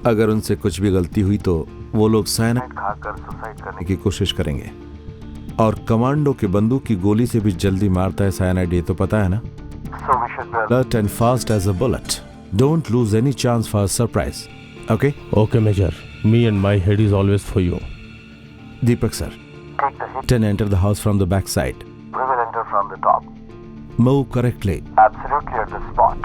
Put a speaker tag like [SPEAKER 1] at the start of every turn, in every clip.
[SPEAKER 1] अगर उनसे कुछ भी गलती हुई तो वो लोग साइनाइड खाकर सुसाइड करने की कोशिश करेंगे। और कमांडो के बंदूक की गोली से भी जल्दी मारता है साइनाइड, ये तो पता है ना। So we should be alert and fast as a bullet. Don't lose any chance for a surprise. Okay?
[SPEAKER 2] Okay, Major. Me and my head is always for you.
[SPEAKER 1] Deepak sir, take the hit and enter the house from the back side. We will enter from the top. Move correctly. Absolutely at the spot.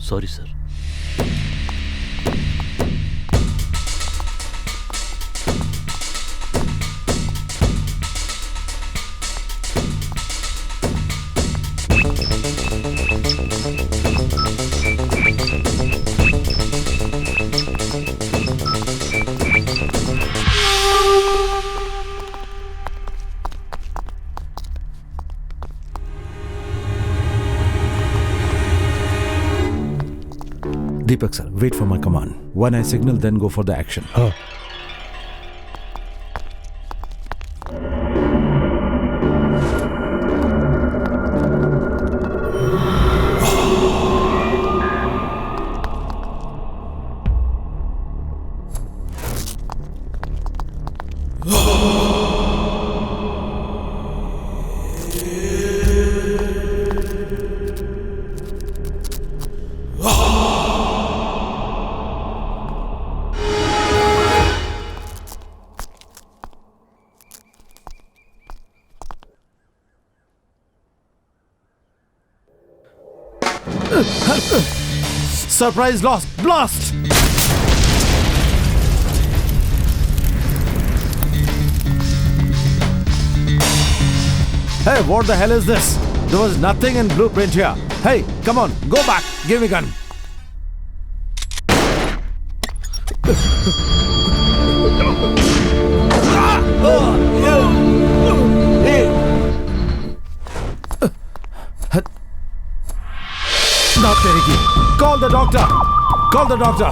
[SPEAKER 3] Sorry sir.
[SPEAKER 1] Deepak sir, wait for my command. When I signal, then go for the action. Surprise lost! Blast! Hey, what the hell is this? There was nothing in blueprint here. Hey, come on, go back. Give me gun. Not Teriki. Call the doctor. Call the doctor.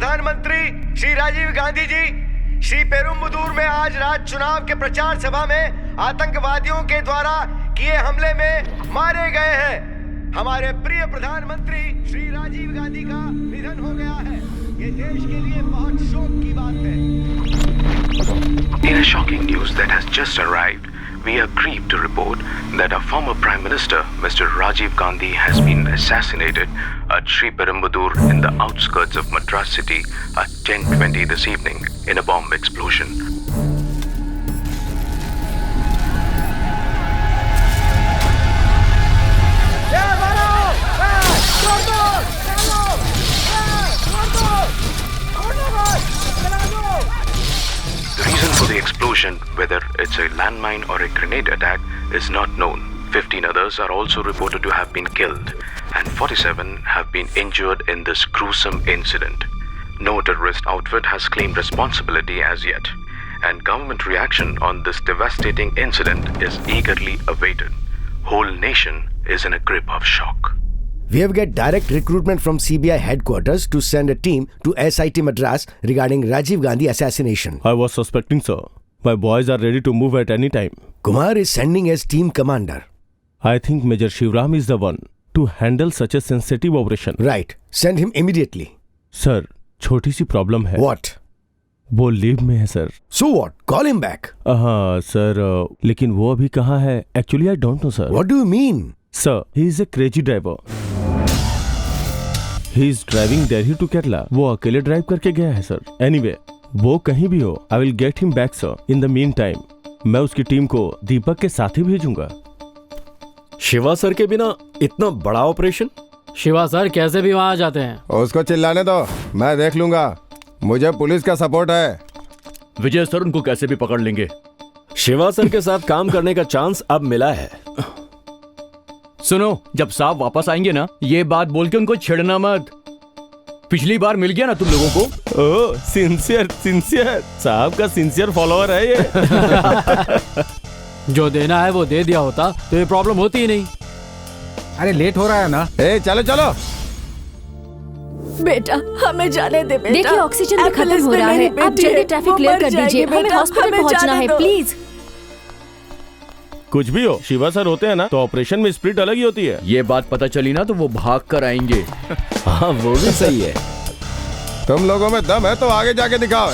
[SPEAKER 3] प्रधानमंत्री श्री राजीव गांधी जी श्री पेरुम्बदूर में आज रात चुनाव के प्रचार सभा में आतंकवादियों के द्वारा किए हमले में मारे गए हैं। हमारे प्रिय प्रधानमंत्री श्री राजीव गांधी का निधन हो गया है। ये देश के लिए बहुत शोक की बात है।
[SPEAKER 4] In a shocking news that has just arrived, we are grieved to report that our former Prime Minister, Mr. Rajiv Gandhi, has been assassinated at Sri Perumbudur in the outskirts of Madras city at 10:20 this evening in a bomb explosion. The reason for the explosion, whether it's a landmine or a grenade attack, is not known. 15 others are also reported to have been killed, and 47 have been injured in this gruesome incident. No terrorist outfit has claimed responsibility as yet, and government reaction on this devastating incident is eagerly awaited. Whole nation is in a grip of shock.
[SPEAKER 5] We have get direct recruitment from CBI headquarters to send a team to SIT Madras regarding Rajiv Gandhi assassination.
[SPEAKER 2] I was suspecting, sir. My boys are ready to move at any time.
[SPEAKER 5] Kumar is sending as team commander.
[SPEAKER 2] I think Major Shivram is the one to handle such a sensitive operation.
[SPEAKER 5] Right. Send him immediately.
[SPEAKER 2] Sir, छोटी सी problem है.
[SPEAKER 5] What?
[SPEAKER 2] वो leave में है sir.
[SPEAKER 5] So what? Call him back.
[SPEAKER 2] हाँ sir, लेकिन वो अभी कहाँ है? Actually I don't know sir.
[SPEAKER 5] What do you mean?
[SPEAKER 2] Sir, he is a crazy driver. He is driving Delhi to Kerala. वो अकेले ड्राइव करके गया है सर. Anyway, वो कहीं भी हो, I will get him back sir. In the meantime, मैं उसकी टीम को दीपक के साथ ही भेजूंगा.
[SPEAKER 6] शिवा सर के बिना इतना बड़ा ऑपरेशन?
[SPEAKER 7] शिवा सर कैसे भी वहाँ आ जाते हैं.
[SPEAKER 8] उसको चिल्लाने दो, मैं देख लूंगा. मुझे पुलिस का सपोर्ट है.
[SPEAKER 6] विजय सर उनको कैसे भी पकड़ लेंगे. शिवा सर के साथ काम करने का चांस अब मिला है.
[SPEAKER 9] सुनो, जब साहब वापस आएंगे ना, ये बात बोल के उनको छेड़ना मत. पिछली बार मिल गया ना तुम लोगों को.
[SPEAKER 2] ओह, सिंसियर साहब का सिंसियर फॉलोअर है ये.
[SPEAKER 7] जो देना है वो दे दिया होता तो ये प्रॉब्लम होती ही नहीं.
[SPEAKER 10] अरे लेट हो रहा है ना.
[SPEAKER 8] ए चलो चलो.
[SPEAKER 11] बेटा हमें जाने दे बेटा.
[SPEAKER 12] देखिए ऑक्सीजन भी खत्म हो रहा है. आप जल्दी ट्रैफिक क्लियर कर दीजिए. हमें हॉस्पिटल पहुंचना है प्लीज.
[SPEAKER 2] कुछ भी हो, शिवा सर होते हैं ना तो ऑपरेशन में स्प्रिट अलग ही होती है.
[SPEAKER 9] ये बात पता चली ना तो वो भाग कर आएंगे.
[SPEAKER 6] हाँ वो भी सही है.
[SPEAKER 8] तुम लोगों में दम है तो आगे जाके दिखाओ.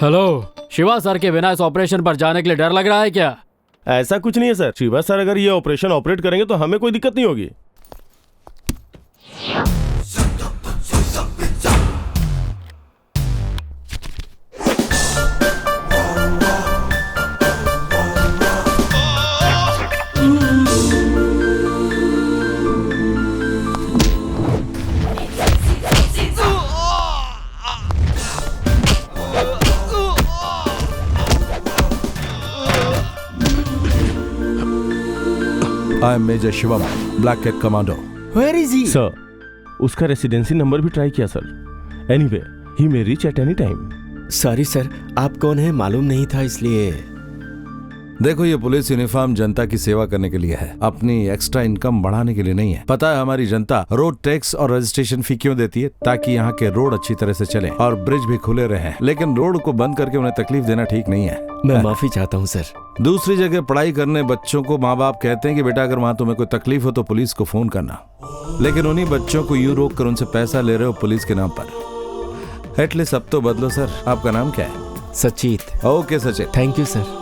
[SPEAKER 7] हेलो, शिवा सर के बिना इस ऑपरेशन पर जाने के लिए डर लग रहा है क्या?
[SPEAKER 2] ऐसा कुछ नहीं है सर. शिवा सर अगर ये ऑपरेशन ऑपरेट करेंगे तो हमें कोई दिक्कत नहीं होगी.
[SPEAKER 1] I am Major Shivam, Black Cat Commando.
[SPEAKER 5] Where is he?
[SPEAKER 2] Sir, उसका रेसिडेंसी नंबर भी ट्राई किया sir. Anyway, he may reach at any time.
[SPEAKER 6] Sorry sir, आप कौन है मालूम नहीं था इसलिए.
[SPEAKER 1] देखो ये पुलिस यूनिफॉर्म जनता की सेवा करने के लिए है, अपनी एक्स्ट्रा इनकम बढ़ाने के लिए नहीं है. पता है हमारी जनता रोड टैक्स और रजिस्ट्रेशन फी क्यों देती है? ताकि यहाँ के रोड अच्छी तरह से चले और ब्रिज भी खुले रहे. लेकिन रोड को बंद करके उन्हें तकलीफ देना ठीक नहीं है.
[SPEAKER 6] मैं माफी चाहता हूँ सर.
[SPEAKER 1] दूसरी जगह पढ़ाई करने बच्चों को माँ बाप कहते हैं कि बेटा अगर वहाँ तुम्हें कोई तकलीफ हो तो पुलिस को फोन करना. लेकिन उन्हीं बच्चों को यूं रोक कर उनसे पैसा ले रहे हो पुलिस के नाम पर. एटलीस्ट अब तो बदलो सर. आपका नाम क्या है?
[SPEAKER 6] Sachit.
[SPEAKER 1] Okay Sachit.
[SPEAKER 6] Thank you sir.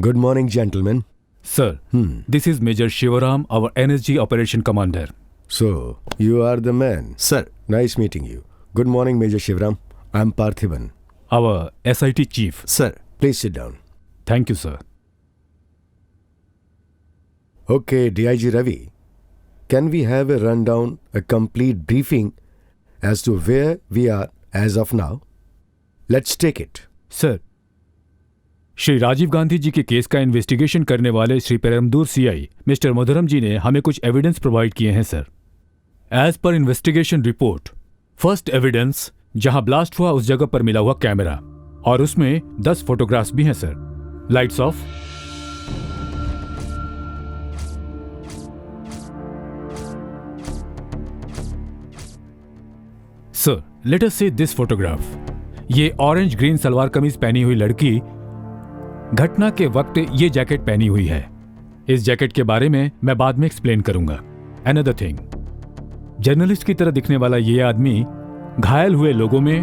[SPEAKER 5] Good morning, gentlemen.
[SPEAKER 10] Sir, this is Major Shivaram, our NSG Operation Commander.
[SPEAKER 5] So, you are the man.
[SPEAKER 1] Sir.
[SPEAKER 5] Nice meeting you. Good morning, Major Shivaram. I'm Parthiban.
[SPEAKER 10] Our SIT Chief.
[SPEAKER 1] Sir.
[SPEAKER 5] Please sit down.
[SPEAKER 10] Thank you, sir.
[SPEAKER 5] Okay, DIG Ravi. Can we have a rundown, a complete briefing as to where we are as of now. Let's take it.
[SPEAKER 10] Sir, Shri Rajiv Gandhi ji के case का investigation करने वाले Shri पेरम्बदूर CI mister मधुरम जी ने हमें कुछ evidence provide किए हैं sir. As per investigation report, first evidence जहां ब्लास्ट हुआ उस जगह पर मिला हुआ कैमरा, और उसमें 10 फोटोग्राफ्स भी हैं sir. Lights off. Sir, let us see this photograph. ये ऑरेंज ग्रीन सलवार कमीज पहनी हुई लड़की घटना के वक्त ये जैकेट पहनी हुई है। इस जैकेट के बारे में मैं बाद में एक्सप्लेन करूंगा। अनदर थिंग, जर्नलिस्ट की तरह दिखने वाला ये आदमी घायल हुए लोगों में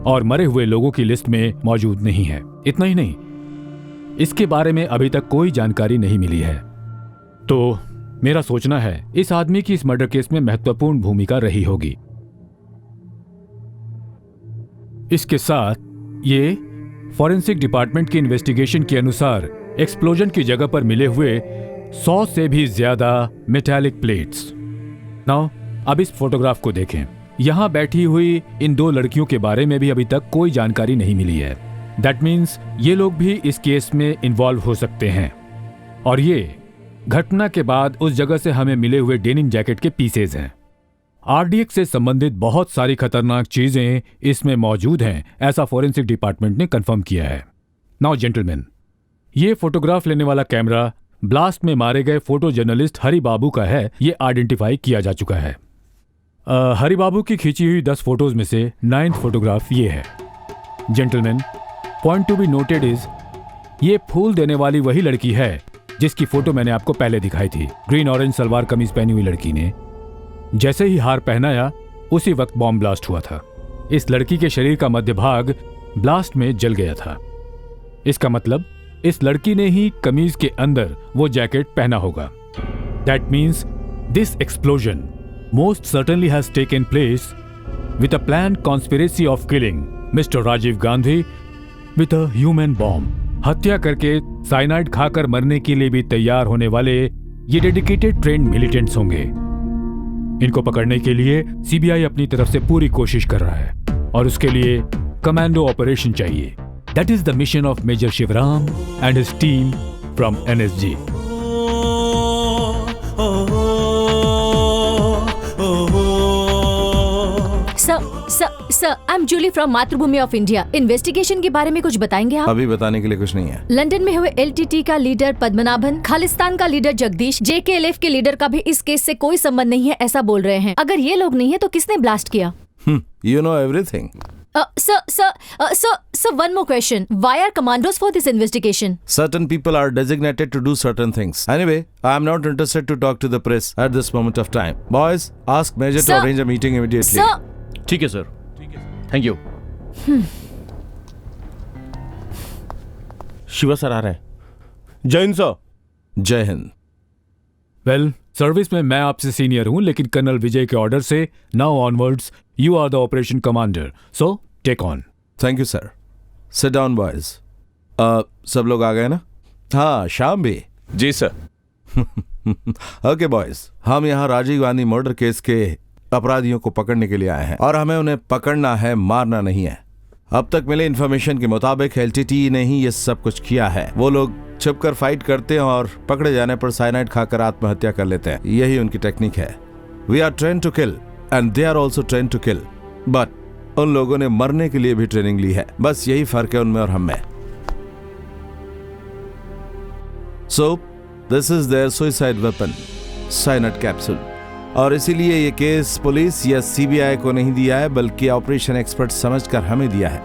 [SPEAKER 10] और मरे हुए लोगों की लिस्ट में मौजूद नहीं है। इतना ही नहीं, इसके बारे में अभी तक कोई जानकारी नहीं मिली है। तो मेरा सोचना है इस आदमी की इस मर्डर केस में महत्वपूर्ण भूमिका रही होगी। इसके साथ ये फॉरेंसिक डिपार्टमेंट की इन्वेस्टिगेशन के अनुसार एक्सप्लोजन की जगह पर मिले हुए 100 से भी ज्यादा मेटालिक प्लेट्स। नाउ अब इस फोटोग्राफ को देखें। यहां बैठी हुई इन 2 लड़कियों के बारे में भी अभी तक कोई जानकारी नहीं मिली है। दैट मीन्स ये लोग भी इस केस में इन्वॉल्व हो सकते हैं। और ये घटना के बाद उस जगह से हमें मिले हुए डेनिम जैकेट के पीसेज हैं। आरडीएक्स से संबंधित बहुत सारी खतरनाक चीजें इसमें मौजूद हैं, ऐसा फॉरेंसिक डिपार्टमेंट ने कंफर्म किया है। नाउ जेंटलमैन, ये फोटोग्राफ लेने वाला कैमरा ब्लास्ट में मारे गए फोटो जर्नलिस्ट हरि बाबू का है, ये आइडेंटिफाई किया जा चुका है। हरि बाबू की खींची हुई 10 फोटोज में से 9th फोटोग्राफ ये है। Gentleman, point to be noted is ये फूल देने वाली वही लड़की है जिसकी फोटो मैंने आपको पहले दिखाई थी। ग्रीन ऑरेंज सलवार कमीज पहनी हुई लड़की ने जैसे ही हार पहनाया उसी वक्त बॉम्ब ब्लास्ट हुआ था। इस लड़की के शरीर का मध्य भाग ब्लास्ट में जल गया था। इसका मतलब इस लड़की ने ही कमीज के अंदर वो जैकेट पहना होगा। That means this explosion most certainly has taken place with a planned conspiracy of killing Mr. Rajiv Gandhi with a human bomb. हत्या करके साइनाइड खाकर मरने के लिए भी तैयार होने वाले ये डेडिकेटेड ट्रेंड मिलिटेंट्स होंगे। इनको पकड़ने के लिए सीबीआई अपनी तरफ से पूरी कोशिश कर रहा है और उसके लिए कमांडो ऑपरेशन चाहिए। That is the mission of Major Shivaram and his team from NSG.
[SPEAKER 12] Sir, I am Julie from Mathrubhumi of India. Investigation के बारे में कुछ बताएंगे आप?
[SPEAKER 1] अभी बताने के लिए कुछ नहीं है।
[SPEAKER 12] लंदन में हुए एलटीटी का लीडर पद्मनाभन, खालिस्तान का लीडर जगदीश, जेकेएलएफ के लीडर का भी इस केस से कोई संबंध नहीं है, ऐसा बोल रहे हैं। अगर ये लोग नहीं है तो किसने ब्लास्ट किया?
[SPEAKER 1] You know everything.
[SPEAKER 12] Sir, one more question. Why are commandos for this investigation?
[SPEAKER 1] Certain people are designated to do certain things. Anyway, I am not interested to talk to the press at this moment of time. Boys, ask Major to arrange a meeting immediately.
[SPEAKER 12] Sir.
[SPEAKER 6] ठीक है sir, thank you.
[SPEAKER 2] Shiva sir आ रहे हैं। जय Hind sir.
[SPEAKER 1] जय Hind.
[SPEAKER 10] Well, service में मैं आपसे सीनियर हूं, लेकिन कर्नल विजय के ऑर्डर से now onwards you are the operation commander, so take on.
[SPEAKER 1] Thank you sir. Sit down boys. सब लोग आ गए ना? हाँ, शाम भी।
[SPEAKER 2] जी सर।
[SPEAKER 1] ओके बॉयज, हम यहाँ राजीव गांधी मर्डर केस के अपराधियों को पकड़ने के लिए आए हैं और हमें उन्हें पकड़ना है, मारना नहीं है। अब तक मिले इन्फॉर्मेशन के मुताबिक एलटीटी ने ही ये सब कुछ किया है। वो लोग छिपकर फाइट करते हैं और पकड़े जाने पर साइनाइड खाकर आत्महत्या कर लेते हैं। यही उनकी टेक्निक है। We are train to kill and they are also train to kill, but उन लोगों ने मरने के लिए भी ट्रेनिंग ली है। बस यही फर्क है उनमें और हम में। So this is their suicide weapon, cyanide capsule. और इसीलिए ये केस पुलिस या सीबीआई को नहीं दिया है, बल्कि ऑपरेशन एक्सपर्ट समझकर हमें दिया है।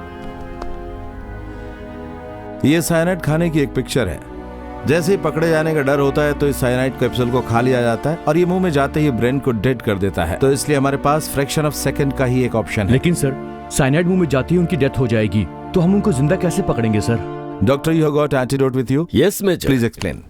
[SPEAKER 1] ये साइनाइड खाने की एक पिक्चर है। जैसे ही पकड़े जाने का डर होता है तो इस साइनाइड कैप्सूल को खा लिया जाता है और ये मुंह में जाते ही ब्रेन को डेड कर देता है। तो इसलिए हमारे पास फ्रैक्शन ऑफ सेकंड का ही एक ऑप्शन है।
[SPEAKER 6] लेकिन सर, साइनाइड मुंह में जाती ही उनकी डेथ हो जाएगी, तो हम उनको जिंदा कैसे पकड़ेंगे sir?
[SPEAKER 1] Doctor, you have got antidote with you?
[SPEAKER 13] Yes major.
[SPEAKER 1] Please explain.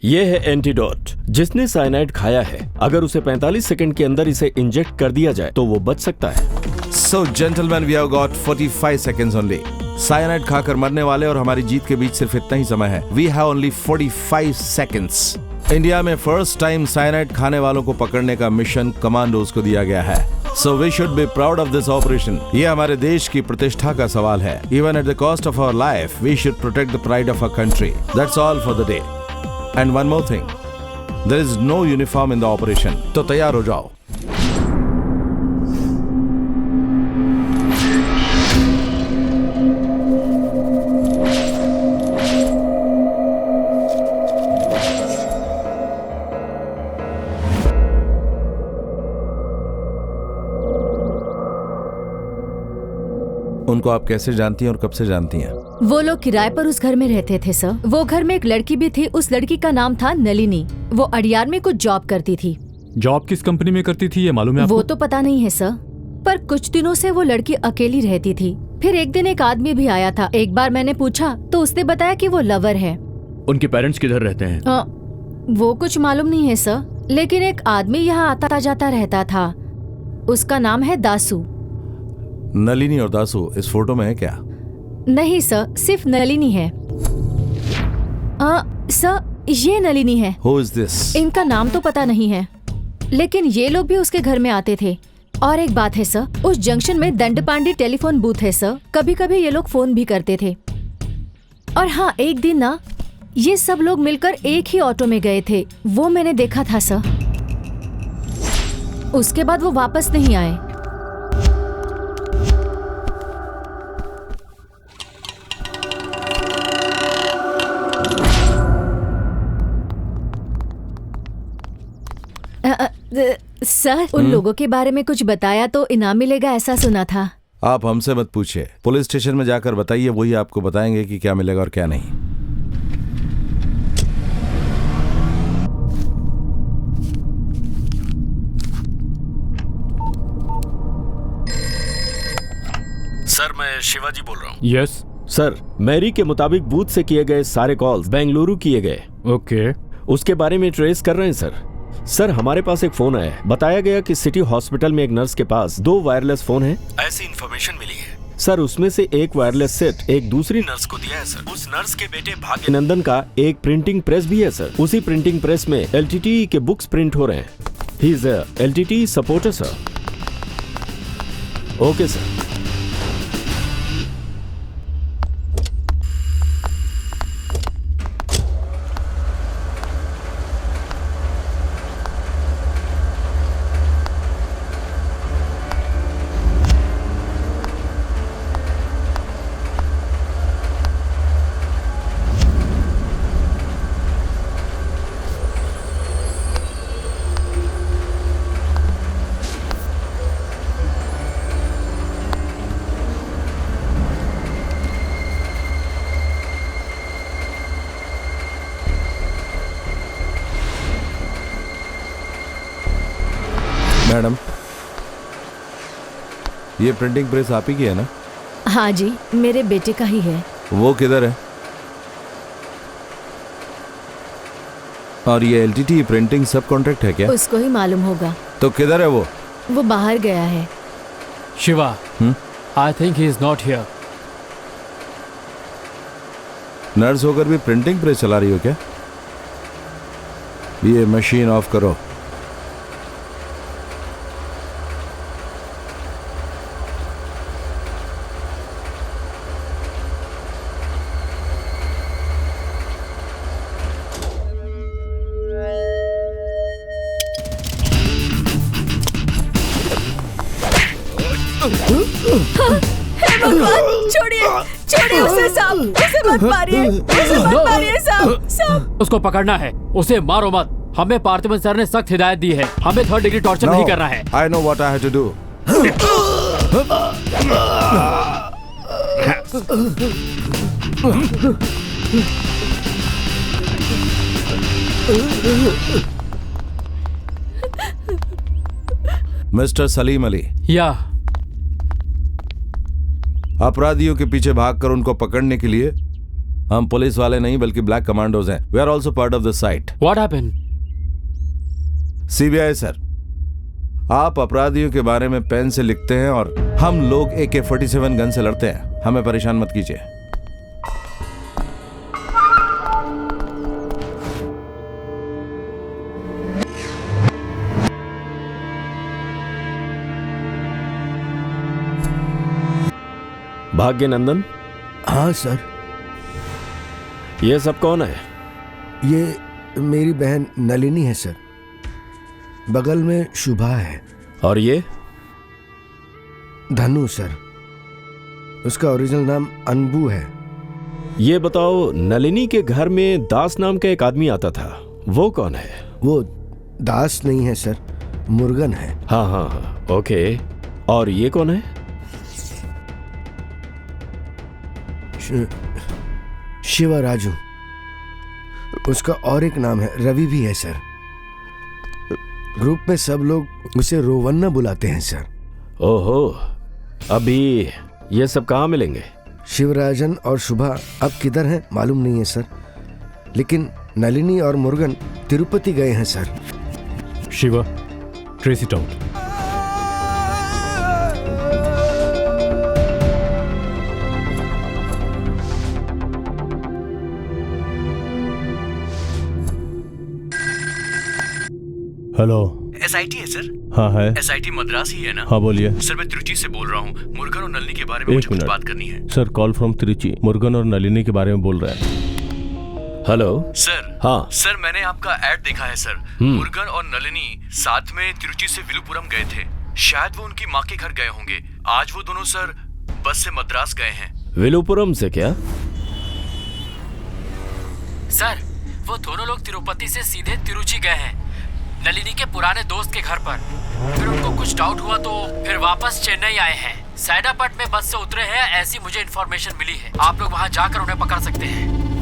[SPEAKER 13] ये है एंटीडोट। जिसने साइनाइड खाया है, अगर उसे 45 सेकंड के अंदर इसे इंजेक्ट कर दिया जाए तो वो बच सकता है।
[SPEAKER 1] So gentleman, we have got 45 seconds only. Cyanide खाकर मरने वाले और हमारी जीत के बीच सिर्फ इतना ही समय है। We have only 45 seconds. India में फर्स्ट टाइम साइनाइड खाने वालों को पकड़ने का मिशन कमांडोज को दिया गया है। So we should be proud of this operation. ये हमारे देश की प्रतिष्ठा का सवाल है। Even at the cost of our life we should protect the pride of our country. That's all for the day. And one more thing, there is no uniform in the operation. तो तैयार हो जाओ। उनको आप कैसे जानती हैं और कब से जानती हैं?
[SPEAKER 12] वो लोग किराए पर उस घर में रहते थे सर। वो घर में एक लड़की भी थी। उस लड़की का नाम था नलिनी। वो अडियार में कुछ जॉब करती थी।
[SPEAKER 10] जॉब किस कंपनी में करती थी ये मालूम है आपको?
[SPEAKER 12] वो तो पता नहीं है सर, पर कुछ दिनों से वो लड़की अकेली रहती थी। फिर एक दिन एक आदमी भी आया था। एक बार मैंने पूछा तो उसने बताया कि वो लवर है।
[SPEAKER 9] उनके पेरेंट्स किधर रहते हैं?
[SPEAKER 12] वो कुछ मालूम नहीं है सर, लेकिन एक आदमी यहाँ आता जाता रहता था। उसका नाम है दासू।
[SPEAKER 1] नलिनी और दासू इस फोटो में है क्या?
[SPEAKER 12] नहीं सर, सिर्फ नलिनी है। सर ये नलिनी है।
[SPEAKER 1] Who is this?
[SPEAKER 12] इनका नाम तो पता नहीं है, लेकिन ये लोग भी उसके घर में आते थे। और एक बात है सर, उस जंक्शन में दंडपांडी टेलीफोन बूथ है सर। कभी कभी ये लोग फोन भी करते थे। और हाँ, एक दिन ना ये सब लोग मिलकर एक ही ऑटो में गए थे। वो मैंने देखा था सर। उसके बाद वो वापस नहीं आए। सर, उन लोगों के बारे में कुछ बताया तो इनाम मिलेगा ऐसा सुना था।
[SPEAKER 1] आप हमसे मत पूछिए, पुलिस स्टेशन में जाकर बताइए, वही आपको बताएंगे कि क्या मिलेगा और क्या नहीं।
[SPEAKER 13] सर, मैं शिवाजी बोल रहा हूँ।
[SPEAKER 10] यस
[SPEAKER 13] सर, मैरी के मुताबिक बूथ से किए गए सारे कॉल्स बेंगलुरु किए गए।
[SPEAKER 10] ओके।
[SPEAKER 13] उसके बारे में ट्रेस कर रहे हैं सर। सर, हमारे पास एक फोन आया है। बताया गया कि सिटी हॉस्पिटल में एक नर्स के पास 2 वायरलेस फोन हैं। ऐसी इन्फॉर्मेशन मिली है सर। उसमें से एक वायरलेस सेट एक दूसरी नर्स को दिया है सर। उस नर्स के बेटे भाग्यनंदन का एक प्रिंटिंग प्रेस भी है सर। उसी प्रिंटिंग प्रेस में LTTE के बुक्स प्रिंट हो रहे हैं। He is a LTTE supporter sir. Okay sir.
[SPEAKER 1] Madam, ये प्रिंटिंग प्रेस आप ही की है ना?
[SPEAKER 12] हाँ जी, मेरे बेटे का ही है।
[SPEAKER 1] वो किधर है? और ये LTTE प्रिंटिंग सब कॉन्ट्रैक्ट है क्या?
[SPEAKER 12] उसको ही मालूम होगा।
[SPEAKER 1] तो किधर है वो?
[SPEAKER 12] वो बाहर गया है।
[SPEAKER 7] Shiva, I think he is not here.
[SPEAKER 1] Nurse होकर भी प्रिंटिंग प्रेस चला रही हो क्या? ये मशीन ऑफ करो।
[SPEAKER 11] छोड़िए, छोड़िए उसे साहब, उसे मत मारिए, उसे मत मारिए साहब, साहब।
[SPEAKER 7] उसको पकड़ना है, उसे मारो मत। हमें पार्थिवन सर ने सख्त हिदायत दी है, हमें 3rd डिग्री टॉर्चर नहीं करना है।
[SPEAKER 1] I know what I have to do. Mister Salim Ali,
[SPEAKER 7] या
[SPEAKER 1] अपराधियों के पीछे भागकर उनको पकड़ने के लिए हम पुलिस वाले नहीं बल्कि ब्लैक कमांडोज हैं। We are also part of the site.
[SPEAKER 7] What happened?
[SPEAKER 1] CBI sir, आप अपराधियों के बारे में पेन से लिखते हैं और हम लोग AK-47 गन से लड़ते हैं। हमें परेशान मत कीजिए।
[SPEAKER 13] भाग्यनंदन?
[SPEAKER 5] हाँ सर।
[SPEAKER 13] ये सब कौन है?
[SPEAKER 5] ये मेरी बहन नलिनी है सर। बगल में शुभा है।
[SPEAKER 13] और ये?
[SPEAKER 5] धनु सर। उसका ओरिजिनल नाम अनबू है।
[SPEAKER 13] ये बताओ, नलिनी के घर में दास नाम का एक आदमी आता था, वो कौन है?
[SPEAKER 5] वो दास नहीं है सर, मुर्गन है।
[SPEAKER 13] हाँ हाँ हाँ, ओके। और ये कौन है?
[SPEAKER 5] शिवा राजू। उसका और एक नाम है, रवि भी है सर। ग्रुप में सब लोग उसे रोवन्ना बुलाते हैं सर।
[SPEAKER 13] ओहो, अभी ये सब कहाँ मिलेंगे?
[SPEAKER 5] शिवराजन और शुभा अब किधर हैं मालूम नहीं है सर, लेकिन नलिनी और मुर्गन तिरुपति गए हैं sir.
[SPEAKER 10] Shiva, trace it out.
[SPEAKER 2] Hello.
[SPEAKER 9] SIT है सर?
[SPEAKER 2] हाँ है।
[SPEAKER 9] एसआईटी मद्रास ही है ना?
[SPEAKER 2] हाँ बोलिए।
[SPEAKER 9] सर मैं त्रिची से बोल रहा हूँ। मुर्गन और नलिनी के बारे में मुझे कुछ बात करनी है।
[SPEAKER 2] Sir call from Trichy, Murugan और नलिनी के बारे में बोल रहे हैं।
[SPEAKER 13] Hello
[SPEAKER 9] sir.
[SPEAKER 13] हाँ
[SPEAKER 9] सर मैंने आपका ऐड देखा है सर। मुर्गन और नलिनी साथ में त्रिची से विलुपुरम गए थे। शायद वो उनकी माँ के घर गए होंगे। आज वो दोनों सर बस से मद्रास गए हैं।
[SPEAKER 13] विलुपुरम से क्या?
[SPEAKER 7] सर वो दोनों लोग तिरुपति से सीधे तिरुचि गए हैं, नलिनी के पुराने दोस्त के घर पर। फिर उनको कुछ डाउट हुआ तो फिर वापस चेन्नई आए हैं। सैदापट में बस से उतरे हैं, ऐसी मुझे इन्फॉर्मेशन मिली है। आप लोग वहां जाकर उन्हें पकड़ सकते हैं।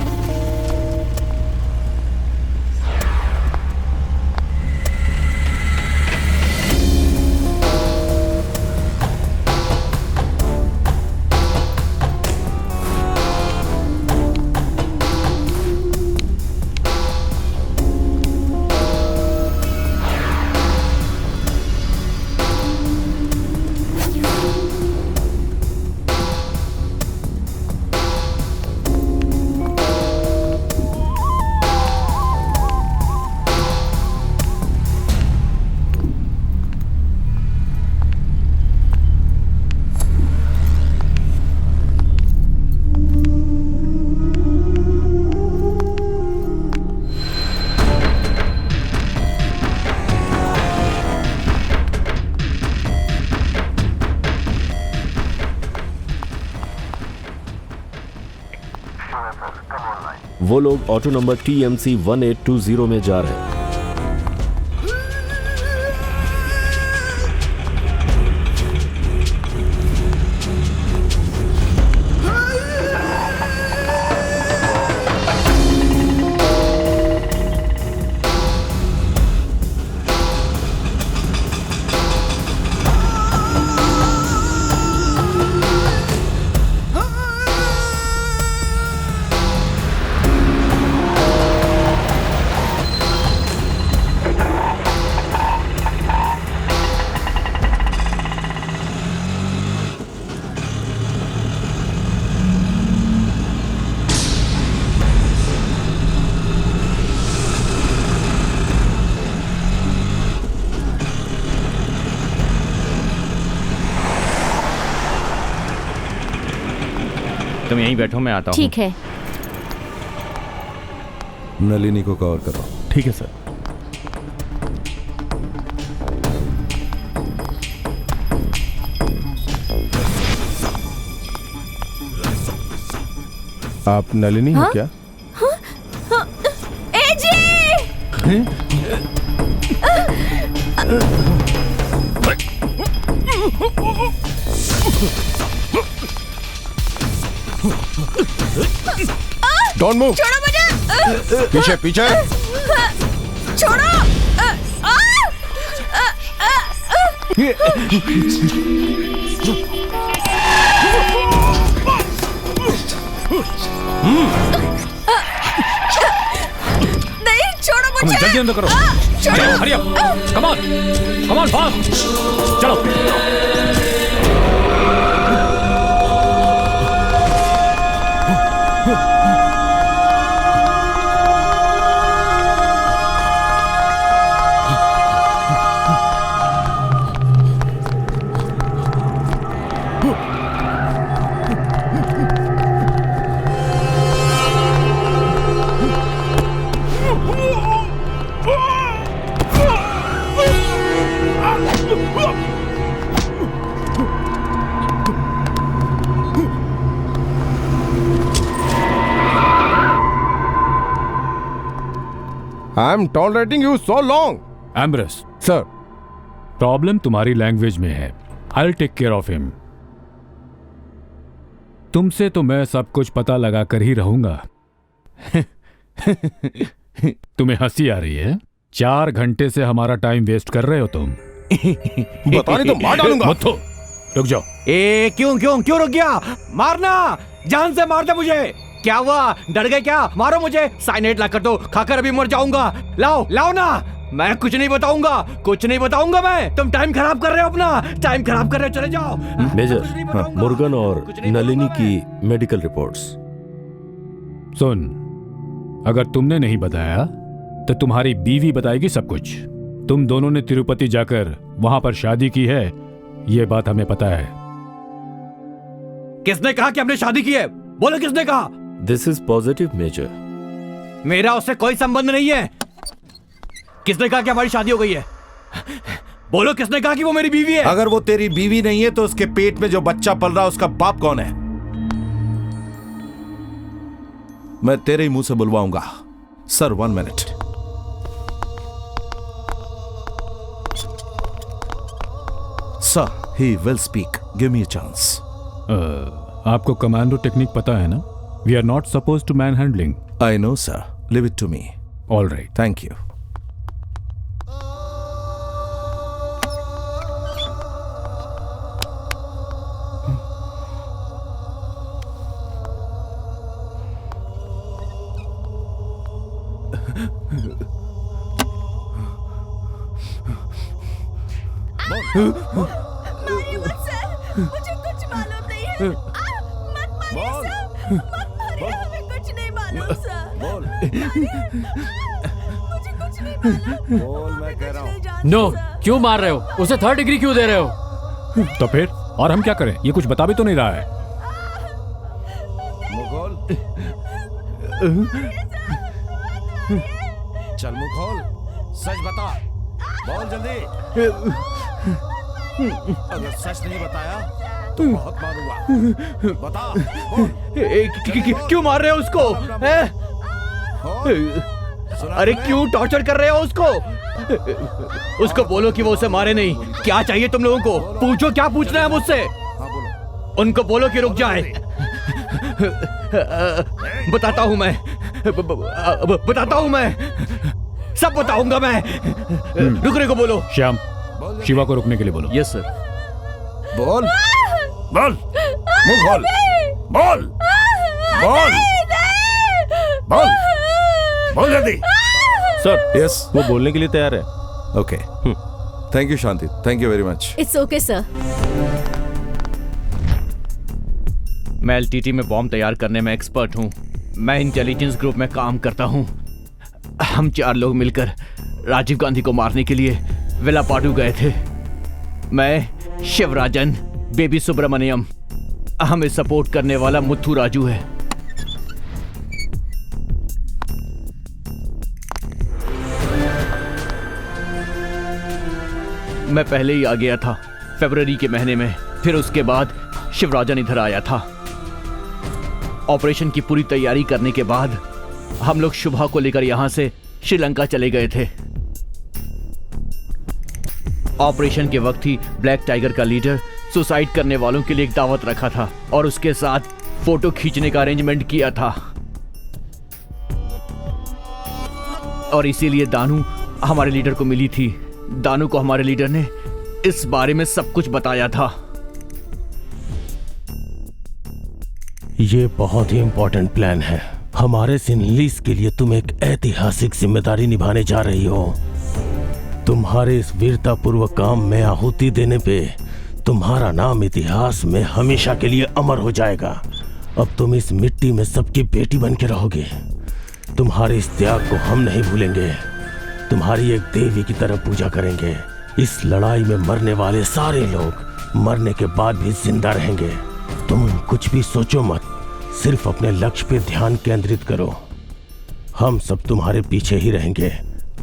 [SPEAKER 13] वो लोग ऑटो नंबर TMC 1820 में जा रहे हैं।
[SPEAKER 9] तुम यहीं बैठो, मैं आता हूँ।
[SPEAKER 12] ठीक है।
[SPEAKER 1] नलिनी को कवर करो।
[SPEAKER 2] ठीक है सर। आप नलिनी हो क्या?
[SPEAKER 11] ए जी!
[SPEAKER 8] Don't move.
[SPEAKER 11] छोड़ो मुझे।
[SPEAKER 8] पीछे पीछे।
[SPEAKER 11] छोड़ो। नहीं, छोड़ो मुझे।
[SPEAKER 10] जल्दी अंदर करो।
[SPEAKER 11] छोड़ो।
[SPEAKER 10] Hurry up. Come on, come on fast. चलो।
[SPEAKER 8] I am tolerating you so long.
[SPEAKER 10] एम्ब्रस,
[SPEAKER 8] सर,
[SPEAKER 10] प्रॉब्लम तुम्हारी लैंग्वेज में है। I will take care of him. तुमसे तो मैं सब कुछ पता लगा कर ही रहूंगा। तुम्हें हंसी आ रही है? 4 घंटे से हमारा टाइम वेस्ट कर रहे हो तुम।
[SPEAKER 8] बता नहीं तो मार डालूंगा।
[SPEAKER 10] मत हो, रुक जाओ।
[SPEAKER 14] क्यों रुक गया? मारना, जान से मार दे मुझे। क्या हुआ, डर गए क्या? मारो मुझे, साइनेट ला कर दो, खाकर अभी मर जाऊंगा। लाओ ना, मैं कुछ नहीं बताऊंगा मैं। तुम टाइम खराब कर रहे हो, अपना टाइम खराब कर रहे हो, चले जाओ।
[SPEAKER 13] मेजर, मुर्गन और नलिनी की मेडिकल रिपोर्ट्स।
[SPEAKER 10] सुन, अगर तुमने नहीं बताया तो तुम्हारी बीवी बताएगी सब कुछ। तुम दोनों ने तिरुपति जाकर वहां पर शादी की है, ये बात हमें पता है।
[SPEAKER 14] किसने कहा कि हमने शादी की है? बोलो, किसने कहा?
[SPEAKER 13] This is positive major.
[SPEAKER 14] मेरा उससे कोई संबंध नहीं है। किसने कहा कि हमारी शादी हो गई है? बोलो, किसने कहा कि वो मेरी बीवी है?
[SPEAKER 1] अगर वो तेरी बीवी नहीं है तो उसके पेट में जो बच्चा पल रहा है उसका बाप कौन है? मैं तेरे ही मुंह से बुलवाऊंगा। Sir, 1 minute. Sir, he will speak, give me a chance.
[SPEAKER 10] आपको कमांडो टेक्निक पता है ना? We are not suppose to manhandling.
[SPEAKER 1] I know sir, leave it to me.
[SPEAKER 10] All right,
[SPEAKER 1] thank you.
[SPEAKER 11] मारिए मत सर, मुझे कुछ मालूम नहीं है। मत मारिए सर, मत मारिए, हमें कुछ नहीं मालूम सर। मुझे कुछ नहीं मालूम।
[SPEAKER 8] बोल, मैं कह रहा हूँ।
[SPEAKER 7] नो, क्यों मार रहे हो उसे? 3rd डिग्री क्यों दे रहे हो?
[SPEAKER 10] तो फिर और हम क्या करें? ये कुछ बता भी तो नहीं रहा है।
[SPEAKER 1] मुंह खोल। चल मुंह खोल, सच बता, बोल जल्दी। अगर सच नहीं बताया तो बहुत मारूंगा। बता, बोल।
[SPEAKER 14] क्यों मार रहे हो उसको? अरे क्यों टॉर्चर कर रहे हो उसको बोलो कि वो उसे मारे नहीं। क्या चाहिए तुम लोगों को? पूछो, क्या पूछना है मुझसे? उनको बोलो कि रुक जाए। बताता हूं मैं, सब बताऊंगा मैं। रुकने को बोलो।
[SPEAKER 10] श्याम, शिवा को रुकने के लिए बोलो।
[SPEAKER 14] Yes sir.
[SPEAKER 1] बोल, बोल, मुंह खोल, बोल, बोल, बोल, बोल जल्दी।
[SPEAKER 2] सर,
[SPEAKER 1] यस,
[SPEAKER 2] वो बोलने के लिए तैयार है।
[SPEAKER 1] Okay, thank you Shanti, thank you very much.
[SPEAKER 12] It's okay sir.
[SPEAKER 14] मैं एलटीटी में बॉम्ब तैयार करने में एक्सपर्ट हूँ। मैं इंटेलिजेंस ग्रुप में काम करता हूँ। हम 4 लोग मिलकर राजीव गांधी को मारने के लिए वेलापाडू गए थे। मैं, शिवराजन, बेबी सुब्रमण्यम, हमें सपोर्ट करने वाला मुथु राजू है। मैं पहले ही आ गया था, फरवरी के महीने में। फिर उसके बाद शिवराजन इधर आया था। ऑपरेशन की पूरी तैयारी करने के बाद हम लोग शुभा को लेकर यहां से श्रीलंका चले गए थे। ऑपरेशन के वक्त ही ब्लैक टाइगर का लीडर सुसाइड करने वालों के लिए एक दावत रखा था और उसके साथ फोटो खींचने का अरेंजमेंट किया था। और इसीलिए दानू हमारे लीडर को मिली थी। दानू को हमारे लीडर ने इस बारे में सब कुछ बताया था।
[SPEAKER 2] ये बहुत ही इंपॉर्टेंट प्लान है। हमारे सिनलीस के लिए तुम एक ऐतिहासिक जिम्मेदारी निभाने जा रही हो। तुम्हारे इस वीरतापूर्वक काम में आहुति देने पे तुम्हारा नाम इतिहास में हमेशा के लिए अमर हो जाएगा। अब तुम इस मिट्टी में सबकी बेटी बन के रहोगे। तुम्हारे इस त्याग को हम नहीं भूलेंगे। तुम्हारी एक देवी की तरह पूजा करेंगे। इस लड़ाई में मरने वाले सारे लोग मरने के बाद भी जिंदा रहेंगे। तुम कुछ भी सोचो मत, सिर्फ अपने लक्ष्य पे ध्यान केंद्रित करो। हम सब तुम्हारे पीछे ही रहेंगे।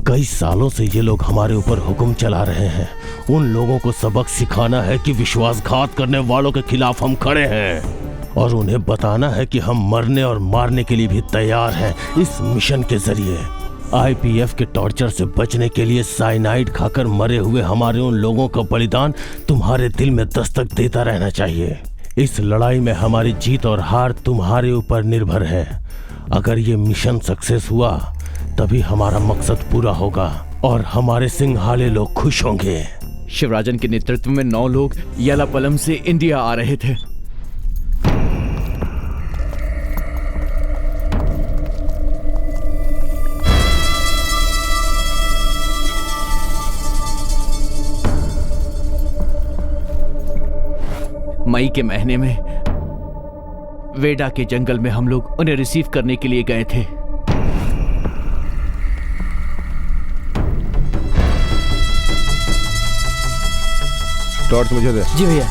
[SPEAKER 2] कई सालों से ये लोग हमारे ऊपर हुक्म चला रहे हैं। उन लोगों को सबक सिखाना है कि विश्वासघात करने वालों के खिलाफ हम खड़े हैं और उन्हें बताना है कि हम मरने और मारने के लिए भी तैयार हैं। इस मिशन के जरिए आईपीएफ के टॉर्चर से बचने के लिए साइनाइड खाकर मरे हुए हमारे उन लोगों का बलिदान तुम्हारे दिल में दस्तक देता रहना चाहिए। इस लड़ाई में हमारी जीत और हार तुम्हारे ऊपर निर्भर है। अगर ये मिशन सक्सेस हुआ तभी हमारा मकसद पूरा होगा और हमारे सिंघाले लोग खुश होंगे।
[SPEAKER 14] शिवराजन के नेतृत्व में 9 लोग येलापलम से इंडिया आ रहे थे। मई के महीने में वेडा के जंगल में हम लोग उन्हें रिसीव करने के लिए गए थे।
[SPEAKER 8] टॉर्च मुझे दे।
[SPEAKER 7] जी भैया।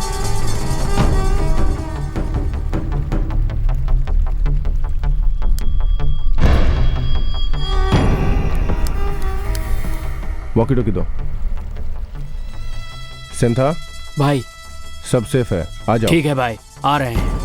[SPEAKER 8] वॉकी टॉकी दो। सिंथा
[SPEAKER 7] भाई
[SPEAKER 8] सब सेफ है, आ जाओ।
[SPEAKER 7] ठीक है भाई, आ रहे हैं।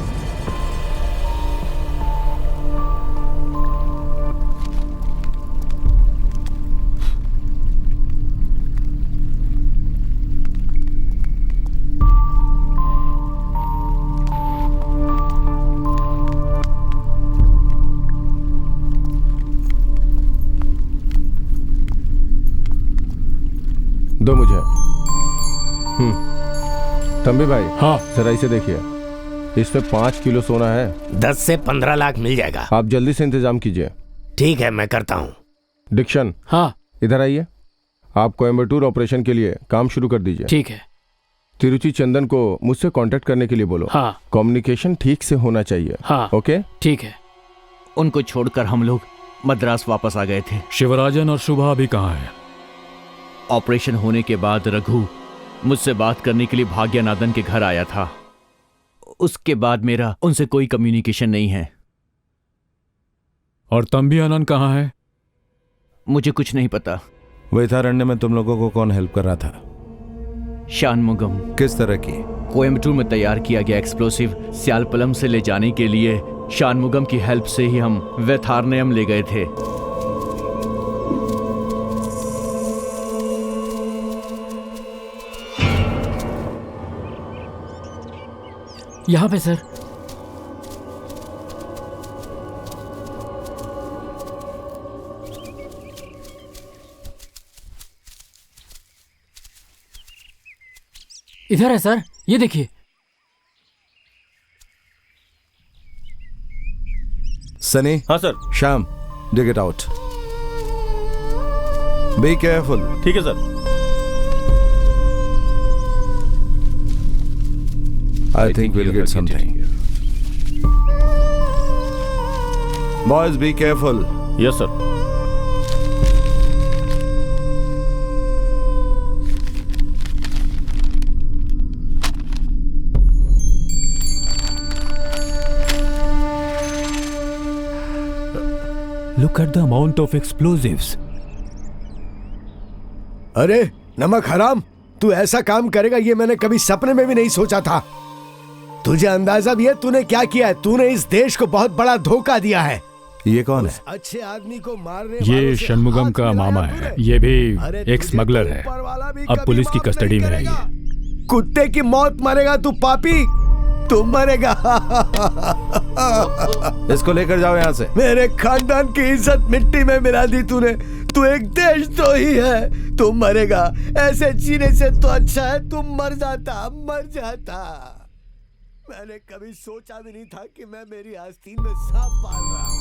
[SPEAKER 8] दो मुझे। तंबी भाई,
[SPEAKER 10] हाँ
[SPEAKER 8] जरा इसे देखिए, इस पे 5 किलो सोना है।
[SPEAKER 15] 10 से 15 लाख मिल जाएगा।
[SPEAKER 8] आप जल्दी से इंतजाम कीजिए।
[SPEAKER 15] ठीक है, मैं करता हूँ।
[SPEAKER 8] डिक्शन,
[SPEAKER 7] हाँ
[SPEAKER 8] इधर आइए। आप कोयम्बटूर ऑपरेशन के लिए काम शुरू कर दीजिए।
[SPEAKER 7] ठीक है।
[SPEAKER 8] तिरुचि चंदन को मुझसे कांटेक्ट करने के लिए बोलो।
[SPEAKER 7] हाँ।
[SPEAKER 8] कम्युनिकेशन ठीक से होना चाहिए।
[SPEAKER 7] हाँ।
[SPEAKER 8] ओके,
[SPEAKER 7] ठीक है।
[SPEAKER 14] उनको छोड़कर हम लोग मद्रास वापस आ गए थे।
[SPEAKER 10] शिवराजन और शुभा अभी कहाँ है?
[SPEAKER 14] ऑपरेशन होने के बाद रघु मुझसे बात करने के लिए भाग्यनाथन के घर आया था। उसके बाद मेरा उनसे कोई कम्युनिकेशन नहीं है।
[SPEAKER 10] और तंबी आनंद कहाँ है?
[SPEAKER 14] मुझे कुछ नहीं पता।
[SPEAKER 1] वैथारण्य में तुम लोगों को कौन हेल्प कर रहा था?
[SPEAKER 14] शानमुगम।
[SPEAKER 1] किस तरह की?
[SPEAKER 14] कोयम्बटूर में तैयार किया गया एक्सप्लोसिव सियालपलम से ले जाने के लिए शानमुगम की हेल्प से ही हम वैथारण्यम ले गए थे।
[SPEAKER 7] यहाँ पे सर। इधर है सर, ये देखिए।
[SPEAKER 1] सनी।
[SPEAKER 13] हाँ sir.
[SPEAKER 1] Shyam, dig it out. Be careful.
[SPEAKER 13] ठीक है sir.
[SPEAKER 1] I think we'll get something. Boys, be careful.
[SPEAKER 13] Yes, sir.
[SPEAKER 10] Look at the amount of explosives.
[SPEAKER 5] अरे नमक हराम, तू ऐसा काम करेगा ये मैंने कभी सपने में भी नहीं सोचा था। तुझे अंदाजा भी है तूने क्या किया है? तूने इस देश को बहुत बड़ा धोखा दिया है।
[SPEAKER 1] ये कौन है?
[SPEAKER 5] अच्छे आदमी को मारने
[SPEAKER 10] ये षणमुगम का मामा है। ये भी एक स्मगलर है। अब पुलिस की कस्टडी में है ये।
[SPEAKER 5] कुत्ते की मौत मरेगा तू पापी, तू मरेगा।
[SPEAKER 1] इसको लेकर जाओ यहाँ से।
[SPEAKER 5] मेरे खानदान की इज्जत मिट्टी में मिला दी तूने। तू एक देशद्रोही है, तू मरेगा। ऐसे जीने से तो अच्छा है तू मर जाता, मर जाता। मैंने कभी सोचा भी नहीं था कि मैं मेरी आस्तीन में सांप पाल रहा हूं।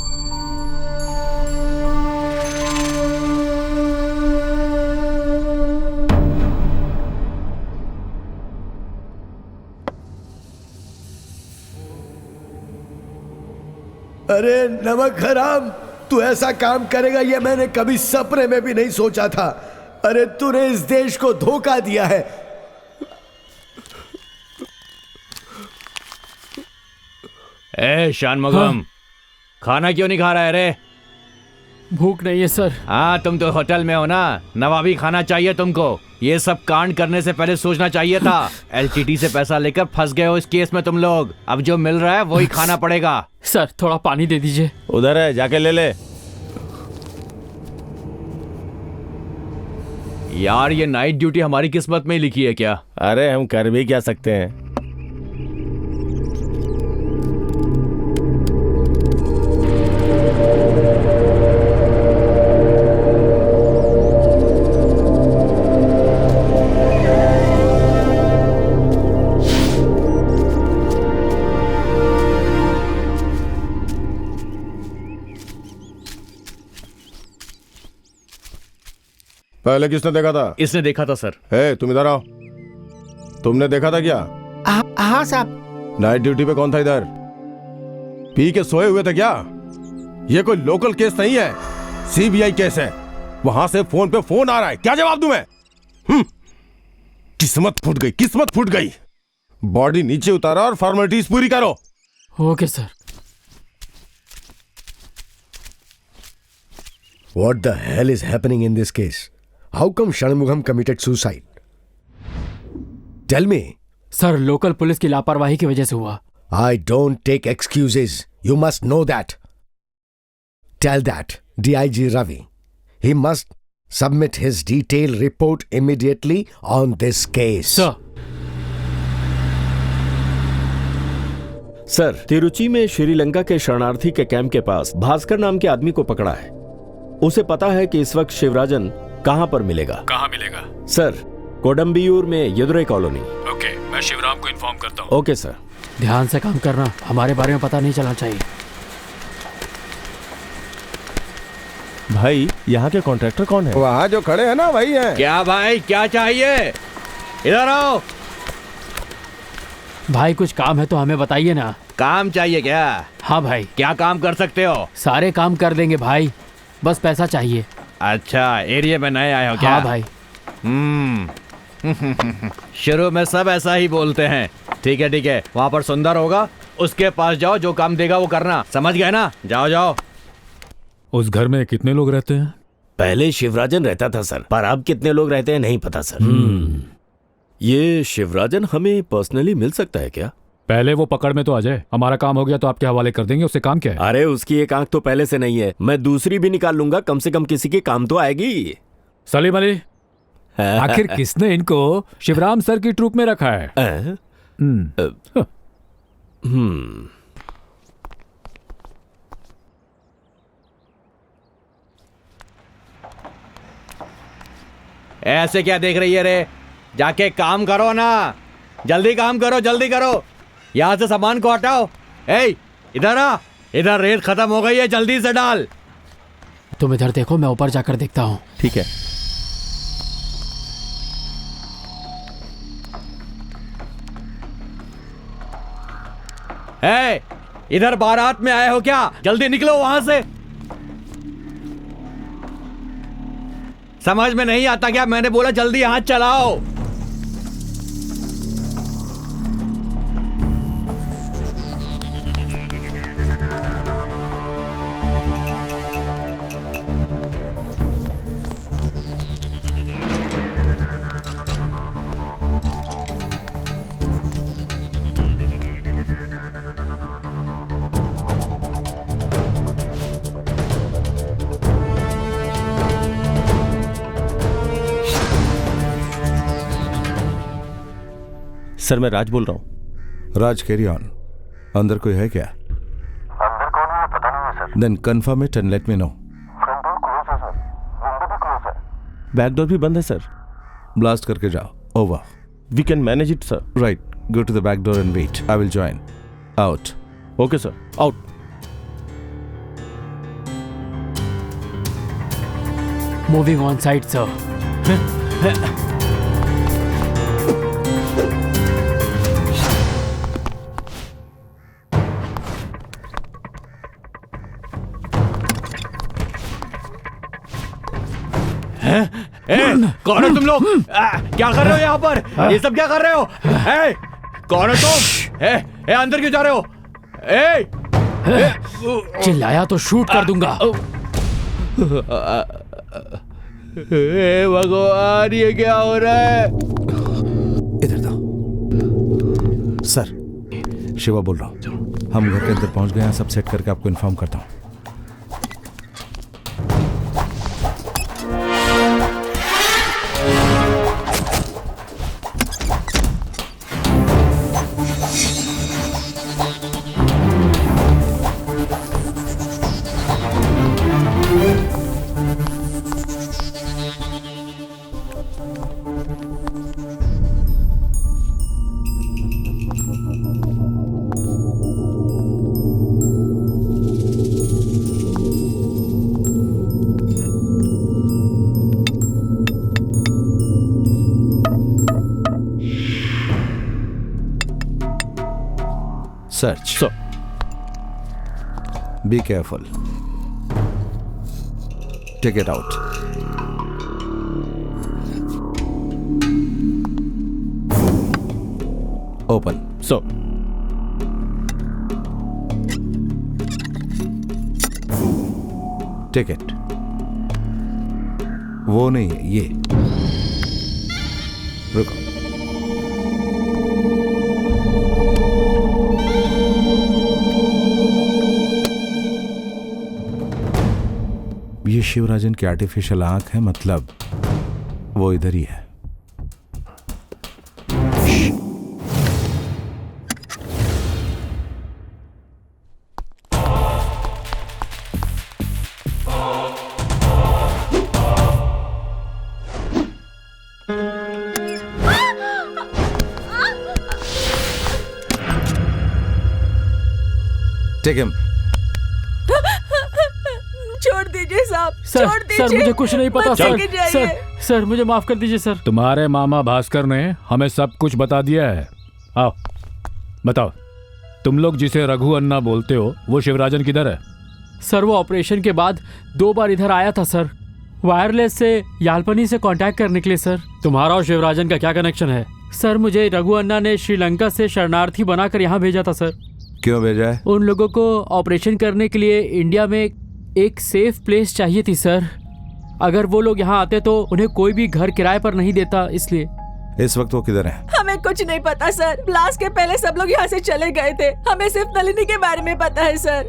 [SPEAKER 5] अरे नमक हराम, तू ऐसा काम करेगा ये मैंने कभी सपने में भी नहीं सोचा था। अरे तूने इस देश को धोखा दिया है।
[SPEAKER 14] ए शानमुगम,
[SPEAKER 7] हाँ?
[SPEAKER 14] खाना क्यों नहीं खा रहा है रे?
[SPEAKER 7] भूख नहीं है सर।
[SPEAKER 14] हाँ, तुम तो होटल में हो ना, नवाबी खाना चाहिए तुमको। ये सब कांड करने से पहले सोचना चाहिए था। एलटीटी से पैसा लेकर फंस गए हो इस केस में तुम लोग। अब जो मिल रहा है वही खाना पड़ेगा।
[SPEAKER 7] सर थोड़ा पानी दे दीजिए।
[SPEAKER 13] उधर है, जाके ले ले।
[SPEAKER 14] यार ये नाइट ड्यूटी हमारी किस्मत में ही लिखी है क्या?
[SPEAKER 2] अरे हम कर भी क्या सकते हैं।
[SPEAKER 8] पहले किसने देखा था?
[SPEAKER 14] इसने देखा था सर।
[SPEAKER 8] तुम इधर आओ। तुमने देखा था क्या?
[SPEAKER 15] हाँ साहब।
[SPEAKER 8] नाइट ड्यूटी पे कौन था इधर? पी के सोए हुए थे क्या? ये कोई लोकल केस नहीं है, सीबीआई केस है। वहां से फोन पे फोन आ रहा है, क्या जवाब दूं मैं? किस्मत फूट गई, किस्मत फूट गई। बॉडी नीचे उतारा और फॉर्मेलिटीज पूरी करो।
[SPEAKER 7] Okay sir.
[SPEAKER 5] What the hell is happening in this case? How come Shanmugam committed suicide? Tell me.
[SPEAKER 7] Sir local police की लापरवाही की वजह से हुआ।
[SPEAKER 5] I don't take excuses. You must know that. Tell that DIG Ravi. He must submit his detailed report immediately on this case.
[SPEAKER 13] Sir, Tiruchi में श्रीलंका के शरणार्थी के कैंप के पास भास्कर नाम के आदमी को पकड़ा है। उसे पता है कि इस वक्त शिवराजन कहां पर मिलेगा।
[SPEAKER 10] कहां मिलेगा?
[SPEAKER 13] सर, कोडम्बियूर में यदुरई कॉलोनी।
[SPEAKER 10] ओके, मैं शिवराम को इन्फॉर्म करता हूं।
[SPEAKER 13] Okay sir.
[SPEAKER 7] ध्यान से काम करना, हमारे बारे में पता नहीं चलना चाहिए।
[SPEAKER 2] भाई, यहाँ के कॉन्ट्रैक्टर कौन है?
[SPEAKER 8] वहाँ जो खड़े हैं ना वही हैं।
[SPEAKER 14] क्या भाई, क्या चाहिए? इधर आओ।
[SPEAKER 7] भाई कुछ काम है तो हमें बताइए ना।
[SPEAKER 14] काम चाहिए क्या?
[SPEAKER 7] हाँ भाई।
[SPEAKER 14] क्या काम कर सकते हो?
[SPEAKER 7] सारे काम कर देंगे भाई, बस पैसा चाहिए।
[SPEAKER 14] अच्छा, एरिया में नए आए हो क्या?
[SPEAKER 7] हाँ भाई।
[SPEAKER 14] शुरू में सब ऐसा ही बोलते हैं। ठीक है ठीक है, वहाँ पर सुंदर होगा, उसके पास जाओ, जो काम देगा वो करना। समझ गए ना? जाओ जाओ।
[SPEAKER 10] उस घर में कितने लोग रहते हैं?
[SPEAKER 15] पहले शिवराजन रहता था सर, पर अब कितने लोग रहते हैं नहीं पता सर।
[SPEAKER 13] ये शिवराजन हमें पर्सनली मिल सकता है क्या?
[SPEAKER 10] पहले वो पकड़ में तो आ जाए, हमारा काम हो गया तो आपके हवाले कर देंगे। उससे काम क्या है?
[SPEAKER 13] अरे उसकी एक आंख तो पहले से नहीं है, मैं दूसरी भी निकाल लूंगा, कम से कम किसी के काम तो आएगी।
[SPEAKER 10] सलीम अली, आखिर किसने इनको शिवराम सर की ट्रूप में रखा है?
[SPEAKER 14] ऐसे क्या देख रही है रे? जाके काम करो ना, जल्दी काम करो, जल्दी करो। यहाँ से सामान को हटाओ। इधर आ, इधर रेत खत्म हो गई है, जल्दी से डाल।
[SPEAKER 7] तुम इधर देखो, मैं ऊपर जाकर देखता हूँ।
[SPEAKER 2] ठीक है।
[SPEAKER 14] इधर बारात में आए हो क्या? जल्दी निकलो वहां से। समझ में नहीं आता क्या? मैंने बोला जल्दी हाथ चलाओ।
[SPEAKER 2] सर, मैं राज बोल रहा हूँ।
[SPEAKER 1] राज, कैरी ऑन। अंदर कोई है क्या?
[SPEAKER 16] अंदर कौन है पता नहीं है sir.
[SPEAKER 1] Then confirm it and let me know.
[SPEAKER 16] Front door close है सर, विंडो भी क्लोज है।
[SPEAKER 2] बैक डोर भी बंद है सर।
[SPEAKER 1] ब्लास्ट करके जाओ। Over.
[SPEAKER 2] We can manage it sir.
[SPEAKER 1] Right, go to the back door and wait. I will join. Out.
[SPEAKER 2] Okay sir, out.
[SPEAKER 7] Moving on side sir.
[SPEAKER 14] कौन है तुम लोग? क्या कर रहे हो यहाँ पर? ये सब क्या कर रहे हो? कौन है तुम? अंदर क्यों जा रहे हो?
[SPEAKER 7] चिल्लाया तो शूट कर दूंगा।
[SPEAKER 14] भगवान, ये क्या हो रहा है?
[SPEAKER 1] इधर दो। सर, शिवा बोल रहा हूँ। हम घर के अंदर पहुंच गए हैं, सब सेट करके आपको इन्फॉर्म करता हूँ। Search. Be careful. Take it out. Open. Take it. वो नहीं है, ये। रुको। ये शिवराजन की आर्टिफिशियल आंख है, मतलब वो इधर ही है। Take him.
[SPEAKER 11] छोड़ दीजिए साहब,
[SPEAKER 7] सर,
[SPEAKER 11] छोड़ दीजिए।
[SPEAKER 7] सर मुझे कुछ नहीं पता
[SPEAKER 11] मत
[SPEAKER 7] सर।
[SPEAKER 11] लेके जाइए।
[SPEAKER 7] सर मुझे माफ कर दीजिए सर।
[SPEAKER 10] तुम्हारे मामा भास्कर ने हमें सब कुछ बता दिया है। आओ बताओ, तुम लोग जिसे रघु अन्ना बोलते हो वो शिवराजन किधर है?
[SPEAKER 7] सर वो ऑपरेशन के बाद 2 बार इधर आया था सर, वायरलेस से यालपनी से कांटेक्ट करने के लिए। सर तुम्हारा और शिवराजन का क्या कनेक्शन है? सर मुझे रघु अन्ना ने श्रीलंका से शरणार्थी बनाकर यहाँ भेजा था सर।
[SPEAKER 1] क्यों भेजा है?
[SPEAKER 7] उन लोगों को ऑपरेशन करने के लिए इंडिया में एक सेफ प्लेस चाहिए थी सर। अगर वो लोग यहाँ आते तो उन्हें कोई भी घर किराए पर नहीं देता, इसलिए।
[SPEAKER 1] इस वक्त वो किधर है?
[SPEAKER 11] हमें कुछ नहीं पता सर। ब्लास्ट के पहले सब लोग यहाँ से चले गए थे। हमें सिर्फ नलिनी के बारे में पता है सर।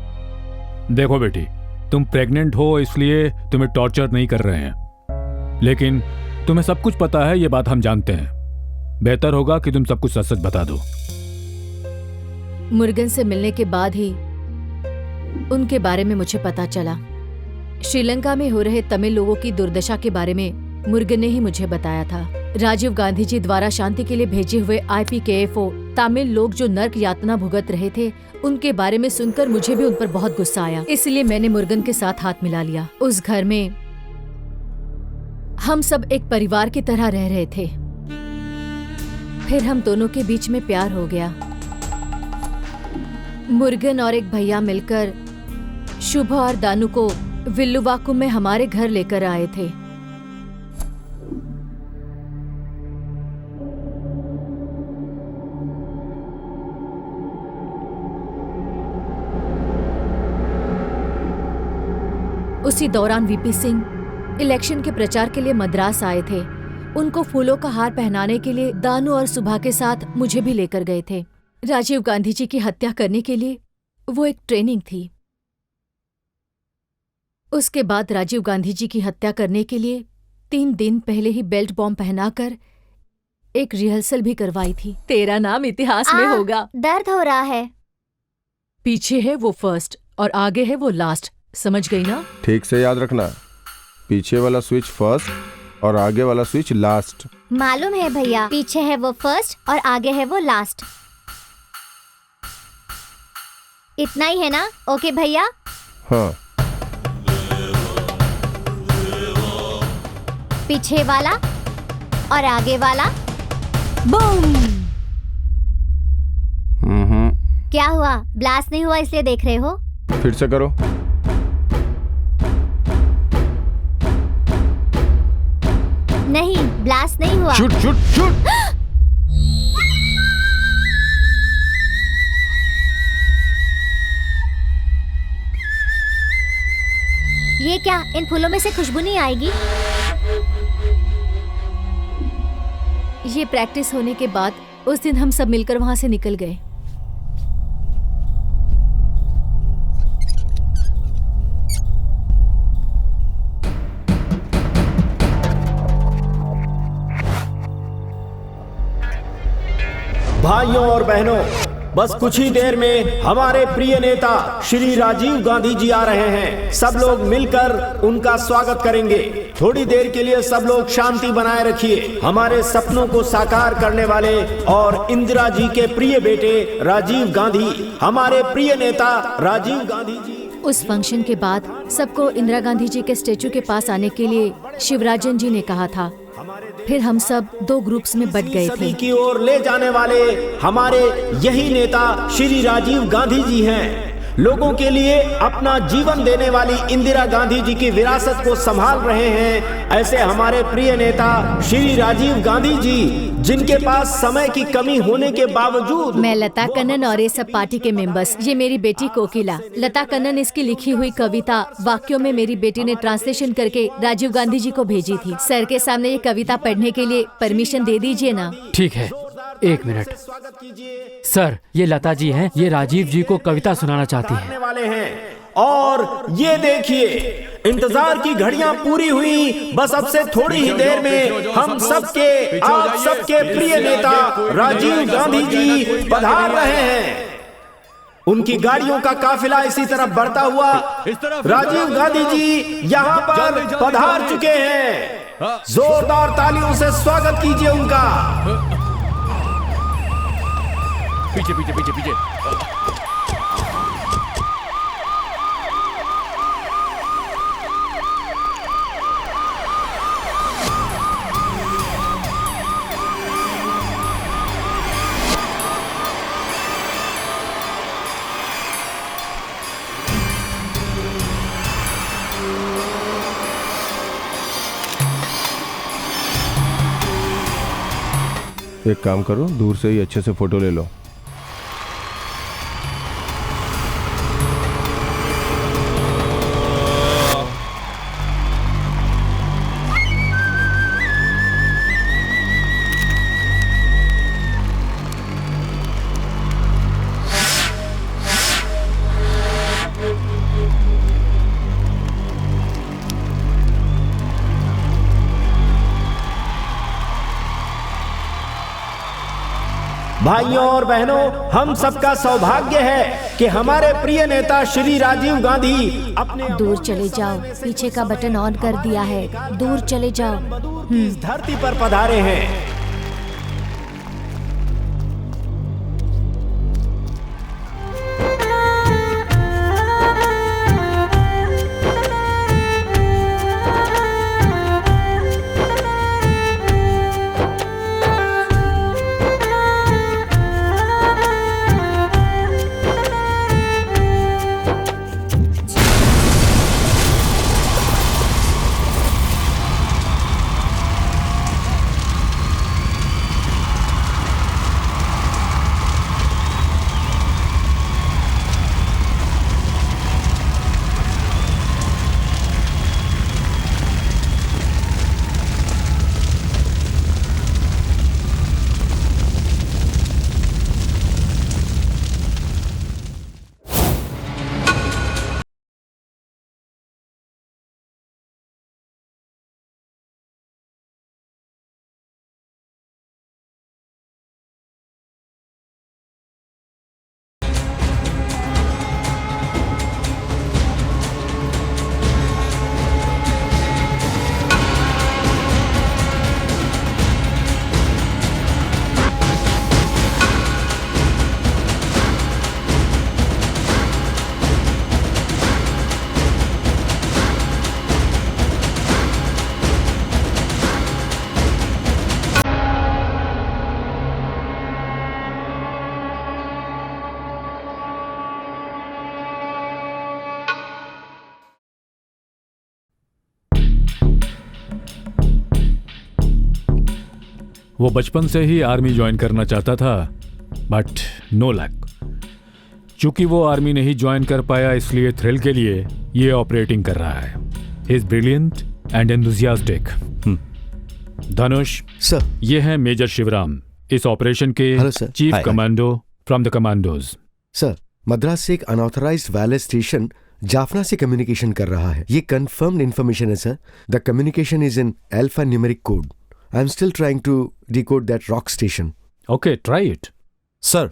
[SPEAKER 10] देखो बेटी, तुम प्रेग्नेंट हो इसलिए तुम्हें टॉर्चर नहीं कर रहे हैं, लेकिन तुम्हें सब कुछ पता है, ये बात हम जानते हैं। बेहतर होगा कि तुम सब कुछ सच सच बता दो।
[SPEAKER 12] मुर्गन से मिलने के बाद ही उनके बारे में मुझे पता चला। श्रीलंका में हो रहे तमिल लोगों की दुर्दशा के बारे में मुर्गन ने ही मुझे बताया था। राजीव गांधी जी द्वारा शांति के लिए भेजे हुए IPKFO तमिल लोग जो नर्क यातना भुगत रहे थे, उनके बारे में सुनकर मुझे भी उन पर बहुत गुस्सा आया। इसलिए मैंने मुर्गन के साथ हाथ मिला लिया। उस घर में हम सब एक परिवार की तरह रह रहे थे। फिर हम दोनों के बीच में प्यार हो गया। मुर्गन और एक भैया मिलकर शुभ और दानू को विल्लुवाकुम में हमारे घर लेकर आए थे। उसी दौरान VP सिंह इलेक्शन के प्रचार के लिए मद्रास आए थे। उनको फूलों का हार पहनाने के लिए दानू और सुभा के साथ मुझे भी लेकर गए थे। राजीव गांधी जी की हत्या करने के लिए वो एक ट्रेनिंग थी। उसके बाद राजीव गांधी जी की हत्या करने के लिए 3 दिन पहले ही बेल्ट बॉम्ब पहनाकर एक रिहर्सल भी करवाई थी। तेरा नाम इतिहास में होगा।
[SPEAKER 17] दर्द हो रहा है।
[SPEAKER 12] पीछे है वो फर्स्ट और आगे है वो लास्ट, समझ गई ना?
[SPEAKER 8] ठीक से याद रखना, पीछे वाला स्विच फर्स्ट और आगे वाला स्विच लास्ट।
[SPEAKER 17] मालूम है भैया, पीछे है वो फर्स्ट और आगे है वो लास्ट। इतना ही है ना? ओके भैया।
[SPEAKER 8] हाँ।
[SPEAKER 17] पीछे वाला और आगे वाला।
[SPEAKER 12] बूम।
[SPEAKER 17] क्या हुआ? ब्लास्ट नहीं हुआ इसलिए देख रहे हो?
[SPEAKER 8] फिर से करो।
[SPEAKER 17] नहीं, ब्लास्ट नहीं हुआ।
[SPEAKER 8] Shoot shoot shoot.
[SPEAKER 17] ये क्या? इन फूलों में से खुशबू नहीं आएगी?
[SPEAKER 12] ये प्रैक्टिस होने के बाद उस दिन हम सब मिलकर वहां से निकल गए।
[SPEAKER 13] भाइयों और बहनों, बस कुछ ही देर में हमारे प्रिय नेता श्री राजीव गांधी जी आ रहे हैं। सब लोग मिलकर उनका स्वागत करेंगे। थोड़ी देर के लिए सब लोग शांति बनाए रखिए। हमारे सपनों को साकार करने वाले और इंदिरा जी के प्रिय बेटे राजीव गांधी, हमारे प्रिय नेता राजीव गांधी जी।
[SPEAKER 12] उस फंक्शन के बाद सबको इंदिरा गांधी जी के स्टेचू के पास आने के लिए शिवराजन जी ने कहा था। फिर हम सब 2 ग्रुप्स में बट गए थे।
[SPEAKER 15] की ओर ले जाने वाले हमारे यही नेता श्री राजीव गांधी जी हैं। लोगों के लिए अपना जीवन देने वाली इंदिरा गांधी जी की विरासत को संभाल रहे हैं ऐसे हमारे प्रिय नेता श्री राजीव गांधी जी, जिनके पास समय की कमी होने के बावजूद।
[SPEAKER 12] मैं लता कन्नन और ये सब पार्टी के मेंबर्स। ये मेरी बेटी कोकिला। लता कन्नन इसकी लिखी हुई कविता वाक्यों में मेरी बेटी ने ट्रांसलेशन करके राजीव गांधी जी को भेजी थी। सर के सामने ये कविता पढ़ने के लिए परमिशन दे दीजिए ना।
[SPEAKER 7] ठीक है, 1 मिनट। सर, ये लता जी हैं, ये राजीव जी को कविता सुनाना चाहती हैं।
[SPEAKER 15] वाले हैं और ये देखिए, इंतजार की घड़ियां पूरी हुई। बस अब से थोड़ी ही देर में हम सबके, आप सबके प्रिय नेता राजीव गांधी जी पधार रहे हैं। उनकी गाड़ियों का काफिला इसी तरफ बढ़ता हुआ राजीव गांधी जी यहाँ पर पधार चुके हैं। जोरदार तालियों से स्वागत कीजिए उनका।
[SPEAKER 14] पीछे पीछे पीछे पीछे।
[SPEAKER 8] एक काम करो, दूर से ही अच्छे से फोटो ले लो।
[SPEAKER 15] भाइयों और बहनों, हम सबका सौभाग्य है कि हमारे प्रिय नेता श्री राजीव गांधी अपने
[SPEAKER 12] दूर चले जाओ, पीछे का बटन ऑन कर दिया है। दूर चले जाओ।
[SPEAKER 15] इस धरती पर पधारे हैं।
[SPEAKER 10] वो बचपन से ही आर्मी ज्वाइन करना चाहता था, बट नो लक। चूंकि वो आर्मी नहीं ज्वाइन कर पाया, इसलिए थ्रिल के लिए ये ऑपरेटिंग कर रहा है। He is brilliant and enthusiastic. Dhanush
[SPEAKER 5] sir,
[SPEAKER 10] ये है मेजर शिवराम, इस ऑपरेशन के chief commando from the commandos.
[SPEAKER 5] Sir, Madras से एक अनऑथराइज्ड वायरलेस स्टेशन जाफना से कम्युनिकेशन कर रहा है। ये कंफर्म्ड इंफॉर्मेशन है sir. The communication is in alpha numeric code. I am still trying to decode that rock station.
[SPEAKER 10] Okay, try it.
[SPEAKER 1] Sir,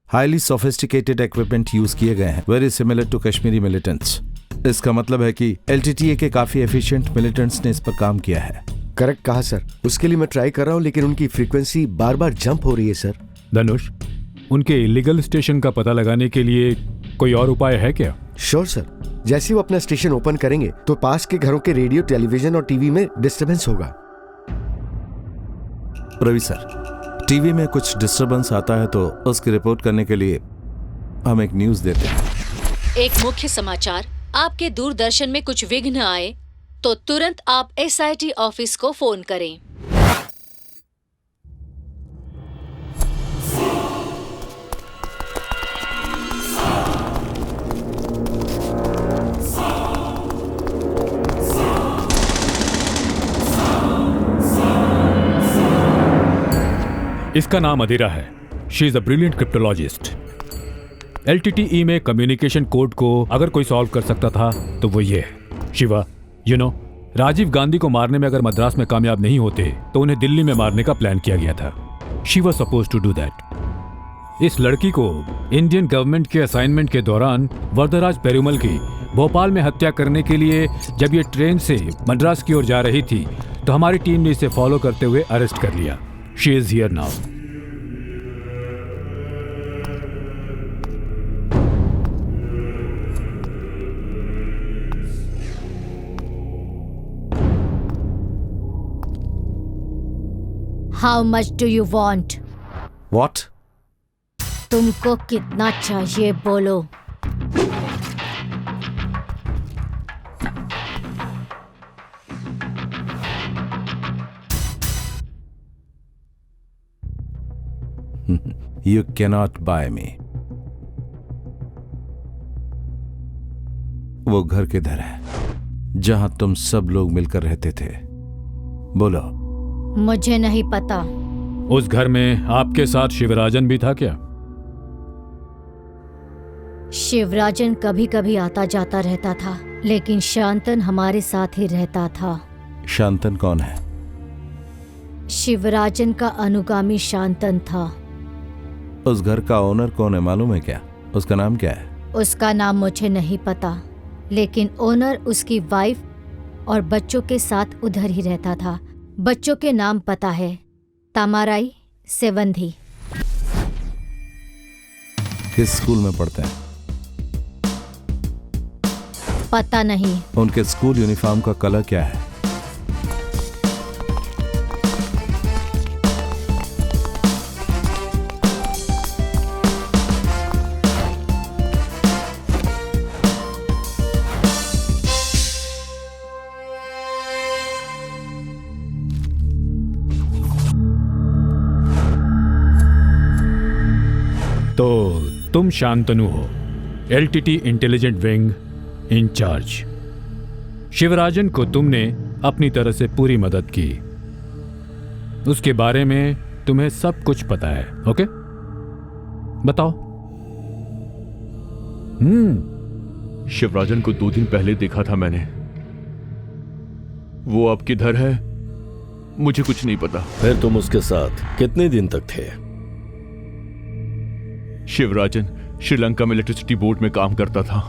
[SPEAKER 1] highly sophisticated equipment use किए गए हैं, very similar to Kashmiri militants. इसका मतलब है कि LTTA के काफी एफिशिएंट मिलिटेंट्स ने इस पर काम किया है।
[SPEAKER 5] करेक्ट कहा सर। उसके लिए मैं ट्राई कर रहा हूँ, लेकिन उनकी फ्रीक्वेंसी बार बार जंप हो रही है सर।
[SPEAKER 10] धनुष, उनके इलीगल स्टेशन का पता लगाने के लिए कोई और उपाय है क्या?
[SPEAKER 5] Sure sir. जैसे वो अपना स्टेशन ओपन करेंगे तो पास के घरों के रेडियो, टेलीविजन और टीवी में डिस्टर्बेंस होगा।
[SPEAKER 1] रवि सर, टीवी में कुछ डिस्टरबेंस आता है तो उसकी रिपोर्ट करने के लिए हम एक न्यूज़ देते हैं।
[SPEAKER 12] एक मुख्य समाचार, आपके दूरदर्शन में कुछ विघ्न आए तो तुरंत आप SIT ऑफिस को फोन करें।
[SPEAKER 10] इसका नाम अधीरा है। She is a brilliant cryptologist. LTTE में कम्युनिकेशन कोड को अगर कोई सॉल्व कर सकता था तो वो ये है। शिवा, यू नो, राजीव गांधी को मारने में अगर मद्रास में कामयाब नहीं होते तो उन्हें दिल्ली में मारने का प्लान किया गया था। She was suppose to do that. इस लड़की को इंडियन गवर्नमेंट के असाइनमेंट के दौरान वरदराज पेरुमल की भोपाल में हत्या करने के लिए जब ये ट्रेन से मद्रास की ओर जा रही थी तो हमारी टीम ने इसे फॉलो करते हुए अरेस्ट कर लिया। She is here now.
[SPEAKER 12] How much do you want?
[SPEAKER 1] What?
[SPEAKER 12] तुमको कितना चाहिए बोलो।
[SPEAKER 1] You cannot buy me. वो घर किधर है जहां तुम सब लोग मिलकर रहते थे? बोलो।
[SPEAKER 12] मुझे नहीं पता।
[SPEAKER 10] उस घर में आपके साथ शिवराजन भी था क्या?
[SPEAKER 12] शिवराजन कभी कभी आता जाता रहता था, लेकिन शांतन हमारे साथ ही रहता था।
[SPEAKER 1] शांतन कौन है?
[SPEAKER 12] शिवराजन का अनुगामी शांतन था।
[SPEAKER 1] उस घर का ओनर कौन है मालूम है क्या? उसका नाम क्या है?
[SPEAKER 12] उसका नाम मुझे नहीं पता, लेकिन ओनर उसकी वाइफ और बच्चों के साथ उधर ही रहता था। बच्चों के नाम पता है, तामाराई, सेवंधी।
[SPEAKER 1] किस स्कूल में पढ़ते हैं?
[SPEAKER 12] पता नहीं।
[SPEAKER 1] उनके स्कूल यूनिफॉर्म का कलर क्या है?
[SPEAKER 10] तो तुम शांतनु हो, LTT इंटेलिजेंट विंग इंचार्ज। शिवराजन को तुमने अपनी तरह से पूरी मदद की। उसके बारे में तुम्हें सब कुछ पता है, ओके? बताओ।
[SPEAKER 9] शिवराजन को 2 दिन पहले देखा था मैंने। वो अब किधर है मुझे कुछ नहीं पता।
[SPEAKER 13] फिर तुम उसके साथ कितने दिन तक थे?
[SPEAKER 9] शिवराजन श्रीलंका में इलेक्ट्रिसिटी बोर्ड में काम करता था।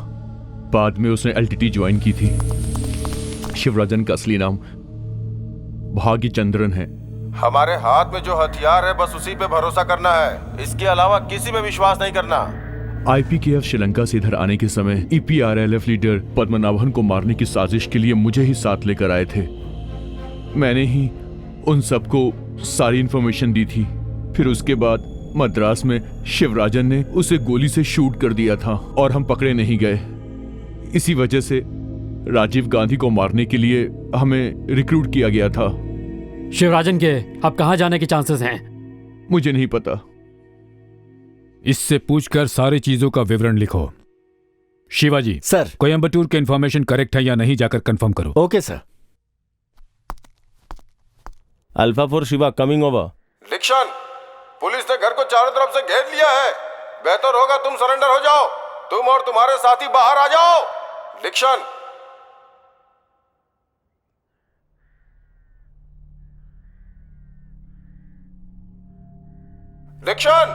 [SPEAKER 9] बाद में उसने LTT ज्वाइन की थी। शिवराजन का असली नाम भाग्य चंद्रन है।
[SPEAKER 8] हमारे हाथ में जो हथियार है बस उसी पे भरोसा करना है, इसके अलावा किसी पे विश्वास नहीं करना।
[SPEAKER 9] IPKF श्रीलंका से इधर आने के समय EPRLF लीडर पद्मनाभन को मारने की साजिश के लिए मुझे ही साथ लेकर आए थे। मैंने ही उन सबको सारी इंफॉर्मेशन दी थी। फिर उसके बाद मद्रास में शिवराजन ने उसे गोली से शूट कर दिया था और हम पकड़े नहीं गए। इसी वजह से राजीव गांधी को मारने के लिए हमें रिक्रूट किया गया था।
[SPEAKER 7] शिवराजन के अब कहां जाने के चांसेस हैं?
[SPEAKER 9] मुझे नहीं पता।
[SPEAKER 10] इससे पूछकर सारी चीजों का विवरण लिखो। शिवाजी
[SPEAKER 13] सर,
[SPEAKER 10] कोयम्बटूर के इंफॉर्मेशन करेक्ट है या नहीं जाकर कंफर्म करो।
[SPEAKER 13] Okay sir. Alpha 4 Shiva coming over.
[SPEAKER 8] लिक्शन, पुलिस ने घर को चारों तरफ से घेर लिया है। बेहतर होगा तुम सरेंडर हो जाओ। तुम और तुम्हारे साथी बाहर आ जाओ। लिक्शन। लिक्शन,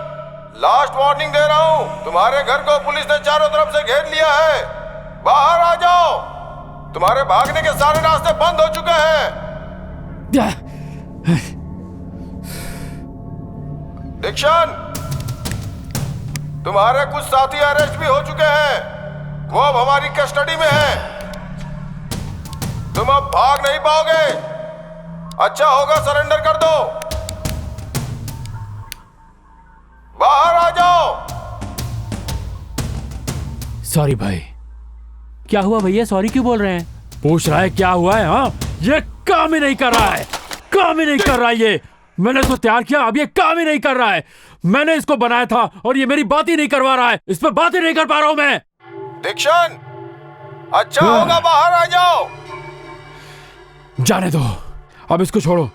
[SPEAKER 8] लास्ट वार्निंग दे रहा हूं। तुम्हारे घर को पुलिस ने चारों तरफ से घेर लिया है। बाहर आ जाओ। तुम्हारे भागने के सारे रास्ते बंद हो चुके हैं। दीक्षण, तुम्हारे कुछ साथी अरेस्ट भी हो चुके हैं। वो अब हमारी कस्टडी में हैं। तुम अब भाग नहीं पाओगे। अच्छा होगा सरेंडर कर दो। बाहर आ जाओ।
[SPEAKER 10] सॉरी भाई। क्या हुआ भैया, सॉरी क्यों बोल रहे हैं? पूछ रहा है क्या हुआ है? हाँ, ये काम ही नहीं कर रहा है, काम ही नहीं कर रहा है। ये मैंने इसको तैयार किया, अब ये काम ही नहीं कर रहा है। मैंने इसको बनाया था और ये मेरी बात ही नहीं करवा रहा है। इस पे बात ही नहीं कर पा रहा हूं मैं।
[SPEAKER 8] दीक्षण, अच्छा होगा बाहर आ जाओ।
[SPEAKER 10] जाने दो, अब इसको छोड़ो।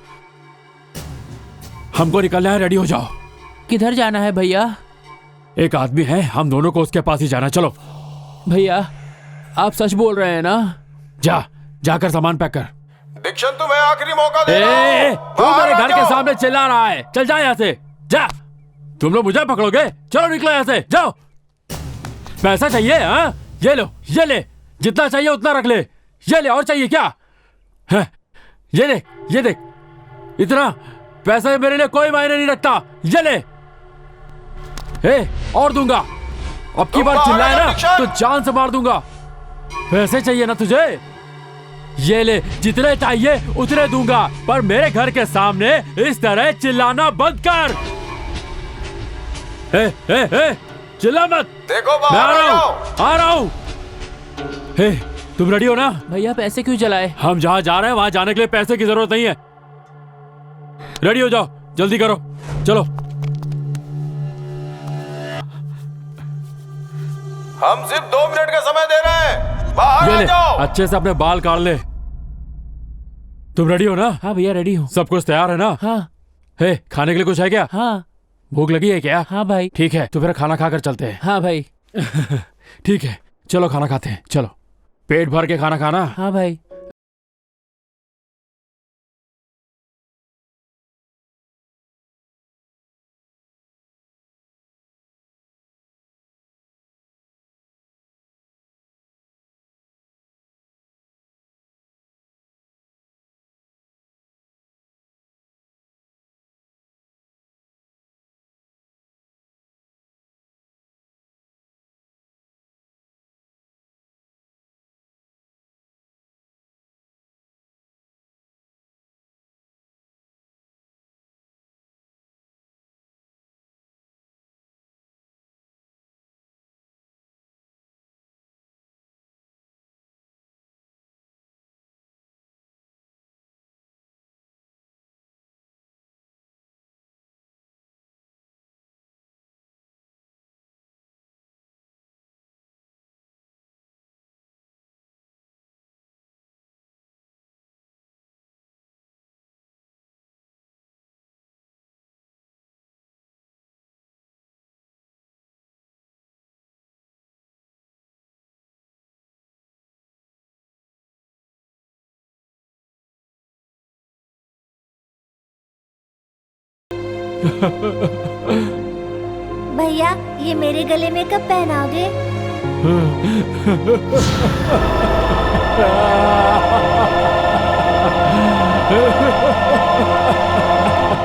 [SPEAKER 10] हमको निकलना है, रेडी हो जाओ।
[SPEAKER 7] किधर जाना है भैया?
[SPEAKER 10] एक आदमी है, हम दोनों को उसके पास ही जाना। चलो
[SPEAKER 7] भैया, आप सच बोल रहे हैं ना?
[SPEAKER 10] जाकर सामान पैक कर।
[SPEAKER 8] दीक्षण, तुम्हें आखिरी मौका दे रहा हूं।
[SPEAKER 10] तू मेरे घर के सामने चिल्ला रहा है, चल जा यहाँ से, जा। तुम लोग मुझे पकड़ोगे? चलो निकलो यहाँ से, जाओ। पैसा चाहिए? हाँ, ये लो, ये ले, जितना चाहिए उतना रख ले। ये ले, और चाहिए क्या? है, ये देख, ये देख, इतना पैसा मेरे लिए कोई मायने नहीं रखता। ये ले, और दूंगा। अब की बार चिल्लाए ना तो जान से मार दूंगा। पैसे चाहिए ना तुझे? ये ले, जितने चाहिए उतने दूंगा, पर मेरे घर के सामने इस तरह चिल्लाना बंद कर। चिल्ला मत।
[SPEAKER 8] देखो
[SPEAKER 10] मैं आ रहा हूँ। तुम रेडी हो ना?
[SPEAKER 7] भैया पैसे क्यों चलाए?
[SPEAKER 10] हम जहाँ जा रहे हैं वहां जाने के लिए पैसे की जरूरत नहीं है। रेडी हो जाओ, जल्दी करो, चलो।
[SPEAKER 8] हम सिर्फ 2 मिनट का समय दे रहे हैं, बाहर आ जाओ।
[SPEAKER 10] अच्छे से अपने बाल काट ले। तुम रेडी हो ना?
[SPEAKER 7] हाँ भैया रेडी हूँ।
[SPEAKER 10] सब कुछ तैयार है ना?
[SPEAKER 7] हाँ।
[SPEAKER 10] खाने के लिए कुछ है क्या?
[SPEAKER 7] हाँ।
[SPEAKER 10] भूख लगी है क्या?
[SPEAKER 7] हाँ भाई।
[SPEAKER 10] ठीक है, तो फिर खाना खाकर चलते हैं।
[SPEAKER 7] हाँ भाई।
[SPEAKER 10] ठीक है, चलो खाना खाते हैं, चलो। पेट भर के खाना खाना।
[SPEAKER 7] हाँ भाई।
[SPEAKER 17] भैया, ये मेरे गले में कब पहनाओगे?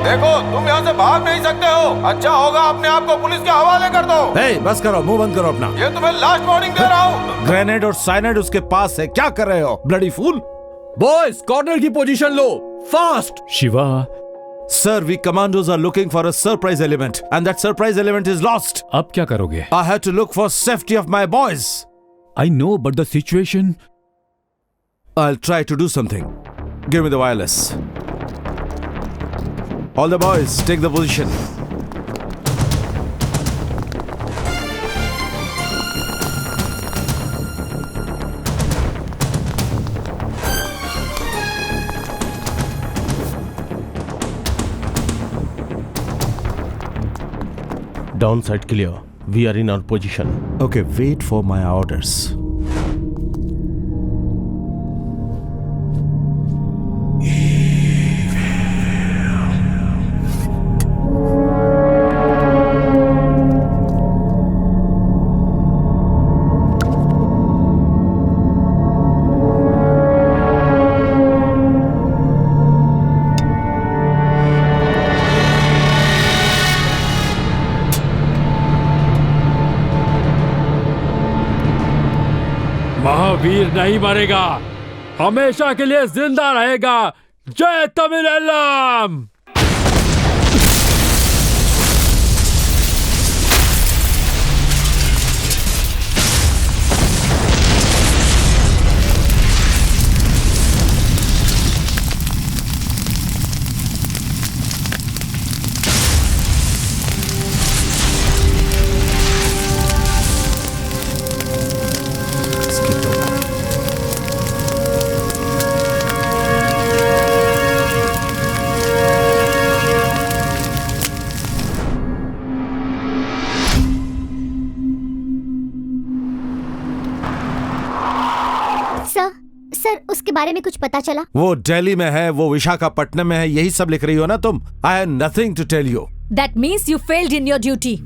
[SPEAKER 8] देखो, तुम यहाँ से भाग नहीं सकते हो। अच्छा होगा अपने आप को पुलिस के हवाले कर दो।
[SPEAKER 1] बस करो, मुंह बंद करो अपना।
[SPEAKER 8] ये तुम्हें लास्ट वार्निंग दे रहा हूँ।
[SPEAKER 1] ग्रेनेड और साइनाइड उसके पास है, क्या कर रहे हो ब्लडी फूल?
[SPEAKER 6] बॉयज, कॉर्नर की position low, fast.
[SPEAKER 10] Shiva,
[SPEAKER 1] Sir, we commandos are looking for a surprise element, and that surprise element is lost.
[SPEAKER 10] अब क्या करोगे?
[SPEAKER 1] I had to look for safety of my boys.
[SPEAKER 10] I know, but the situation.
[SPEAKER 1] I'll try to do something. Give me the wireless. All the boys, take the position.
[SPEAKER 2] Downside clear. We are in our position.
[SPEAKER 1] Okay, wait for my orders.
[SPEAKER 10] Mahavir नहीं मरेगा, हमेशा के लिए जिंदा रहेगा। जय Tamil एल्लम।
[SPEAKER 17] Sir उसके बारे में कुछ पता चला?
[SPEAKER 1] वो दिल्ली में है, वो विशाखापट्टनम में है, यही सब लिख रही हो ना तुम? I have nothing to tell you.
[SPEAKER 12] That means you failed in your duty.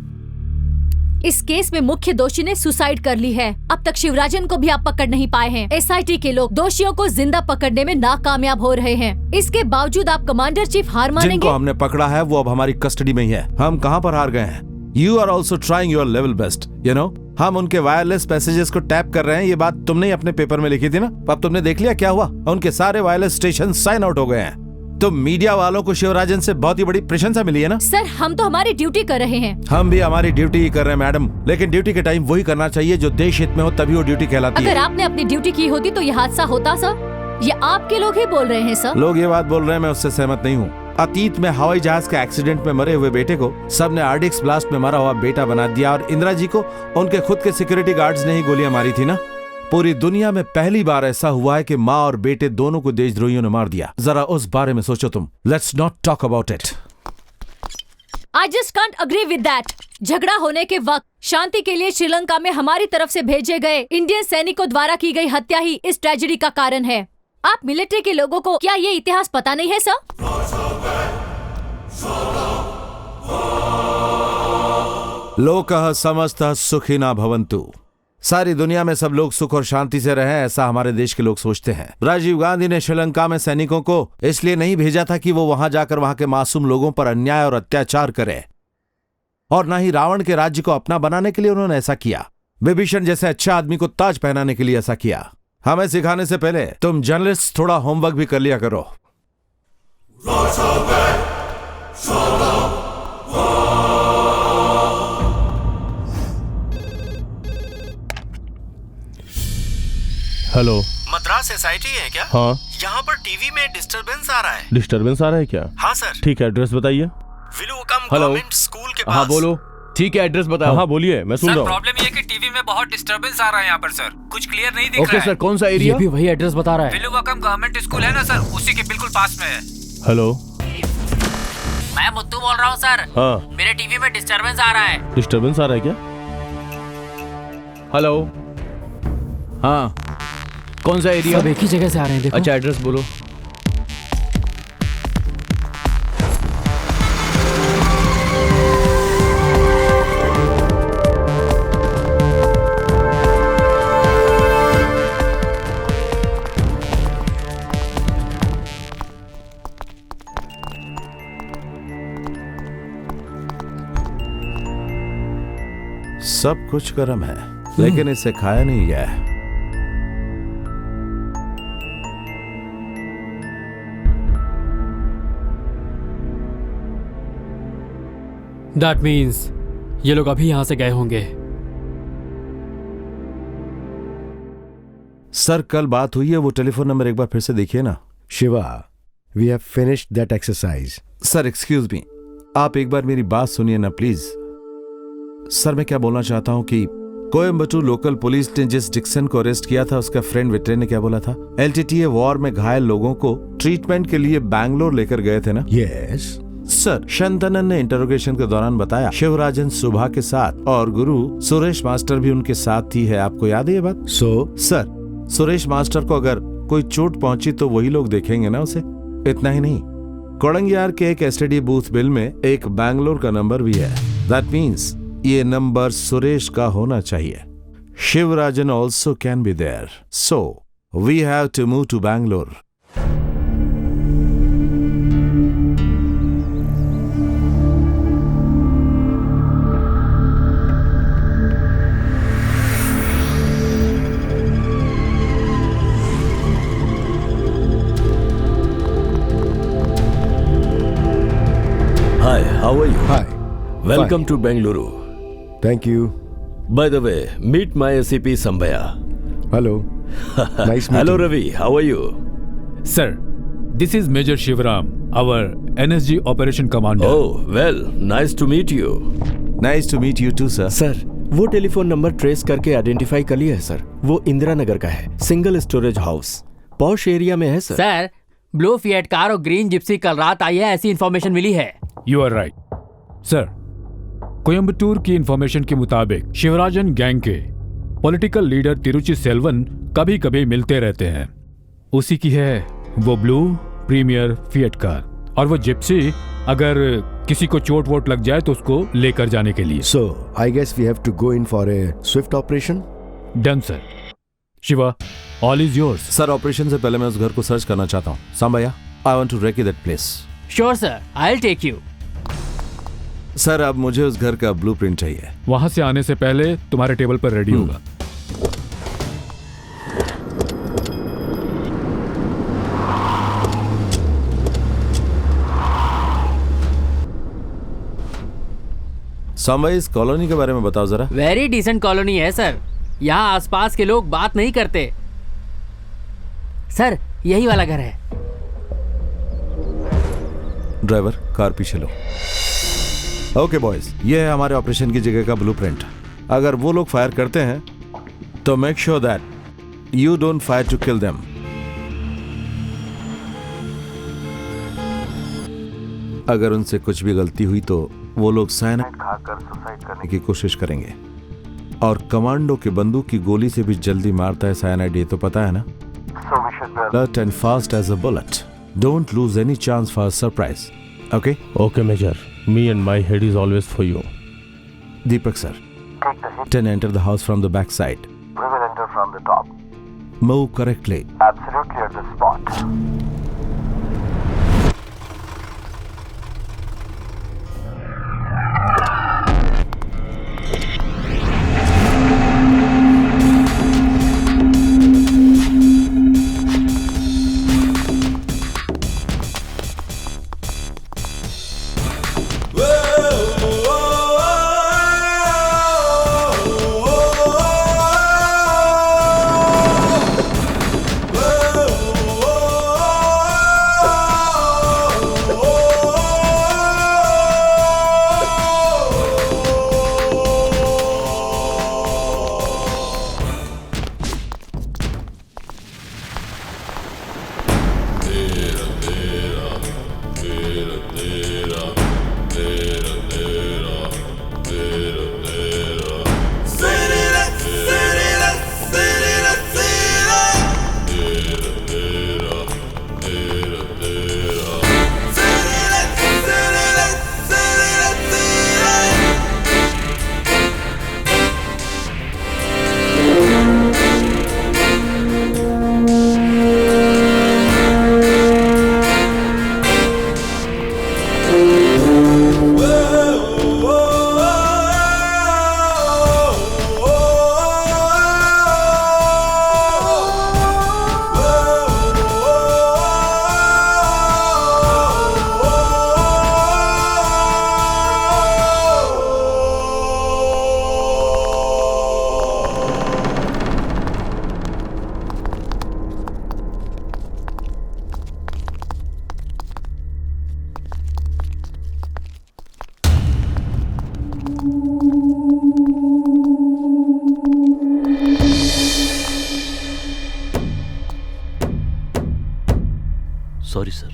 [SPEAKER 12] इस केस में मुख्य दोषी ने सुसाइड कर ली है। अब तक शिवराजन को भी आप पकड़ नहीं पाए हैं। एसआईटी के लोग दोषियों को जिंदा पकड़ने में नाकामयाब हो रहे हैं। इसके बावजूद आप कमांडर चीफ हार मानेंगे?
[SPEAKER 1] जिनको हमने पकड़ा है वो अब हमारी कस्टडी में ही है। हम कहाँ पर हार गए हैं? You are also trying your level best, you know? हम उनके वायरलेस मैसेजेस को टैप कर रहे हैं। ये बात तुमने ही अपने पेपर में लिखी थी ना? अब तुमने देख लिया क्या हुआ? उनके सारे वायरलेस स्टेशन साइन आउट हो गए हैं। तो मीडिया वालों को शिवराजन से बहुत ही बड़ी प्रशंसा मिली है ना?
[SPEAKER 12] सर हम तो हमारी ड्यूटी कर रहे हैं।
[SPEAKER 1] हम भी हमारी ड्यूटी ही कर रहे हैं मैडम, लेकिन ड्यूटी के टाइम वही करना चाहिए जो देश हित में हो, तभी वो ड्यूटी कहलाती है।
[SPEAKER 12] अगर आपने अपनी ड्यूटी की होती तो ये हादसा होता सर? ये आपके लोग ही बोल रहे हैं सर।
[SPEAKER 1] लोग ये बात बोल रहे हैं, मैं उससे सहमत नहीं हूँ। अतीत में हवाई जहाज के एक्सीडेंट में मरे हुए बेटे को सबने आरडीएक्स ब्लास्ट में मरा हुआ बेटा बना दिया, और इंदिरा जी को उनके खुद के सिक्योरिटी गार्ड्स ने ही गोलियां मारी थी ना? पूरी दुनिया में पहली बार ऐसा हुआ है कि माँ और बेटे दोनों को देशद्रोहियों ने मार दिया। जरा उस बारे में सोचो तुम। Let's not talk about it.
[SPEAKER 12] I just can't agree with that. झगड़ा होने के वक्त शांति के लिए श्रीलंका में हमारी तरफ से भेजे गए इंडियन सैनिकों द्वारा की गई हत्या ही इस ट्रेजेडी का कारण है। आप मिलिट्री के लोगों को क्या ये इतिहास पता नहीं है सर?
[SPEAKER 1] लोकः समस्तः सुखिनः भवन्तु। सारी दुनिया में सब लोग सुख और शांति से रहें, ऐसा हमारे देश के लोग सोचते हैं। राजीव गांधी ने श्रीलंका में सैनिकों को इसलिए नहीं भेजा था कि वो वहां जाकर वहां के मासूम लोगों पर अन्याय और अत्याचार करें, और न ही रावण के राज्य को अपना बनाने के लिए उन्होंने ऐसा किया। विभीषण जैसे अच्छे आदमी को ताज पहनाने के लिए ऐसा किया। हमें सिखाने से पहले तुम जर्नलिस्ट थोड़ा होमवर्क भी कर लिया करो।
[SPEAKER 2] हेलो,
[SPEAKER 13] मद्रास एसआईटी है क्या?
[SPEAKER 2] हाँ।
[SPEAKER 13] यहाँ पर टीवी में डिस्टरबेंस आ रहा है।
[SPEAKER 2] डिस्टरबेंस आ रहा है क्या?
[SPEAKER 13] हाँ सर।
[SPEAKER 2] ठीक है, एड्रेस बताइए।
[SPEAKER 13] विलुवकम
[SPEAKER 14] हेलो।
[SPEAKER 13] गवर्नमेंट स्कूल के पास।
[SPEAKER 14] हाँ बोलो। ठीक है, एड्रेस बताओ।
[SPEAKER 2] हाँ बोलिए, मैं सुन रहा हूँ।
[SPEAKER 7] प्रॉब्लम ये कि टीवी में बहुत डिस्टरबेंस आ रहा है यहाँ पर सर, कुछ क्लियर नहीं दिख रहा है।
[SPEAKER 14] ओके सर, कौन सा एरिया?
[SPEAKER 7] ये भी वही एड्रेस बता रहा है। विलुवकम गवर्नमेंट स्कूल है ना सर, उसी के बिल्कुल पास में है।
[SPEAKER 2] हेलो,
[SPEAKER 7] मैं मुत्तू बोल रहा हूँ सर।
[SPEAKER 2] हाँ।
[SPEAKER 7] मेरे टीवी में डिस्टरबेंस आ रहा है।
[SPEAKER 2] डिस्टरबेंस आ रहा है क्या?
[SPEAKER 14] हेलो। हाँ, कौन सा एरिया?
[SPEAKER 7] सब एक ही जगह से आ रहे हैं, देखो।
[SPEAKER 14] अच्छा, एड्रेस बोलो।
[SPEAKER 1] सब कुछ गर्म है, लेकिन इसे खाया नहीं गया है।
[SPEAKER 7] That means ये लोग अभी यहाँ से गए होंगे।
[SPEAKER 1] सर कल बात हुई है, वो टेलीफोन नंबर एक बार फिर से देखिए ना।
[SPEAKER 5] Shiva, we have finished that exercise.
[SPEAKER 1] Sir excuse me, आप एक बार मेरी बात सुनिए ना प्लीज। सर मैं क्या बोलना चाहता हूँ कि कोयम्बटूर लोकल पुलिस ने जिस डिक्सन को अरेस्ट किया था, उसका फ्रेंड विट्रे ने क्या बोला था? एलटीटीए वॉर में घायल लोगों को ट्रीटमेंट के लिए बैंगलोर लेकर गए थे ना?
[SPEAKER 5] Yes
[SPEAKER 1] sir. शंतनन ने इंटरोगेशन के दौरान बताया शिवराजन सुभा के साथ और गुरु सुरेश मास्टर भी उनके साथ ही है। आपको याद है ये बात? सर सुरेश मास्टर को अगर कोई चोट पहुंची तो वही लोग देखेंगे ना उसे। इतना ही नहीं, कोड़ंगियार के एक एसटीडी बूथ बिल में एक बैंगलोर का नंबर भी है। दैट मीन्स ये नंबर सुरेश का होना चाहिए। Shivarajan also can be there, so we have to move to Bangalore.
[SPEAKER 13] Hi, how are you?
[SPEAKER 5] Hi.
[SPEAKER 13] Welcome to Bengaluru.
[SPEAKER 5] Thank you.
[SPEAKER 13] By the way, meet my SCP Sambhaya.
[SPEAKER 5] Hello. Nice meeting.
[SPEAKER 13] Hello Ravi, how are you?
[SPEAKER 10] Sir, this is Major Shivaram, our NSG Operation Commander.
[SPEAKER 13] Oh, well, nice to meet you.
[SPEAKER 1] Nice to meet you too, sir.
[SPEAKER 13] Sir, वो telephone number trace करके identify कर लिया है sir. वो इंदिरा नगर का है, single storage house, posh area में है sir.
[SPEAKER 7] Sir, blue fiat car और ग्रीन जिप्सी कल रात आई है, ऐसी इन्फॉर्मेशन मिली है।
[SPEAKER 10] You are right. Sir, Coimbatore की इंफॉर्मेशन के मुताबिक शिवराजन गैंग के पॉलिटिकल लीडर तिरुचि सेल्वन कभी कभी मिलते रहते हैं। उसी की है वो ब्लू प्रीमियर फिएट कार, और वो जिप्सी अगर किसी को चोट वोट लग जाए तो उसको लेकर जाने के लिए।
[SPEAKER 5] So, I guess we have to go in for a swift operation.
[SPEAKER 10] Done sir. Shiva, all is yours.
[SPEAKER 1] Sir, operation से पहले मैं उस घर को सर्च करना चाहता हूँ। Sambaiah, I want to recce that place.
[SPEAKER 7] Sure sir, I will take you.
[SPEAKER 1] Sir, अब मुझे उस घर का ब्लूप्रिंट चाहिए।
[SPEAKER 10] वहां से आने से पहले तुम्हारे टेबल पर रेडी होगा।
[SPEAKER 1] सांबैया, इस कॉलोनी के बारे में बताओ जरा।
[SPEAKER 7] वेरी डिसेंट कॉलोनी है सर। यहाँ आसपास के लोग बात नहीं करते। सर, यही वाला घर है।
[SPEAKER 1] ड्राइवर, कार पीछे लो। ओके बॉयज, ये है हमारे ऑपरेशन की जगह का ब्लूप्रिंट। अगर वो लोग फायर करते हैं तो make sure that you don't fire to kill them. अगर उनसे कुछ भी गलती हुई तो वो लोग साइनाइड खाकर सुसाइड करने की कोशिश करेंगे, और कमांडो के बंदूक की गोली से भी जल्दी मारता है साइनाइड, ये तो पता है ना।
[SPEAKER 16] So we should be
[SPEAKER 1] Alert and fast as a bullet. Don't lose any chance for a surprise. Okay?
[SPEAKER 2] Okay, Major. Me and my head is always for you.
[SPEAKER 1] Deepak sir,
[SPEAKER 16] take the hit.
[SPEAKER 1] then enter the house from the back side.
[SPEAKER 16] We will enter from the top.
[SPEAKER 1] Move correctly.
[SPEAKER 16] Absolutely at the spot.
[SPEAKER 13] Sorry sir.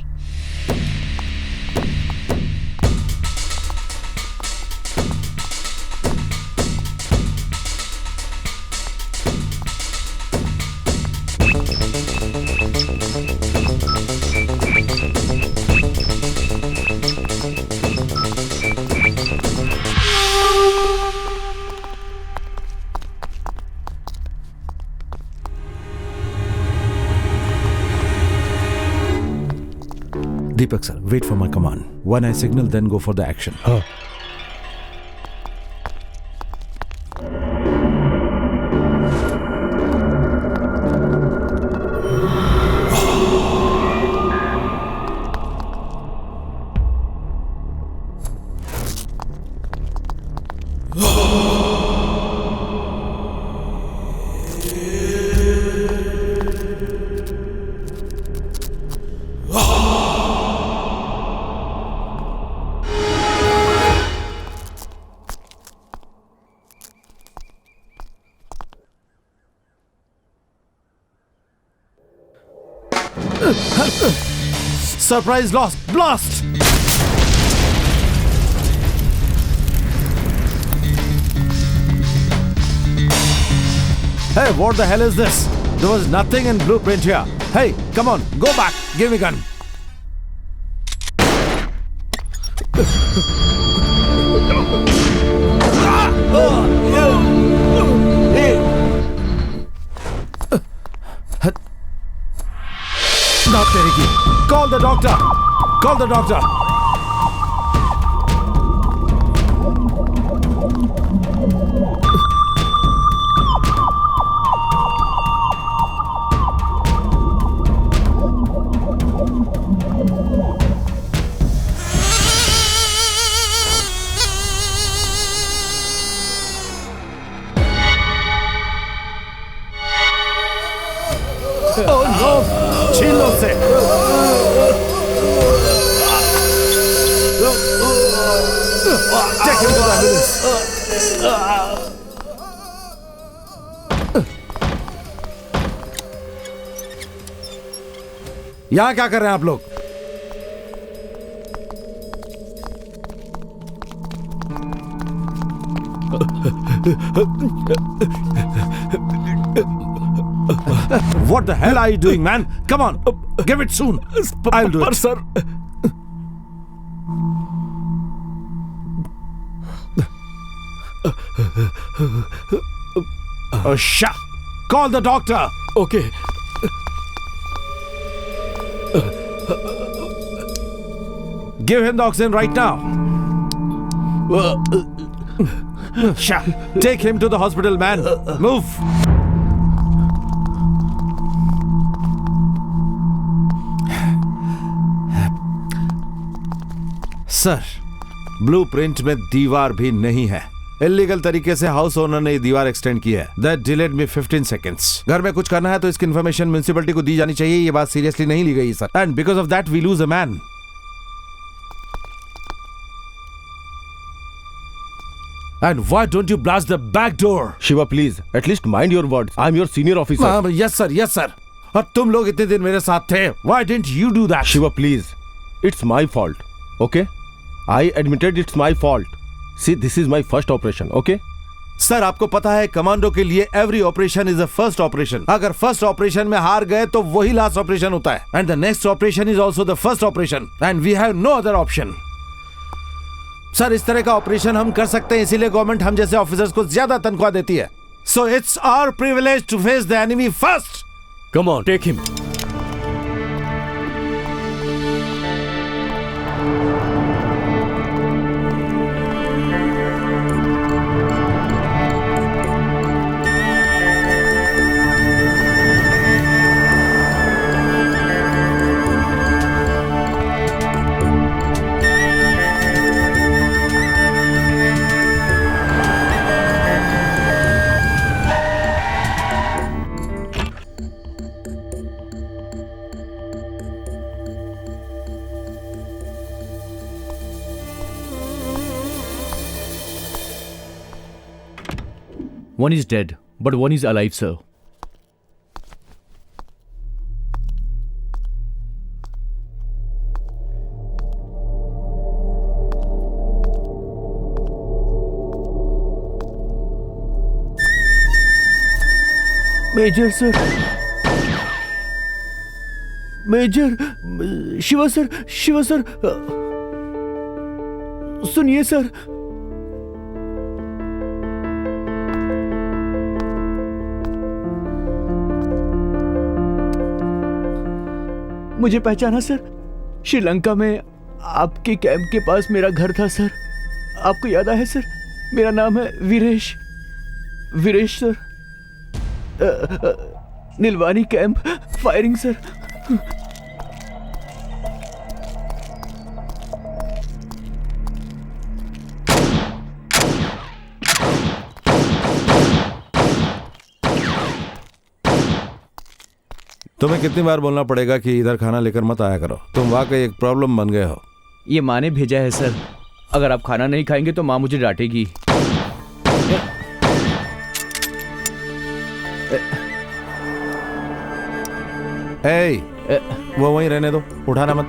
[SPEAKER 1] Deepak sir, wait for my command. When I signal, then go for the action. Surprise lost! Blast! Hey, what the hell is this? There was nothing in blueprint here. Hey, come on, go back. Give me gun. Doctor, call the doctor. Call the doctor. Oh no! छीलो से! Take him to the ambulance. यहाँ क्या कर रहे हैं आप लोग? What the hell are you doing, man? Come on, give it soon. I'll do it.
[SPEAKER 6] Sir.
[SPEAKER 1] Shut. Call the doctor.
[SPEAKER 6] Okay.
[SPEAKER 1] Give him the oxygen right now. Shut. Take him to the hospital, man. Move. Sir, blueprint में दीवार भी नहीं है। Illegal तरीके से house owner ने ये दीवार एक्सटेंड की है। That delayed me 15 seconds. घर में कुछ करना है तो इसकी इन्फॉर्मेशन म्युनिसिपैलिटी को दी जानी चाहिए। ये बात सीरियसली नहीं ली गई sir. And because of that we lose a man. And why don't you blast the back door?
[SPEAKER 2] Shiva, please, at least mind your words. I'm your senior officer.
[SPEAKER 1] Yes sir, yes sir. और तुम लोग इतने दिन मेरे साथ थे। Why didn't you do that?
[SPEAKER 2] Shiva, please, it's my fault. Okay? I admitted it's my fault. See, this is my first operation. Okay?
[SPEAKER 1] Sir, आपको पता है कमांडो के लिए every operation is a first operation. अगर first operation में हार गए तो वही लास्ट ऑपरेशन होता है। And the next operation is also the first operation and we have no other option. Sir, इस तरह का ऑपरेशन हम कर सकते हैं, इसीलिए गवर्नमेंट हम जैसे ऑफिसर्स को ज्यादा तनख्वाह देती है। So it's our privilege to face the enemy first.
[SPEAKER 6] Come on, take him.
[SPEAKER 14] One is dead, but one is alive, sir.
[SPEAKER 5] Major sir, major, Shiva sir, Shiva sir, सुनिए सर। मुझे पहचाना सर? श्रीलंका में आपके कैंप के पास मेरा घर था सर। आपको याद आया सर? मेरा नाम है Veeresh. Veeresh sir. Neelwani camp, firing sir.
[SPEAKER 1] तुम्हें कितनी बार बोलना पड़ेगा कि इधर खाना लेकर मत आया करो। तुम वाकई एक प्रॉब्लम बन गए हो।
[SPEAKER 14] ये माँ ने भेजा है सर। अगर आप खाना नहीं खाएंगे तो माँ मुझे डांटेगी।
[SPEAKER 1] वो वहीं रहने दो, उठाना मत।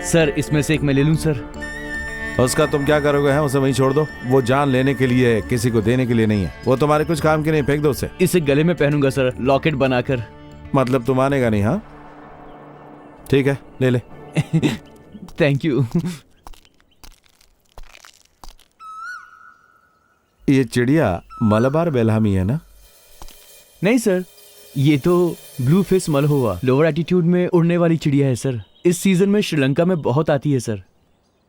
[SPEAKER 14] सर, इसमें से एक मैं ले लूं सर?
[SPEAKER 1] उसका तुम क्या करोगे? हैं उसे वहीं छोड़ दो। वो जान लेने के लिए है, किसी को देने के लिए नहीं है। वो तुम्हारे कुछ काम की नहीं, फेंक दो उसे।
[SPEAKER 14] इसे गले में पहनूंगा सर, लॉकेट बनाकर।
[SPEAKER 1] मतलब तुम मानेगा नहीं? हाँ ठीक है, ले ले।
[SPEAKER 14] Thank you.
[SPEAKER 1] ये चिड़िया मलबार बेलहामी है ना?
[SPEAKER 14] नहीं सर, ये तो ब्लू फेस मलहोवा, लोअर एटीट्यूड में उड़ने वाली चिड़िया है सर। इस सीजन में श्रीलंका में बहुत आती है सर।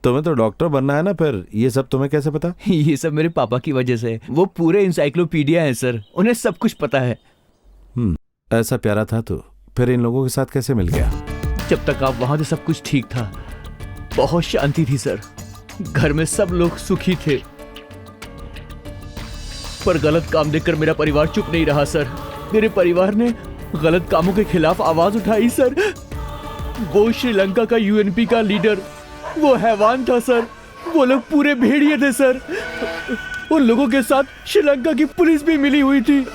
[SPEAKER 1] तुम्हें तो डॉक्टर बनना है ना, फिर ये सब तुम्हें कैसे पता?
[SPEAKER 14] ये सब मेरे पापा की वजह से। वो पूरे इंसाइक्लोपीडिया है सर, उन्हें सब कुछ पता है।
[SPEAKER 1] ऐसा प्यारा था तू, फिर इन लोगों के साथ कैसे मिल गया?
[SPEAKER 14] जब तक आप वहां थे सब कुछ ठीक था, बहुत शांति थी सर। घर में सब लोग सुखी थे, पर गलत काम देखकर मेरा परिवार चुप नहीं रहा सर। मेरे परिवार ने गलत कामों के खिलाफ आवाज उठाई सर। वो श्रीलंका का यूएनपी का लीडर, वो हैवान था सर। वो लोग पूरे भेड़िए थे सर। उन लोगों के साथ श्रीलंका की पुलिस भी मिली हुई थी।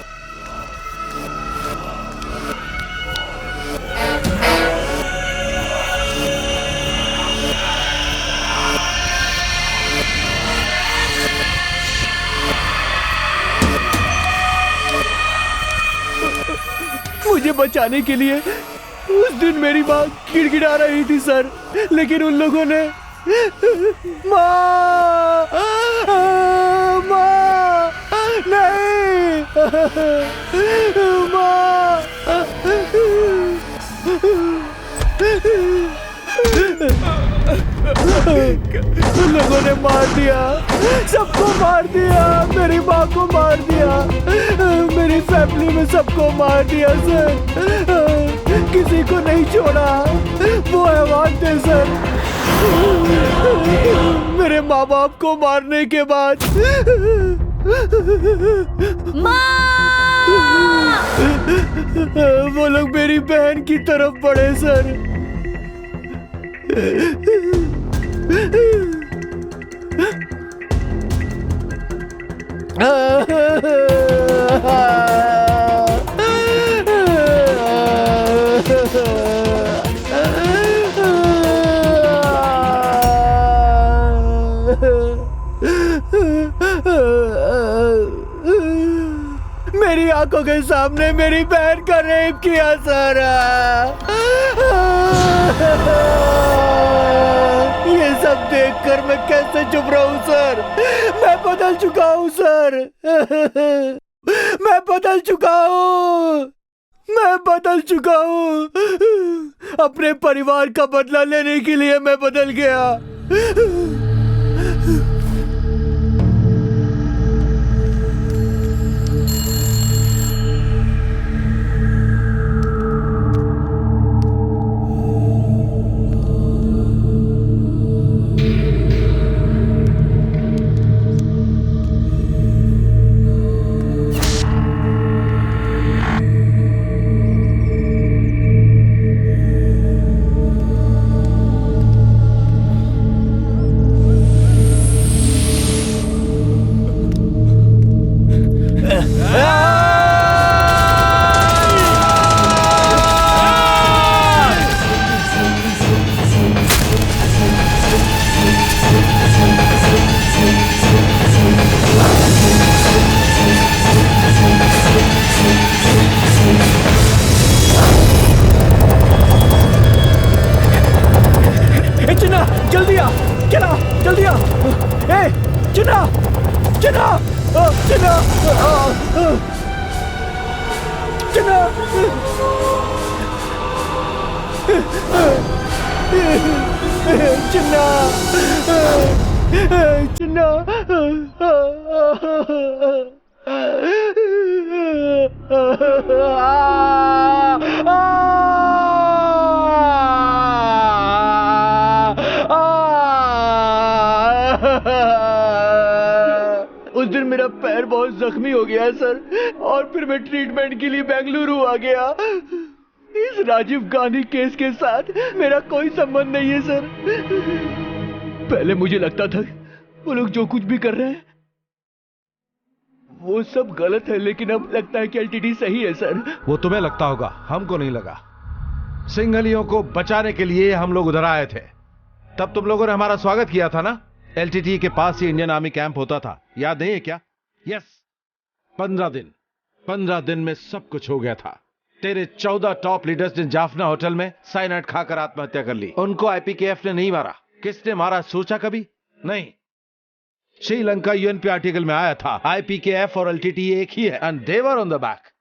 [SPEAKER 14] मुझे बचाने के लिए उस दिन मेरी माँ गिड़गिड़ा रही थी सर, लेकिन उन लोगों ने माँ माँ नहीं माँ उन लोगों ने मार दिया, सबको मार दिया, मेरी माँ को मार दिया, मेरी फैमिली में सबको मार दिया सर। किसी को नहीं छोड़ा। वो हैवान थे सर। मेरे माँ बाप को मारने के बाद वो लोग मेरी बहन की तरफ बढ़े सर। मेरी आंखों के सामने मेरी बहन का रेप किया सर। ये सब देखकर मैं कैसे चुप रहूं सर? मैं बदल चुका हूं सर। मैं बदल चुका हूं। मैं बदल चुका हूं। अपने परिवार का बदला लेने के लिए मैं बदल गया। उस दिन मेरा पैर बहुत जख्मी हो गया सर, और फिर मैं ट्रीटमेंट के लिए बेंगलुरु आ गया। इस राजीव गांधी केस के साथ मेरा कोई संबंध नहीं है सर। पहले मुझे लगता था वो लोग जो कुछ भी कर रहे हैं वो सब गलत है, लेकिन अब लगता है कि एलटीडी सही है सर।
[SPEAKER 18] वो तुम्हें लगता होगा, हमको नहीं लगा। सिंघलियों को बचाने के लिए हम लोग उधर आए थे। तब तुम लोगों ने हमारा स्वागत किया था ना? एलटीटी के पास ही इंडियन आर्मी कैंप होता था, याद नहीं है क्या? यस, 15 दिन में सब कुछ हो गया था। तेरे 14 टॉप लीडर्स ने जाफना होटल में साइनाइड खाकर आत्महत्या कर ली। उनको आईपीकेएफ ने नहीं मारा। किसने मारा सोचा कभी? नहीं। श्रीलंका यूएनपी आर्टिकल में आया था आईपीकेएफ और एलटीटी एक ही है and they were on the back.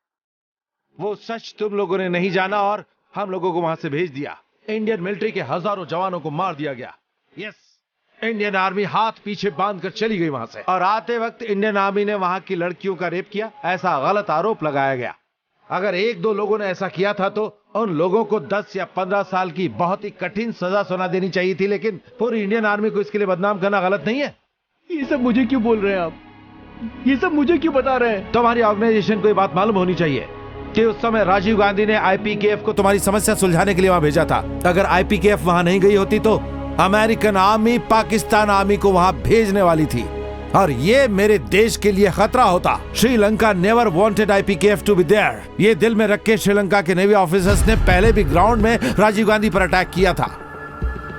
[SPEAKER 18] वो सच तुम लोगों ने नहीं जाना और हम लोगों को वहां से भेज दिया। इंडियन मिलिट्री के हजारों जवानों को मार दिया गया। यस, इंडियन आर्मी हाथ पीछे बांधकर चली गई वहां से, और आते वक्त इंडियन आर्मी ने वहां की लड़कियों का रेप किया, ऐसा गलत आरोप लगाया गया। अगर 1-2 लोगों ने ऐसा किया था तो उन लोगों को 10 या 15 साल की बहुत ही कठिन सजा सुना देनी चाहिए थी, लेकिन पूरी इंडियन आर्मी को इसके लिए बदनाम करना गलत नहीं है।
[SPEAKER 14] ये सब मुझे क्यों बोल रहे हैं आप? ये सब मुझे क्यों बता रहे हैं?
[SPEAKER 18] तुम्हारी ऑर्गेनाइजेशन को ये बात मालूम होनी चाहिए कि उस समय राजीव गांधी ने आईपीकेएफ को तुम्हारी समस्या सुलझाने के लिए वहां भेजा था। अगर आईपीकेएफ वहां नहीं गई होती तो अमेरिकन आर्मी पाकिस्तान आर्मी को वहां भेजने वाली थी, और ये मेरे देश के लिए खतरा होता। Sri Lanka never wanted IPKF to be there. ये दिल में रख के श्रीलंका के नेवी ऑफिसर्स ने पहले भी ग्राउंड में राजीव गांधी पर अटैक किया था।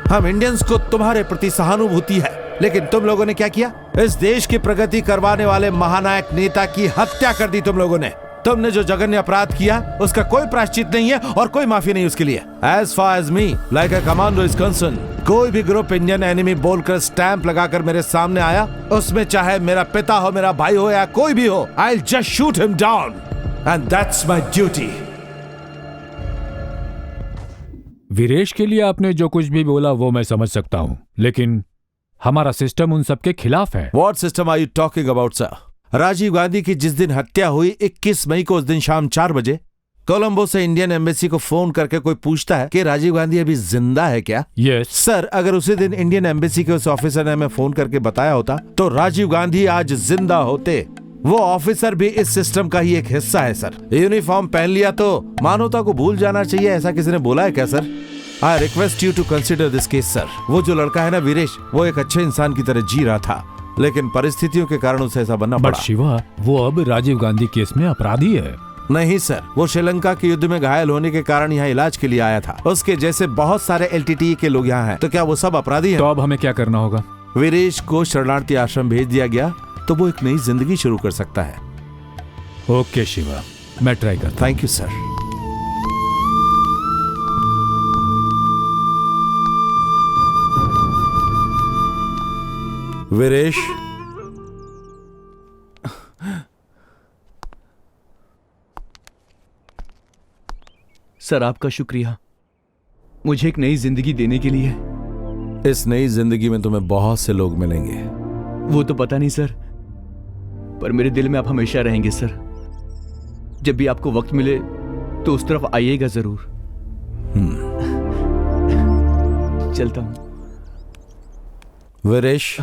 [SPEAKER 18] हम इंडियंस को तुम्हारे प्रति सहानुभूति है, लेकिन तुम लोगों ने क्या किया? इस देश की प्रगति करवाने वाले महानायक नेता की हत्या कर दी तुम लोगों ने। तुमने जो जघन्य अपराध किया उसका कोई प्रायश्चित नहीं है और कोई माफी नहीं उसके लिए। As far as me like a commando is concern, कोई भी ग्रुप इंडियन एनिमी बोलकर स्टैंप लगाकर मेरे सामने आया, उसमें चाहे मेरा पिता हो, मेरा भाई हो या कोई भी हो, I will just shoot him down and that's my duty.
[SPEAKER 10] Viresh के लिए आपने जो कुछ भी बोला वो मैं समझ सकता हूं, लेकिन हमारा सिस्टम उन सबके खिलाफ है।
[SPEAKER 1] What system are you talking about sir? Rajiv Gandhi की जिस दिन हत्या हुई 21 मई को, उस दिन शाम 4 बजे कोलंबो से इंडियन एम्बेसी को फोन करके कोई पूछता है कि राजीव गांधी अभी जिंदा है क्या?
[SPEAKER 10] यस
[SPEAKER 1] सर, अगर उसी दिन इंडियन एम्बेसी के उस ऑफिसर ने हमें फोन करके बताया होता तो राजीव गांधी आज जिंदा होते। वो ऑफिसर भी इस सिस्टम का ही एक हिस्सा है सर। यूनिफॉर्म पहन लिया तो मानवता को भूल जाना चाहिए, ऐसा किसी ने बोला है क्या sir? I request you to consider this case sir. वो जो लड़का है ना वीरेश, वो एक अच्छे इंसान की तरह जी रहा था, लेकिन परिस्थितियों के कारण उसे ऐसा बनना पड़ा।
[SPEAKER 10] शिवा, वो अब राजीव गांधी केस में अपराधी है।
[SPEAKER 1] नहीं सर, वो श्रीलंका के युद्ध में घायल होने के कारण यहाँ इलाज के लिए आया था। उसके जैसे बहुत सारे एलटीटी के लोग यहाँ हैं, तो क्या वो सब अपराधी हैं?
[SPEAKER 10] तो अब हमें क्या करना होगा?
[SPEAKER 1] वीरेश को शरणार्थी आश्रम भेज दिया गया तो वो एक नई जिंदगी शुरू कर सकता है।
[SPEAKER 10] ओके शिवा, मैं ट्राई करता।
[SPEAKER 1] Thank you sir. Viresh,
[SPEAKER 14] sir आपका शुक्रिया, मुझे एक नई जिंदगी देने के लिए।
[SPEAKER 1] इस नई जिंदगी में तुम्हें बहुत से लोग मिलेंगे।
[SPEAKER 14] वो तो पता नहीं सर, पर मेरे दिल में आप हमेशा रहेंगे सर। जब भी आपको वक्त मिले तो उस तरफ आइएगा जरूर। चलता हूं।
[SPEAKER 1] वीरेश,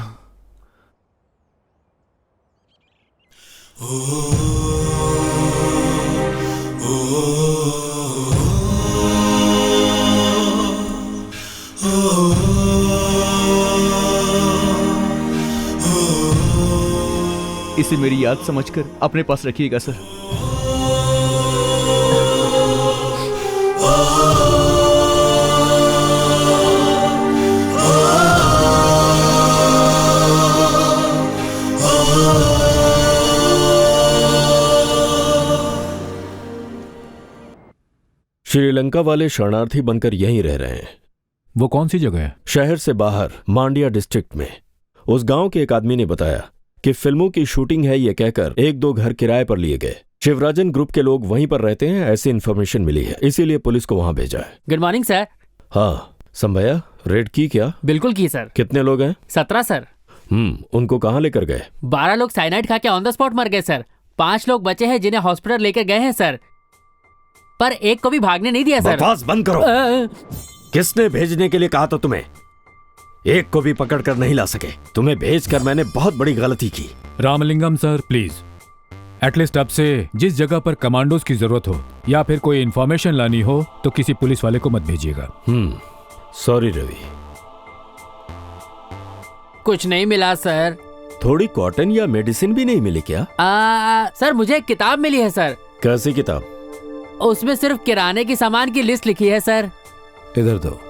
[SPEAKER 14] इसे मेरी याद समझकर अपने पास रखिएगा सर।
[SPEAKER 13] श्रीलंका वाले शरणार्थी बनकर यहीं रह रहे हैं।
[SPEAKER 10] वो कौन सी जगह है?
[SPEAKER 13] शहर से बाहर मांडिया डिस्ट्रिक्ट में। उस गांव के एक आदमी ने बताया कि फिल्मों की शूटिंग है ये कहकर 1-2 घर किराए पर लिए गए। शिवराजन ग्रुप के लोग वहीं पर रहते हैं, ऐसी इन्फॉर्मेशन मिली है, इसीलिए पुलिस को वहां भेजा है।
[SPEAKER 7] Good morning sir.
[SPEAKER 13] हाँ संभैया, रेड की क्या?
[SPEAKER 7] बिल्कुल की सर।
[SPEAKER 13] कितने लोग हैं?
[SPEAKER 7] 17 सर।
[SPEAKER 13] उनको कहाँ लेकर गए?
[SPEAKER 7] 12 लोग साइनाइड खा के ऑन द स्पॉट मर गए सर। 5 लोग बचे हैं जिन्हें हॉस्पिटल लेकर गए हैं सर, पर एक को भी भागने नहीं दिया सर।
[SPEAKER 13] बकवास बंद करो। किसने भेजने के लिए कहा था तुम्हें? एक को भी पकड़ कर नहीं ला सके। तुम्हें भेजकर मैंने बहुत बड़ी गलती की।
[SPEAKER 10] रामलिंगम सर प्लीज, एटलीस्ट अब से जिस जगह पर कमांडोज की जरूरत हो या फिर कोई इंफॉर्मेशन लानी हो तो किसी पुलिस वाले को मत भेजिएगा।
[SPEAKER 13] सॉरी रवि।
[SPEAKER 7] कुछ नहीं मिला सर।
[SPEAKER 13] थोड़ी कॉटन या मेडिसिन भी नहीं मिली क्या?
[SPEAKER 7] सर मुझे एक किताब मिली है सर।
[SPEAKER 13] कैसी किताब?
[SPEAKER 7] उसमें सिर्फ किराने की सामान की लिस्ट लिखी है सर।
[SPEAKER 1] इधर दो।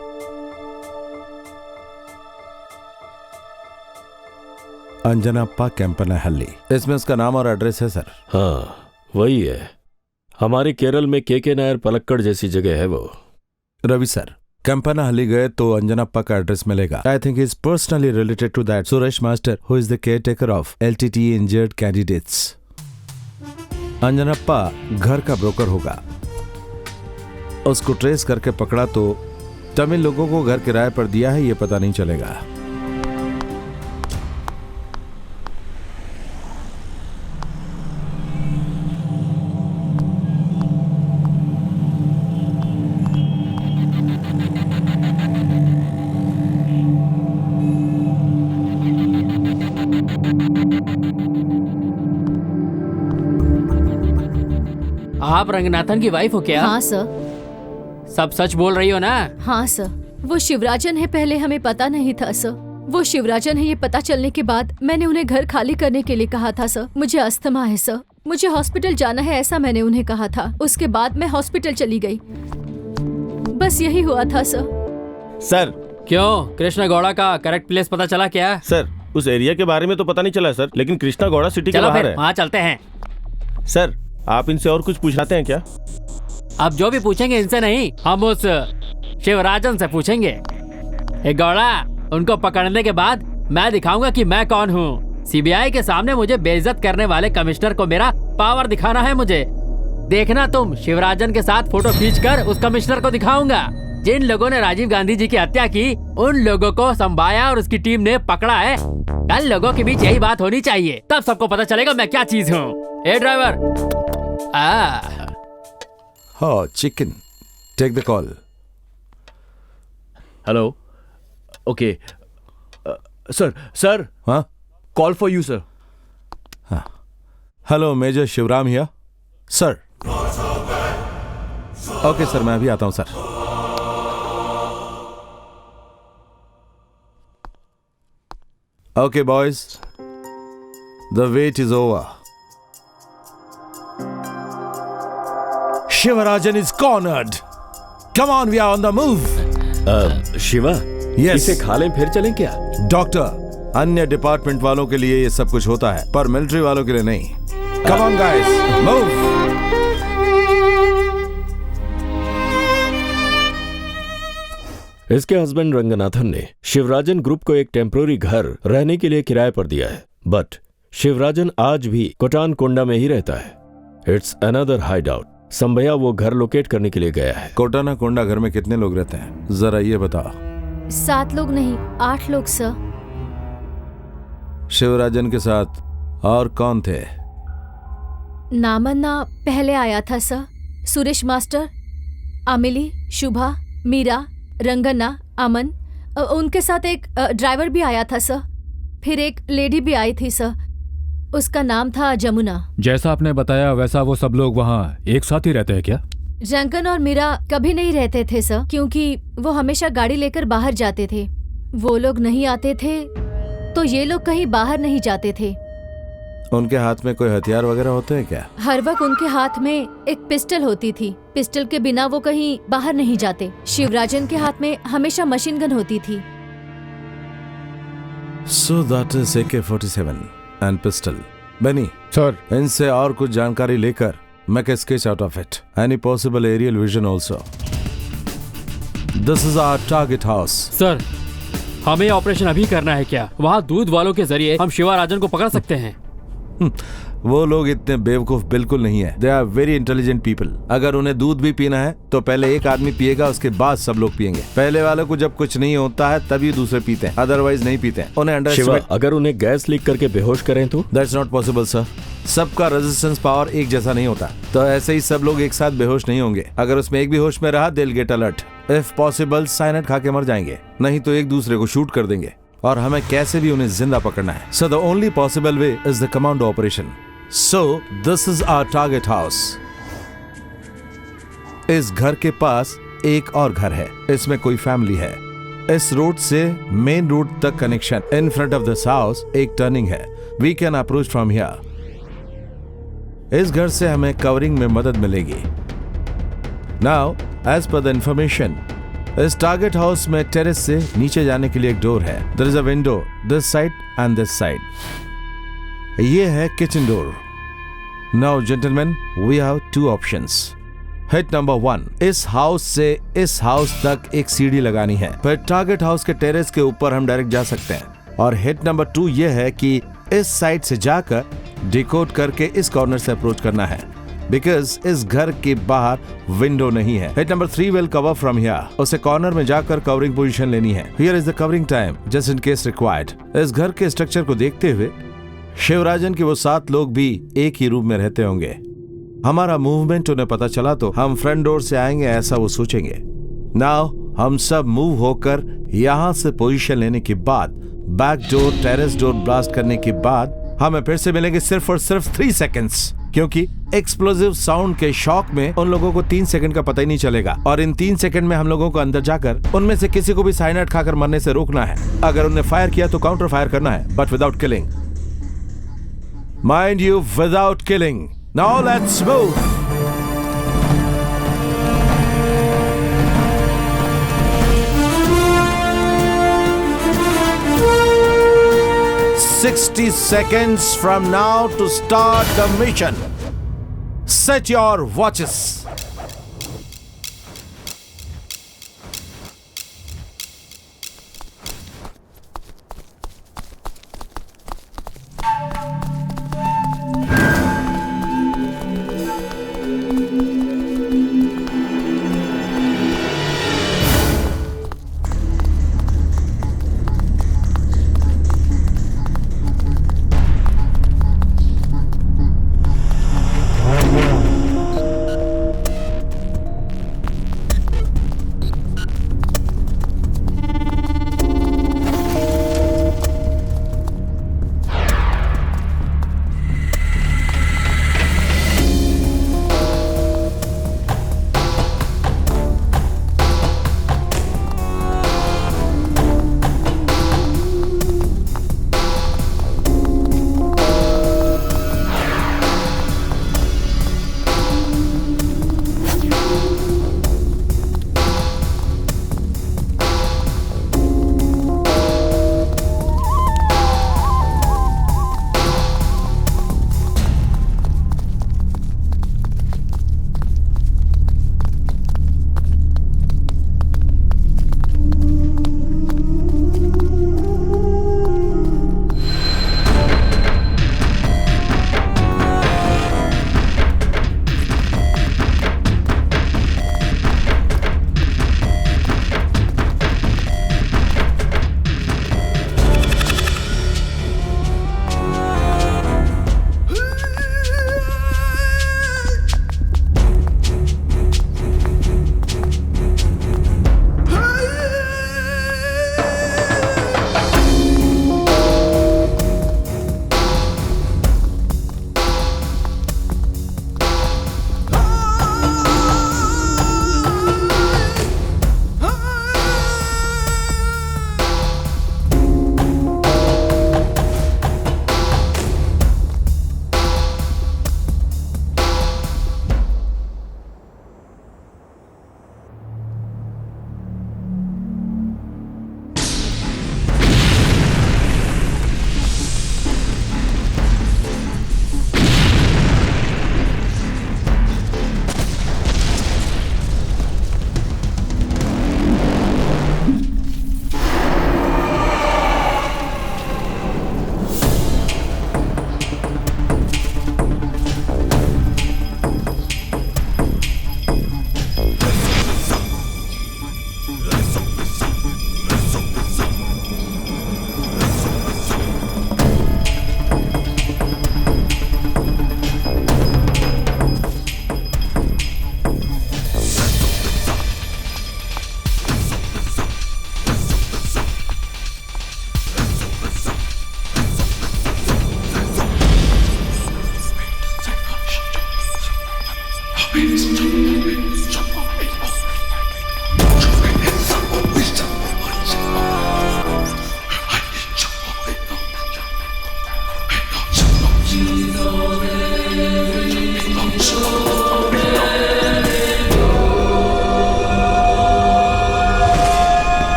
[SPEAKER 1] अंजनाप्पा कैंपनाहल्ली, इसमें उसका नाम और एड्रेस है सर।
[SPEAKER 13] हाँ वही है, हमारे केरल में के नायर पलक्कड़ जैसी जगह है वो।
[SPEAKER 1] रवि सर, कैंपनाहल्ली गए तो अंजनाप्पा का एड्रेस मिलेगा। I think is personally related to that Suresh master who is the caretaker of LTTE injured candidates. Anjanappa घर का ब्रोकर होगा। उसको ट्रेस करके पकड़ा तो तमिल लोगों को घर किराए पर दिया है ये पता नहीं चलेगा।
[SPEAKER 7] आप रंगनाथन की वाइफ हो क्या?
[SPEAKER 12] हाँ सर।
[SPEAKER 7] सब सच बोल रही हो ना?
[SPEAKER 12] हाँ सर, वो शिवराजन है, पहले हमें पता नहीं था सर। वो शिवराजन है ये पता चलने के बाद मैंने उन्हें घर खाली करने के लिए कहा था सर। मुझे अस्थमा है सर, मुझे हॉस्पिटल जाना है ऐसा मैंने उन्हें कहा था। उसके बाद मैं हॉस्पिटल चली गई, बस यही हुआ था सर।
[SPEAKER 2] सर
[SPEAKER 7] क्यों, कृष्णा गौड़ा का करेक्ट प्लेस पता चला क्या?
[SPEAKER 2] सर उस एरिया के बारे में तो पता नहीं चला सर, लेकिन कृष्णा गौड़ा सिटी के बाहर है।
[SPEAKER 7] वहाँ चलते हैं।
[SPEAKER 2] सर आप इनसे और कुछ पूछाते हैं क्या?
[SPEAKER 7] अब जो भी पूछेंगे इनसे नहीं, हम उस शिवराजन से पूछेंगे। हे गौड़ा, उनको पकड़ने के बाद मैं दिखाऊंगा कि मैं कौन हूँ। CBI के सामने मुझे बेइज्जत करने वाले कमिश्नर को मेरा पावर दिखाना है मुझे। देखना तुम, शिवराजन के साथ फोटो खींचकर उस कमिश्नर को दिखाऊंगा। जिन लोगों ने राजीव गांधी जी की हत्या की उन लोगों को संभाया और उसकी टीम ने पकड़ा है। कल लोगों के बीच यही बात होनी चाहिए, तब सबको पता चलेगा मैं क्या चीज हूँ। ए ड्राइवर,
[SPEAKER 1] हाँ chicken, take the call.
[SPEAKER 9] Hello, okay sir.
[SPEAKER 1] हाँ,
[SPEAKER 9] कॉल फॉर यू सर।
[SPEAKER 1] हाँ, hello major Shivaram here sir. Okay sir, मैं अभी आता हूं sir. Okay boys, the wait is over. Shivarajan is cornered. Come on, we are on the move.
[SPEAKER 13] Shiva, इसे खा लें फिर चलें क्या?
[SPEAKER 1] डॉक्टर, अन्य डिपार्टमेंट वालों के लिए ये सब कुछ होता है पर मिलिट्री वालों के लिए नहीं। Come on guys, move.
[SPEAKER 13] इसके हस्बैंड रंगनाथन ने शिवराजन ग्रुप को एक टेम्पररी घर रहने के लिए किराए पर दिया है, बट शिवराजन आज भी कोटानकोंडा में ही रहता है। It's another hideout. Sambaiah वो घर लोकेट करने के लिए गया है।
[SPEAKER 1] कोटानाकोंडा घर में कितने लोग रहते हैं जरा ये बताओ।
[SPEAKER 12] 7 लोग नहीं, 8 लोग सर।
[SPEAKER 1] शिवराजन के साथ और कौन थे?
[SPEAKER 12] नामन्ना पहले आया था सर, सुरेश मास्टर, अमिली, शुभा, मीरा, रंगन्ना, अमन, उनके साथ एक ड्राइवर भी आया था सर। फिर एक लेडी भी आई थी सर, उसका नाम था जमुना।
[SPEAKER 10] जैसा आपने बताया वैसा वो सब लोग वहाँ एक साथ ही रहते हैं क्या?
[SPEAKER 12] रंगन और मीरा कभी नहीं रहते थे सर, क्योंकि वो हमेशा गाड़ी लेकर बाहर जाते थे। वो लोग नहीं आते थे तो ये लोग कहीं बाहर नहीं जाते थे।
[SPEAKER 1] उनके हाथ में कोई हथियार वगैरह होते हैं क्या?
[SPEAKER 12] हर वक्त उनके हाथ में एक पिस्टल होती थी। पिस्टल के बिना वो कहीं बाहर नहीं जाते। शिवराजन के हाथ में हमेशा मशीन गन होती थी।
[SPEAKER 1] So that is AK-47 and pistol. Benny
[SPEAKER 10] sir,
[SPEAKER 1] इनसे और कुछ जानकारी लेकर make a sketch out of it. Any possible aerial vision also. This is our target house.
[SPEAKER 7] Sir, हमें ऑपरेशन अभी करना है क्या? वहाँ दूध वालों के जरिए हम शिवराजन को पकड़ सकते हैं।
[SPEAKER 1] वो लोग इतने बेवकूफ बिल्कुल नहीं है। They are very intelligent people. अगर उन्हें दूध भी पीना है तो पहले एक आदमी पिएगा, उसके बाद सब लोग पिएंगे। पहले वालों को जब कुछ नहीं होता है तभी दूसरे पीते हैं, अदरवाइज नहीं पीते हैं। उन्हें
[SPEAKER 13] शिवा, अगर उन्हें गैस लीक करके बेहोश करें तो?
[SPEAKER 1] That's not possible sir. सबका रेजिस्टेंस पावर एक जैसा नहीं होता, तो ऐसे ही सब लोग एक साथ बेहोश नहीं होंगे। अगर उसमें एक भी होश में रहा, they'll get alert. If possible, cyanide खा के मर जाएंगे, नहीं तो एक दूसरे को शूट कर देंगे और हमें कैसे भी उन्हें जिंदा पकड़ना है। So the only possible way is the commando operation. So this is our target house. इस घर के पास एक और घर है, इसमें कोई फैमिली है। इस रोड से मेन रोड तक connection. In front of this house एक टर्निंग है। We can approach from here. इस घर से हमें कवरिंग में मदद मिलेगी। Now as per the information, इस टारगेट हाउस में टेरेस से नीचे जाने के लिए एक डोर है। There is a window this side and this side. ये है kitchen door. Now gentleman, we have 2 options. Hit number 1, इस हाउस से इस हाउस तक एक सीढ़ी लगानी है, फिर टारगेट हाउस के टेरेस के ऊपर हम डायरेक्ट जा सकते हैं। और हिट नंबर 2 ये है कि इस साइड से जाकर डिकोड करके इस कॉर्नर से अप्रोच करना है, बिकॉज इस घर के बाहर विंडो नहीं है। Hit number 3 will cover from here. उसे कॉर्नर में जाकर कवरिंग पोजीशन लेनी है। Here is the covering time just in case required. इस घर के स्ट्रक्चर को देखते हुए शिवराजन के वो 7 लोग भी एक ही रूम में रहते होंगे। हमारा मूवमेंट उन्हें पता चला तो हम फ्रंट डोर से आएंगे, ऐसा वो सोचेंगे। नाउ हम सब मूव होकर यहां से पोजीशन लेने के बाद back door, terrace door blast करने के बाद हमें फिर से मिलेंगे सिर्फ और सिर्फ 3 सेकेंड्स, क्योंकि एक्सप्लोसिव साउंड के शॉक में उन लोगों को 3 सेकंड का पता ही नहीं चलेगा। और इन 3 सेकंड में हम लोगों को अंदर जाकर उनमें से किसी को भी साइनाइड खाकर मरने से रोकना है। अगर उन्हें फायर किया तो काउंटर फायर करना है, but without killing. Mind you, without killing. Now let's move. "60 seconds from now to start the mission. Set your watches."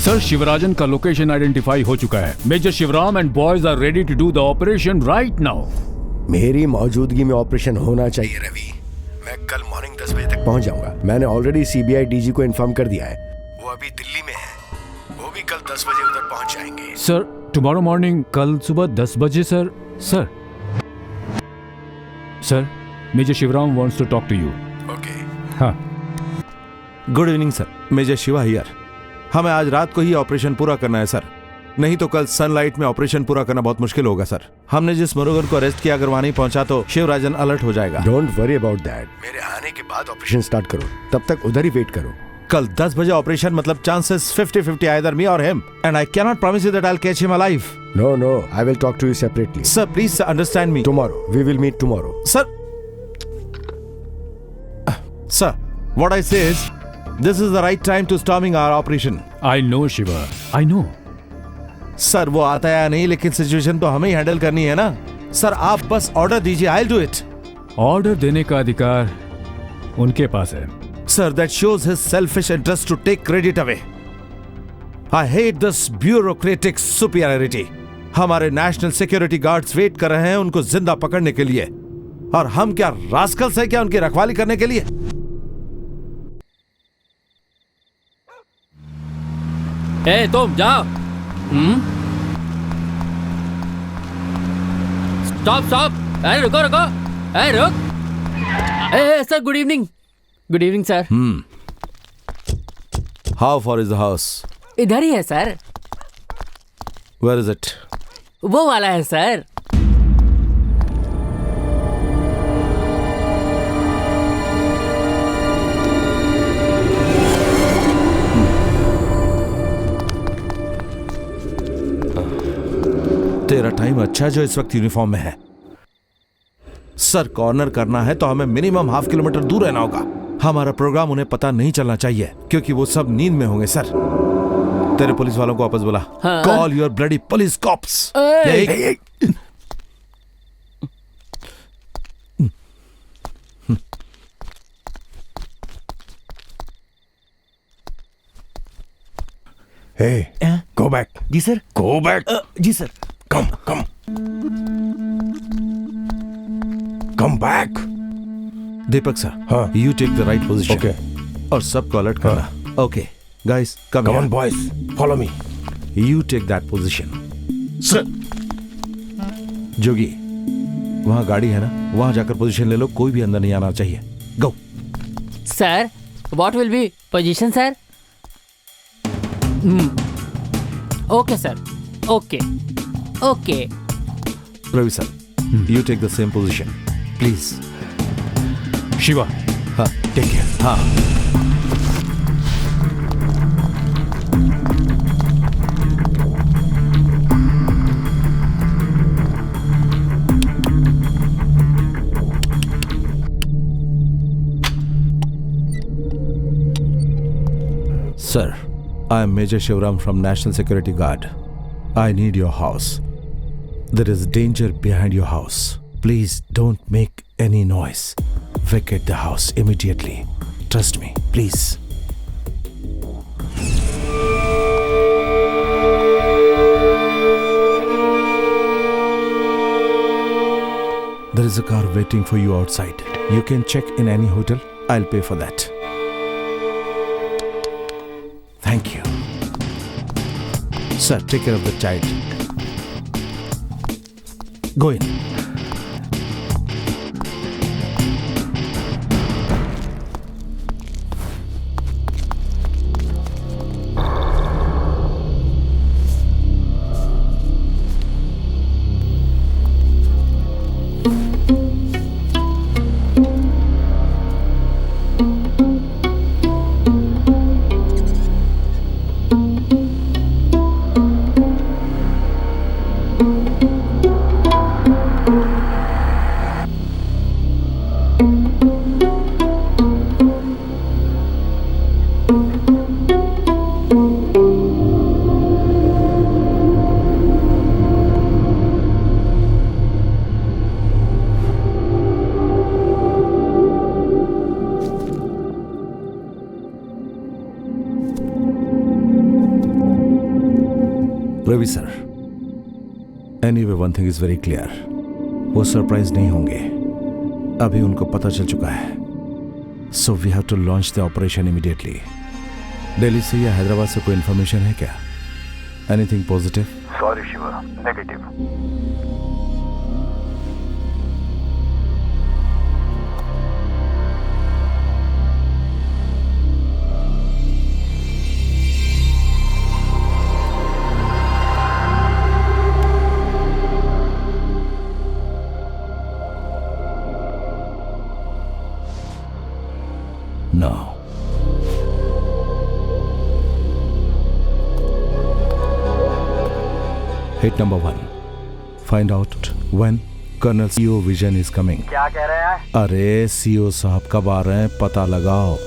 [SPEAKER 10] Sir, Shivarajan का लोकेशन आइडेंटिफाई हो चुका है। Major Shivaram and boys are ready to do the operation right now.
[SPEAKER 5] मेरी मौजूदगी में operation होना चाहिए रवि। मैं कल मॉर्निंग 10 बजे तक पहुंच जाऊंगा। मैंने ऑलरेडी सीबीआई डीजी को इन्फॉर्म कर दिया है। वो अभी दिल्ली में है। वो भी कल 10 बजे उधर पहुंच जाएंगे।
[SPEAKER 10] सर, टुमारो मॉर्निंग, कल सुबह 10 बजे sir. Sir, major Shivaram wants to talk to you.
[SPEAKER 5] Okay.
[SPEAKER 10] हाँ।
[SPEAKER 1] Good evening sir, major Shiva here. हमें आज रात को ही ऑपरेशन पूरा करना है सर, नहीं तो कल सनलाइट में ऑपरेशन पूरा करना बहुत मुश्किल होगा सर। हमने जिस मुरुगन को अरेस्ट किया, अगर वहां नहीं पहुंचा तो शिवराजन अलर्ट हो जाएगा।
[SPEAKER 5] Don't worry about that. मेरे आने के बाद ऑपरेशन स्टार्ट करो, तब तक उधर ही वेट करो।
[SPEAKER 1] कल 10 बजे ऑपरेशन, मतलब चांसेस 50-50 आइदर मी और him, and I can not promise you that I will catch him alive.
[SPEAKER 5] No, I will talk to you separately.
[SPEAKER 1] Sir please understand me.
[SPEAKER 5] Tomorrow we will meet tomorrow.
[SPEAKER 1] Sir what I say is this is the right time to storming our operation.
[SPEAKER 10] I know Shiva, I know.
[SPEAKER 1] Sir वो आता है या नहीं, लेकिन situation तो हमें ही handle करनी है ना। सर आप बस ऑर्डर दीजिए, I'll do it.
[SPEAKER 10] ऑर्डर देने का अधिकार उनके पास है।
[SPEAKER 1] Sir, that shows his selfish interest to take credit away. I hate this bureaucratic superiority. हमारे नेशनल सिक्योरिटी गार्ड्स वेट कर रहे हैं उनको जिंदा पकड़ने के लिए, और हम क्या रास्कल्स हैं क्या उनकी रखवाली करने के लिए?
[SPEAKER 7] ए तुम जाओ। स्टॉप। अरे रुको। अरे रुक। ए sir, good evening. Good evening sir.
[SPEAKER 1] How far is the house?
[SPEAKER 7] इधर ही है सर।
[SPEAKER 1] Where is it?
[SPEAKER 7] वो वाला है सर।
[SPEAKER 1] तेरा टाइम अच्छा है जो इस वक्त यूनिफॉर्म में है। सर कॉर्नर करना है तो हमें मिनिमम ½ किलोमीटर दूर रहना होगा। हमारा प्रोग्राम उन्हें पता नहीं चलना चाहिए, क्योंकि वो सब नींद में होंगे। सर तेरे पुलिस वालों को वापस बुला। Call your bloody police cops.
[SPEAKER 5] Hey, go back.
[SPEAKER 14] जी सर।
[SPEAKER 5] Go back.
[SPEAKER 14] जी sir.
[SPEAKER 5] Come back.
[SPEAKER 1] Deepak sir,
[SPEAKER 5] हाँ.
[SPEAKER 1] You take the right position.
[SPEAKER 5] Okay.
[SPEAKER 1] और सबको अलर्ट करना। Okay, guys, come
[SPEAKER 5] on,
[SPEAKER 1] here.
[SPEAKER 5] boys. Follow me.
[SPEAKER 1] You take that position.
[SPEAKER 5] Sir.
[SPEAKER 1] जोगी, वहाँ गाड़ी है ना, वहाँ जाकर पोजीशन ले लो। कोई भी अंदर नहीं आना चाहिए। Go.
[SPEAKER 7] Sir, what will be position sir? Okay sir. Okay.
[SPEAKER 1] Ravi sir, you take the same position, please.
[SPEAKER 10] Shiva,
[SPEAKER 1] हाँ,
[SPEAKER 10] टेक केयर।
[SPEAKER 1] हाँ। Sir, I am Major Shivram from National Security Guard. I need your house. There is danger behind your house. Please don't make any noise. Vacate the house immediately. Trust me, please. There is a car waiting for you outside. You can check in any hotel. I'll pay for that. Thank you. Sir, take care of the child. Go in. Ravi sir, anyway one thing is very clear, वो surprise नहीं होंगे, अभी उनको पता चल चुका है। So we have to launch the operation immediately. Delhi से या हैदराबाद से कोई इंफॉर्मेशन है क्या? Anything positive?
[SPEAKER 16] Sorry Shiva, negative.
[SPEAKER 1] No. Hit number 1. Find out when Colonel CO Vision is coming.
[SPEAKER 16] क्या कह रहे हैं?
[SPEAKER 1] अरे CO साहब कब आ रहे हैं पता लगाओ।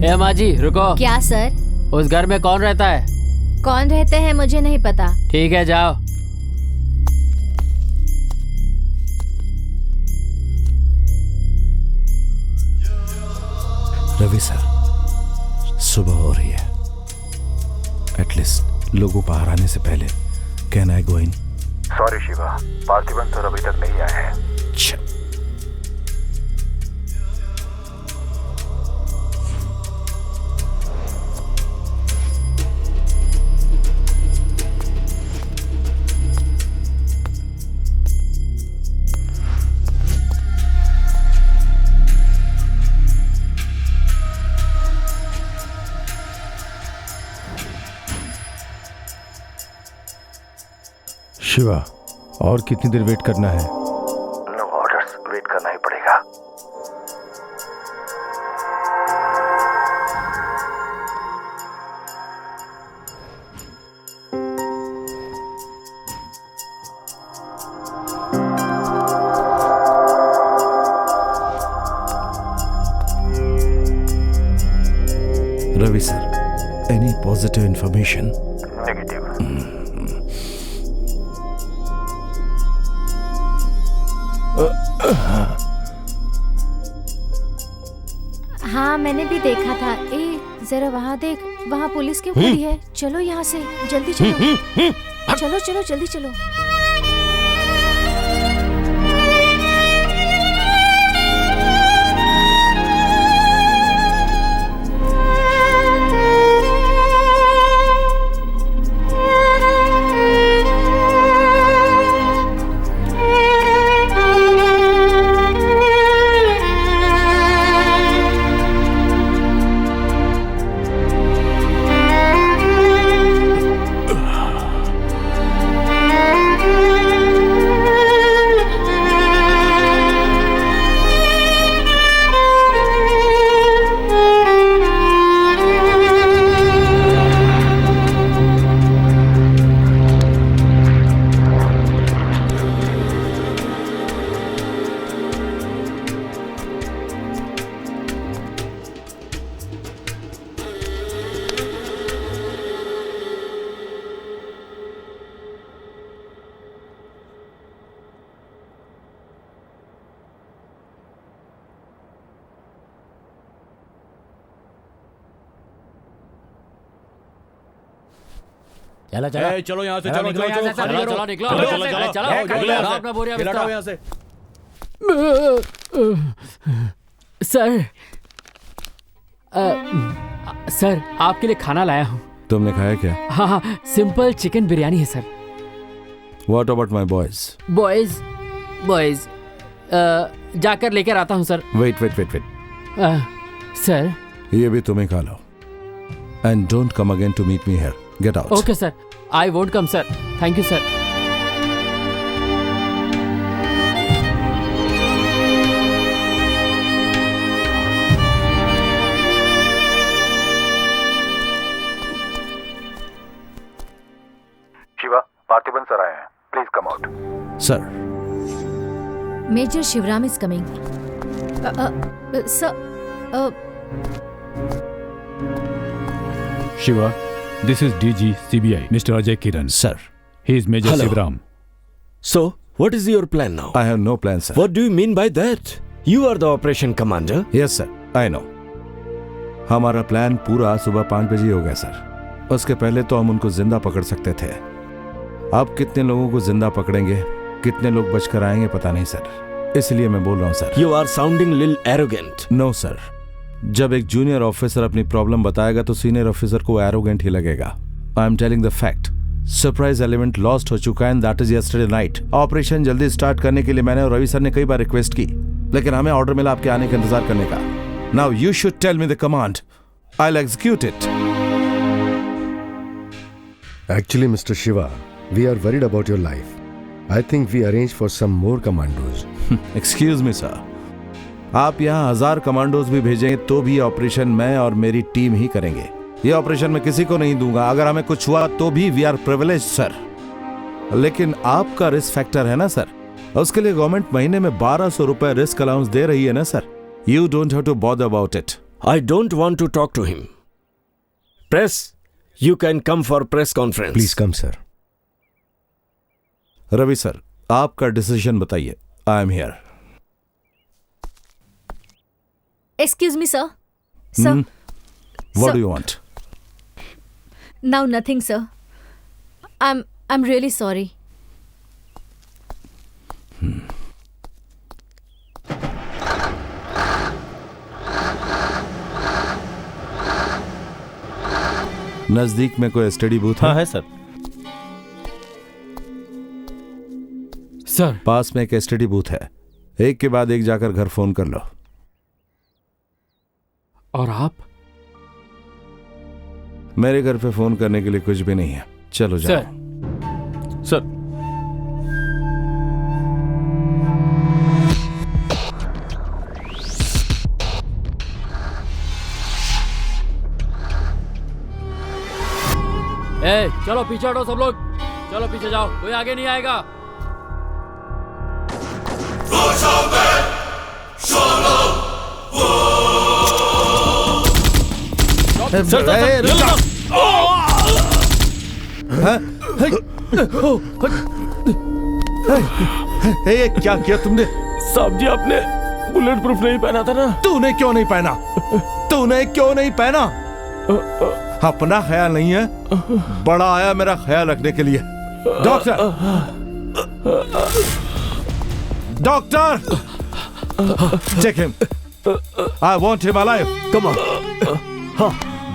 [SPEAKER 7] ए माँ जी रुको।
[SPEAKER 12] क्या सर?
[SPEAKER 7] उस घर में कौन रहता है?
[SPEAKER 12] कौन रहते हैं मुझे नहीं पता।
[SPEAKER 7] ठीक है जाओ।
[SPEAKER 1] रवि सर, सुबह हो रही है, एटलीस्ट लोगों बाहर आने से पहले can I go in?
[SPEAKER 16] Sorry Shiva, Parthiban sir अभी तक नहीं आए हैं।
[SPEAKER 18] शिवा, और कितनी देर वेट करना है?
[SPEAKER 16] नो ऑर्डर्स, वेट करना ही पड़ेगा।
[SPEAKER 1] Ravi sir, any positive information?
[SPEAKER 16] Negative.
[SPEAKER 12] हाँ मैंने भी देखा था। ए जरा वहाँ देख, वहाँ पुलिस क्यों खड़ी है? चलो यहाँ से जल्दी चलो। चलो चलो जल्दी चलो।
[SPEAKER 6] चलो चलो चलो यहाँ से चलो चलो चलो चलो चलो निकलो चलो चलो अपना बोरिया बिस्तर यहाँ से।
[SPEAKER 7] सर सर आपके लिए खाना लाया हूँ।
[SPEAKER 1] तुमने खाया क्या?
[SPEAKER 7] हाँ हाँ सिंपल चिकन बिरयानी है sir.
[SPEAKER 1] What about my boys?
[SPEAKER 7] Boys जाकर लेकर आता हूँ सर।
[SPEAKER 1] Wait.
[SPEAKER 7] सर
[SPEAKER 1] ये भी तुम्हें खा लो। And don't come again to meet me here. Get out.
[SPEAKER 7] Okay sir, I won't come sir. Thank you sir.
[SPEAKER 16] Shiva, Parthiban sir आए हैं, please come out.
[SPEAKER 1] Sir,
[SPEAKER 12] major Shivaram is coming.
[SPEAKER 10] Shiva, this is DG CBI, Mr. Ajay Kiran.
[SPEAKER 1] Sir.
[SPEAKER 10] He is Major
[SPEAKER 13] Hello.
[SPEAKER 10] Sivaram.
[SPEAKER 13] So, what is your plan now?
[SPEAKER 1] I have no plan, sir.
[SPEAKER 13] What do you mean by that? You are the operation commander.
[SPEAKER 1] Yes, sir. I know. हमारा plan पूरा सुबह 5 बजे हो गया, sir. उसके पहले तो हम उनको जिंदा पकड़ सकते थे। अब कितने लोगों को जिंदा पकड़ेंगे, कितने लोग बचकर आएंगे, पता नहीं, सर। इसलिए मैं बोल रहा हूँ, sir.
[SPEAKER 13] You are sounding little arrogant.
[SPEAKER 1] No, sir. जब एक जूनियर ऑफिसर अपनी प्रॉब्लम बताएगा तो सीनियर ऑफिसर को एरोगेंट ही लगेगा। I am telling the fact. Surprise element lost हो चुका है, and that is yesterday night. Operation जल्दी स्टार्ट करने के लिए मैंने और रवि सर ने कई बार रिक्वेस्ट की, लेकिन हमें ऑर्डर मिला आपके आने का इंतजार करने का। Now you should tell me the command, I will execute it.
[SPEAKER 3] Actually, Mr. Shiva, we are worried about your life. I think we arrange for some more commandos.
[SPEAKER 1] Excuse me sir, आप यहाँ 1000 commandos भी भेजेंगे तो भी operation मैं और मेरी team ही करेंगे। ये ऑपरेशन मैं किसी को नहीं दूंगा। अगर हमें कुछ हुआ तो भी वी आर प्रिविलेज्ड, सर। लेकिन आपका रिस्क फैक्टर है ना, सर। उसके लिए गवर्नमेंट महीने में 1200 रुपए रिस्क अलाउंस दे रही है ना, sir. You don't have to bother about it.
[SPEAKER 13] I don't want to talk to him. Press, you can come for press conference.
[SPEAKER 3] Please come, sir.
[SPEAKER 1] Ravi sir, आपका डिसीजन बताइए। I am here.
[SPEAKER 12] Excuse me, sir. Sir.
[SPEAKER 1] What do you want?
[SPEAKER 12] Now nothing, sir. I'm really sorry.
[SPEAKER 1] नजदीक में कोई study booth
[SPEAKER 2] हाँ है sir.
[SPEAKER 10] Sir,
[SPEAKER 1] पास में एक study booth है। एक के बाद एक जाकर घर फोन कर लो।
[SPEAKER 10] और आप?
[SPEAKER 1] मेरे घर पे फोन करने के लिए कुछ भी नहीं है। चलो जाओ।
[SPEAKER 2] सर
[SPEAKER 7] चलो पीछे हटो सब लोग, चलो पीछे जाओ, कोई आगे नहीं आएगा।
[SPEAKER 1] क्या किया तुमने?
[SPEAKER 2] साहब जी, आपने बुलेट प्रूफ नहीं पहना था ना?
[SPEAKER 1] तूने क्यों नहीं पहना? तूने क्यों नहीं पहना? अपना ख्याल नहीं है, बड़ा आया मेरा ख्याल रखने के लिए। Doctor, doctor, check him. I want him alive.
[SPEAKER 13] Come on.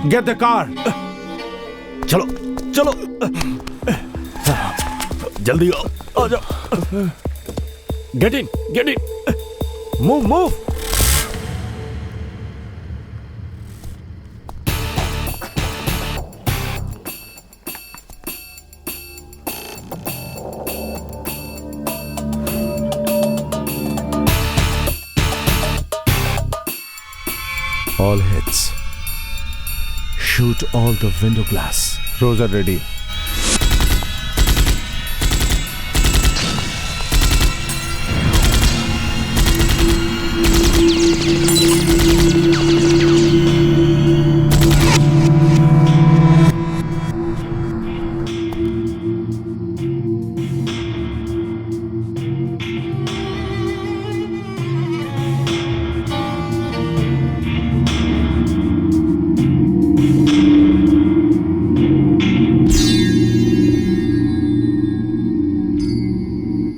[SPEAKER 1] Get the car.
[SPEAKER 13] चलो चलो, जल्दी आओ, आ जाओ। Get in, get in. Move, move.
[SPEAKER 1] All hits. Shoot all the window glass. Rose are ready.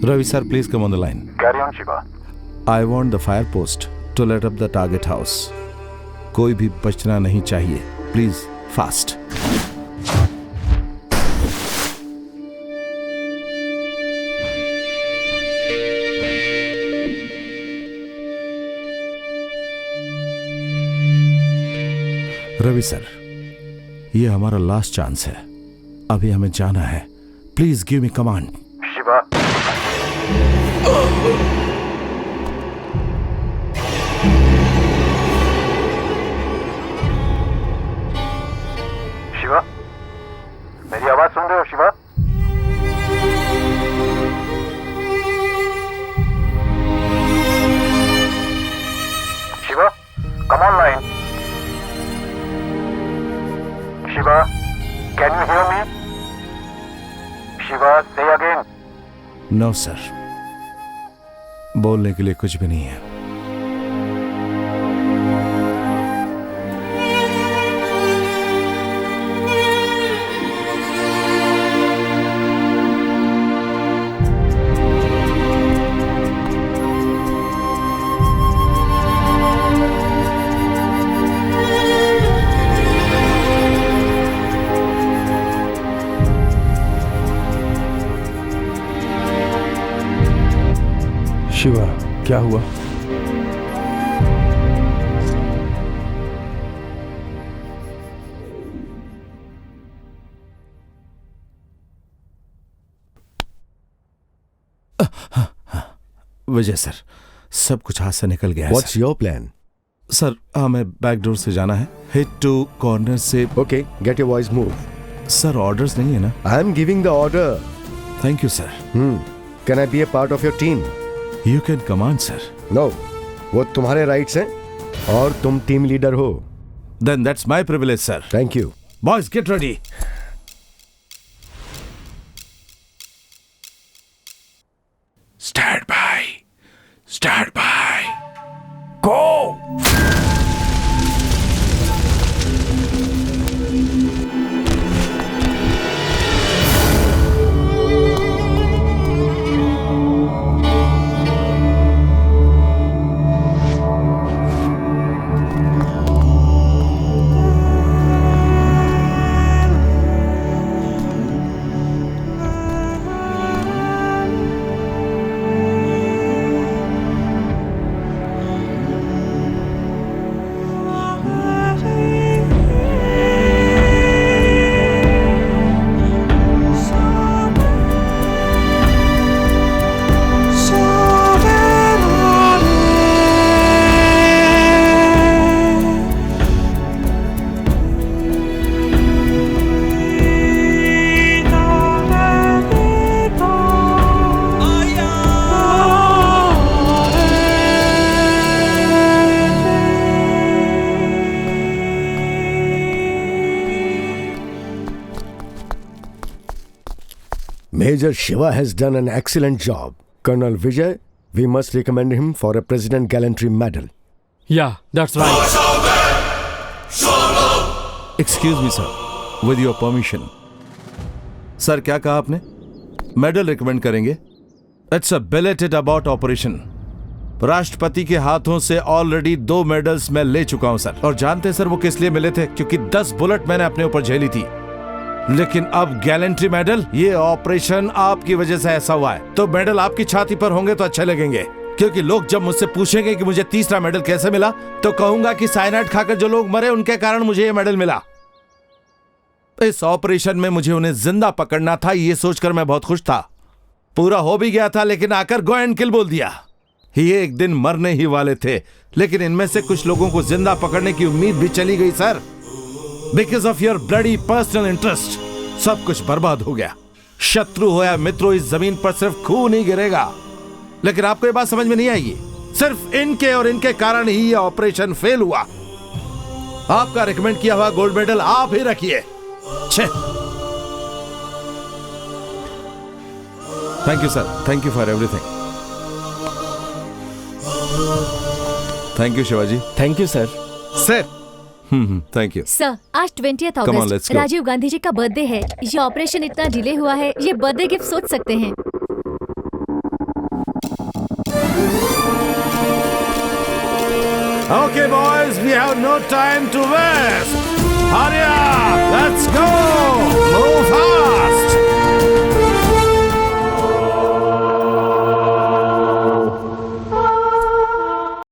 [SPEAKER 1] Ravi sir, please come on the line.
[SPEAKER 16] Carry on, Shiva.
[SPEAKER 1] I want the fire post to light up the target house. कोई भी बचना नहीं चाहिए. Please, fast. Ravi sir, ये हमारा last chance है। अभी हमें जाना है। Please give me command.
[SPEAKER 16] Shiva. Shiva, मेरी आवाज सुन रहे हो शिवा?
[SPEAKER 1] नो सर, बोलने के लिए कुछ भी नहीं है।
[SPEAKER 2] शिवा, क्या हुआ?
[SPEAKER 1] विजय सर, सब कुछ हाथ से निकल गया है।
[SPEAKER 5] What's your plan?
[SPEAKER 1] सर, हमें बैक डोर से जाना है, हिट टू कॉर्नर से।
[SPEAKER 5] Okay, get your voice move.
[SPEAKER 1] Sir, orders नहीं है ना?
[SPEAKER 5] I am giving the order.
[SPEAKER 1] Thank you sir.
[SPEAKER 5] Can I be a part of your team?
[SPEAKER 1] You can command, sir.
[SPEAKER 5] No, वो तुम्हारे rights हैं और तुम team leader हो।
[SPEAKER 1] Then that's my privilege, sir.
[SPEAKER 5] Thank you.
[SPEAKER 1] Boys, get ready.
[SPEAKER 9] Stand by. Stand by. Go.
[SPEAKER 5] Major Shiva has done an excellent job. Colonel Vijay, we must recommend him for a President Gallantry Medal.
[SPEAKER 10] Yeah, that's right.
[SPEAKER 1] Excuse me, sir. With your permission. Sir, क्या कहा आपने? Medal recommend करेंगे? It's a belated abort operation. राष्ट्रपति के हाथों से already 2 medals मैं ले चुका हूं सर। और जानते सर वो किस लिए मिले थे? क्योंकि 10 बुलेट मैंने अपने ऊपर झेली थी। लेकिन अब गैलेंट्री मेडल, ये ऑपरेशन आपकी वजह से ऐसा हुआ है। तो मेडल आपकी छाती पर होंगे तो अच्छे लगेंगे, क्योंकि लोग जब मुझसे पूछेंगे कि मुझे तीसरा मेडल कैसे मिला, तो कहूंगा कि साइनाइड खाकर जो लोग मरे उनके कारण मुझे ये मेडल मिला। इस ऑपरेशन में मुझे उन्हें जिंदा पकड़ना था, ये सोचकर मैं बहुत खुश था। पूरा हो भी गया था, लेकिन आकर गो एंड किल बोल दिया। ये एक दिन मरने ही वाले थे, लेकिन इनमें से कुछ लोगों को जिंदा पकड़ने की उम्मीद भी चली गई sir. Because of your bloody personal interest सब कुछ बर्बाद हो गया। शत्रु हो या मित्रों, इस जमीन पर सिर्फ खून ही गिरेगा। लेकिन आपको ये बात समझ में नहीं आएगी, सिर्फ इनके और इनके कारण ही ये ऑपरेशन फेल हुआ। आपका रिकमेंड किया हुआ गोल्ड मेडल आप ही रखिए। Thank you sir, thank you for everything. Thank you Shivaji.
[SPEAKER 13] Thank you sir.
[SPEAKER 1] Sir thank you
[SPEAKER 12] sir. आज 20
[SPEAKER 1] Come on, let's
[SPEAKER 12] August
[SPEAKER 1] go.
[SPEAKER 12] Rajiv Gandhi जी का बर्थडे है। ये ऑपरेशन इतना डिले हुआ है, ये बर्थडे गिफ्ट सोच सकते हैं।
[SPEAKER 1] Okay boys, we have no time to waste. Hurry up, let's go.